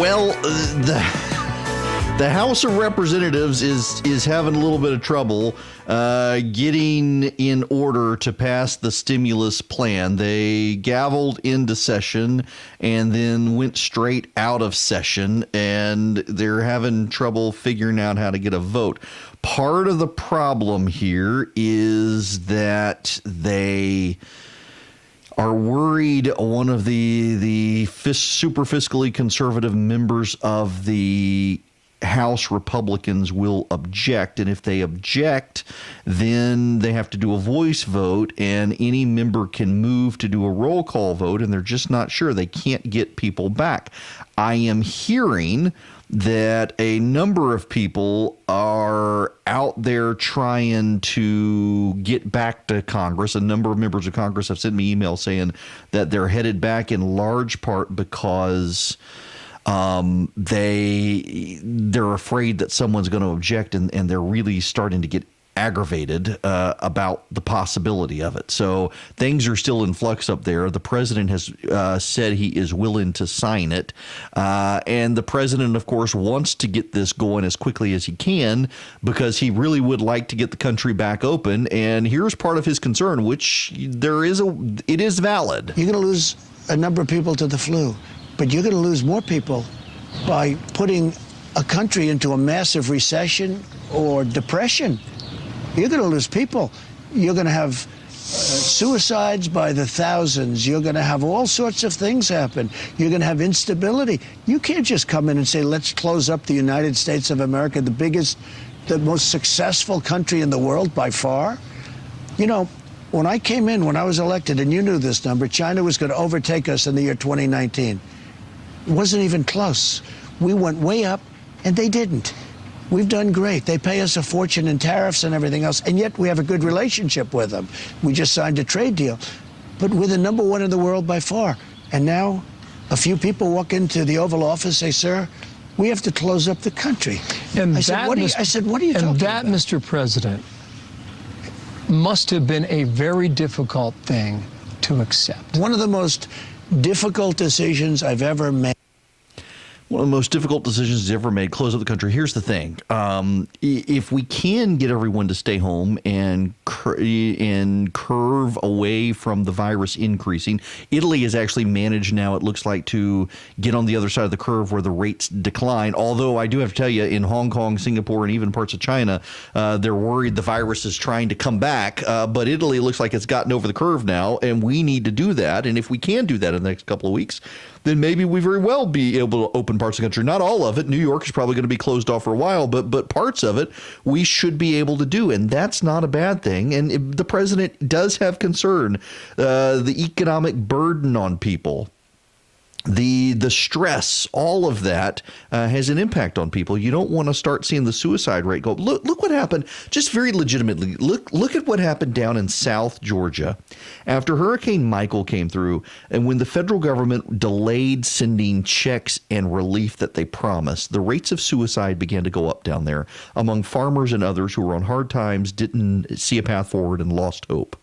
Well, the House of Representatives is having a little bit of trouble getting in order to pass the stimulus plan. They gavelled into session and then went straight out of session, and they're having trouble figuring out how to get a vote. Part of the problem here is that they are worried one of the super fiscally conservative members of the House Republicans will object, and if they object, then they have to do a voice vote, and any member can move to do a roll call vote, and they're just not sure. They can't get people back. I am hearing that a number of people are out there trying to get back to Congress. A number of members of Congress have sent me emails saying that they're headed back in large part because they're afraid that someone's going to object, and they're really starting to get aggravated about the possibility of it. So things are still in flux up there. The president has said he is willing to sign it. And the president, of course, wants to get this going as quickly as he can because he really would like to get the country back open. And here's part of his concern, which it is valid. You're going to lose a number of people to the flu, but you're going to lose more people by putting a country into a massive recession or depression. You're going to lose people. You're going to have suicides by the thousands. You're going to have all sorts of things happen. You're going to have instability. You can't just come in and say, let's close up the United States of America, the biggest, the most successful country in the world by far. You know, when I came in, when I was elected, and you knew this number, China was going to overtake us in the year 2019. It wasn't even close. We went way up, and they didn't. We've done great. They pay us a fortune in tariffs and everything else, and yet we have a good relationship with them. We just signed a trade deal. But we're the number one in the world by far. And now a few people walk into the Oval Office, say, sir, we have to close up the country. And I said, what are you talking about? And that, Mr. President, must have been a very difficult thing to accept. One of the most difficult decisions I've ever made. One of the most difficult decisions he's ever made, close up the country. Here's the thing. If we can get everyone to stay home and curve away from the virus increasing, Italy has actually managed now, it looks like, to get on the other side of the curve where the rates decline. Although I do have to tell you, in Hong Kong, Singapore, and even parts of China, they're worried the virus is trying to come back. But Italy looks like it's gotten over the curve now, and we need to do that. And if we can do that in the next couple of weeks, then maybe we very well be able to open parts of the country. Not all of it. New York is probably going to be closed off for a while, but parts of it we should be able to do, and that's not a bad thing. And the president does have concern, the economic burden on people. The stress, all of that has an impact on people. You don't want to start seeing the suicide rate go. Look what happened, just very legitimately. Look at what happened down in South Georgia after Hurricane Michael came through, and when the federal government delayed sending checks and relief that they promised, the rates of suicide began to go up down there among farmers and others who were on hard times, didn't see a path forward, and lost hope.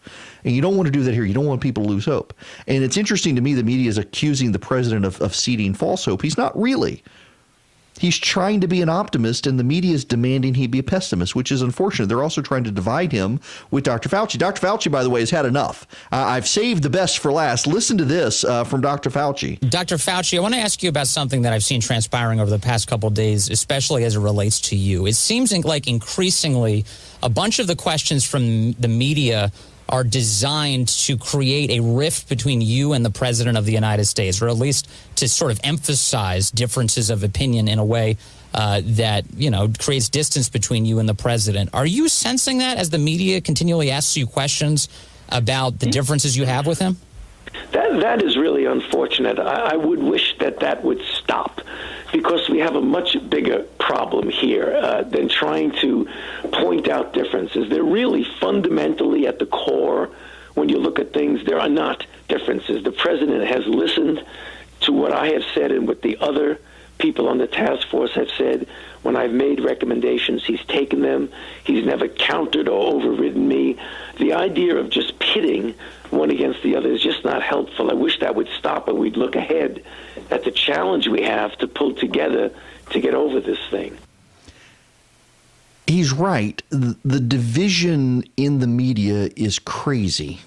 And you don't want to do that here. You don't want people to lose hope. And it's interesting to me, the media is accusing the president of seeding false hope. He's not really. He's trying to be an optimist, and the media is demanding he be a pessimist, which is unfortunate. They're also trying to divide him with Dr. Fauci. Dr. Fauci, by the way, has had enough. I've saved the best for last. Listen to this from Dr. Fauci. Dr. Fauci, I want to ask you about something that I've seen transpiring over the past couple of days, especially as it relates to you. It seems like increasingly a bunch of the questions from the media are designed to create a rift between you and the president of the United States, or at least to sort of emphasize differences of opinion in a way that, you know, creates distance between you and the president. Are you sensing that as the media continually asks you questions about the differences you have with him? That is really unfortunate. I would wish that would stop, because we have a much bigger problem here than trying to point out differences. They're really fundamentally at the core. When you look at things, there are not differences. The president has listened to what I have said and what the other people on the task force have said. When I've made recommendations, he's taken them. He's never countered or overridden me. The idea of just pitting one against the other is just not helpful. I wish that would stop and we'd look ahead at the challenge we have to pull together to get over this thing. He's right. The division in the media is crazy.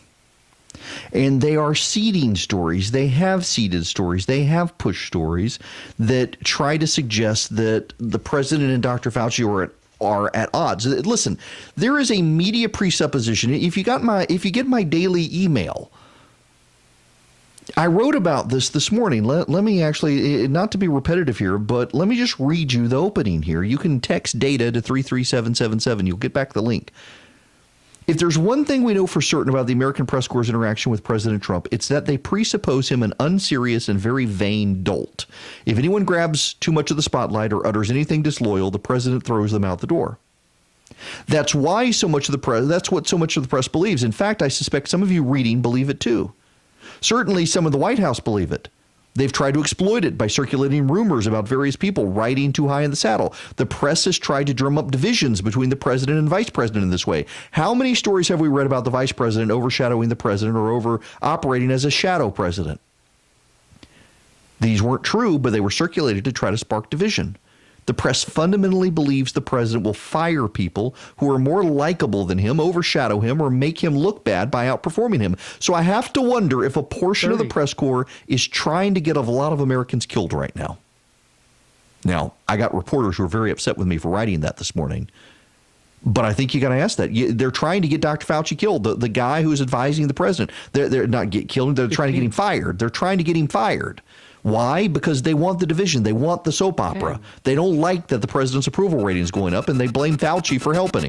And they are seeding stories. They have seeded stories. They have pushed stories that try to suggest that the president and Dr. Fauci are at odds. Listen, there is a media presupposition. If you get my daily email, I wrote about this morning. Let me actually, not to be repetitive here, but let me just read you the opening here. You can text data to 33777. You'll get back the link. If there's one thing we know for certain about the American press corps' interaction with President Trump, it's that they presuppose him an unserious and very vain dolt. If anyone grabs too much of the spotlight or utters anything disloyal, the president throws them out the door. That's why so much of the press, that's what so much of the press believes. In fact, I suspect some of you reading believe it too. Certainly some of the White House believe it. They've tried to exploit it by circulating rumors about various people riding too high in the saddle. The press has tried to drum up divisions between the president and vice president in this way. How many stories have we read about the vice president overshadowing the president or over operating as a shadow president? These weren't true, but they were circulated to try to spark division. The press fundamentally believes the president will fire people who are more likable than him, overshadow him, or make him look bad by outperforming him. So I have to wonder if a portion of the press corps is trying to get a lot of Americans killed right now. Now, I got reporters who are very upset with me for writing that this morning. But I think you got to ask that. They're trying to get Dr. Fauci killed, the guy who's advising the president. They're not get killed. They're trying to get him fired. They're trying to get him fired. Why? Because they want the division. They want the soap opera. They don't like that the president's approval rating is going up, and they blame Fauci for helping him.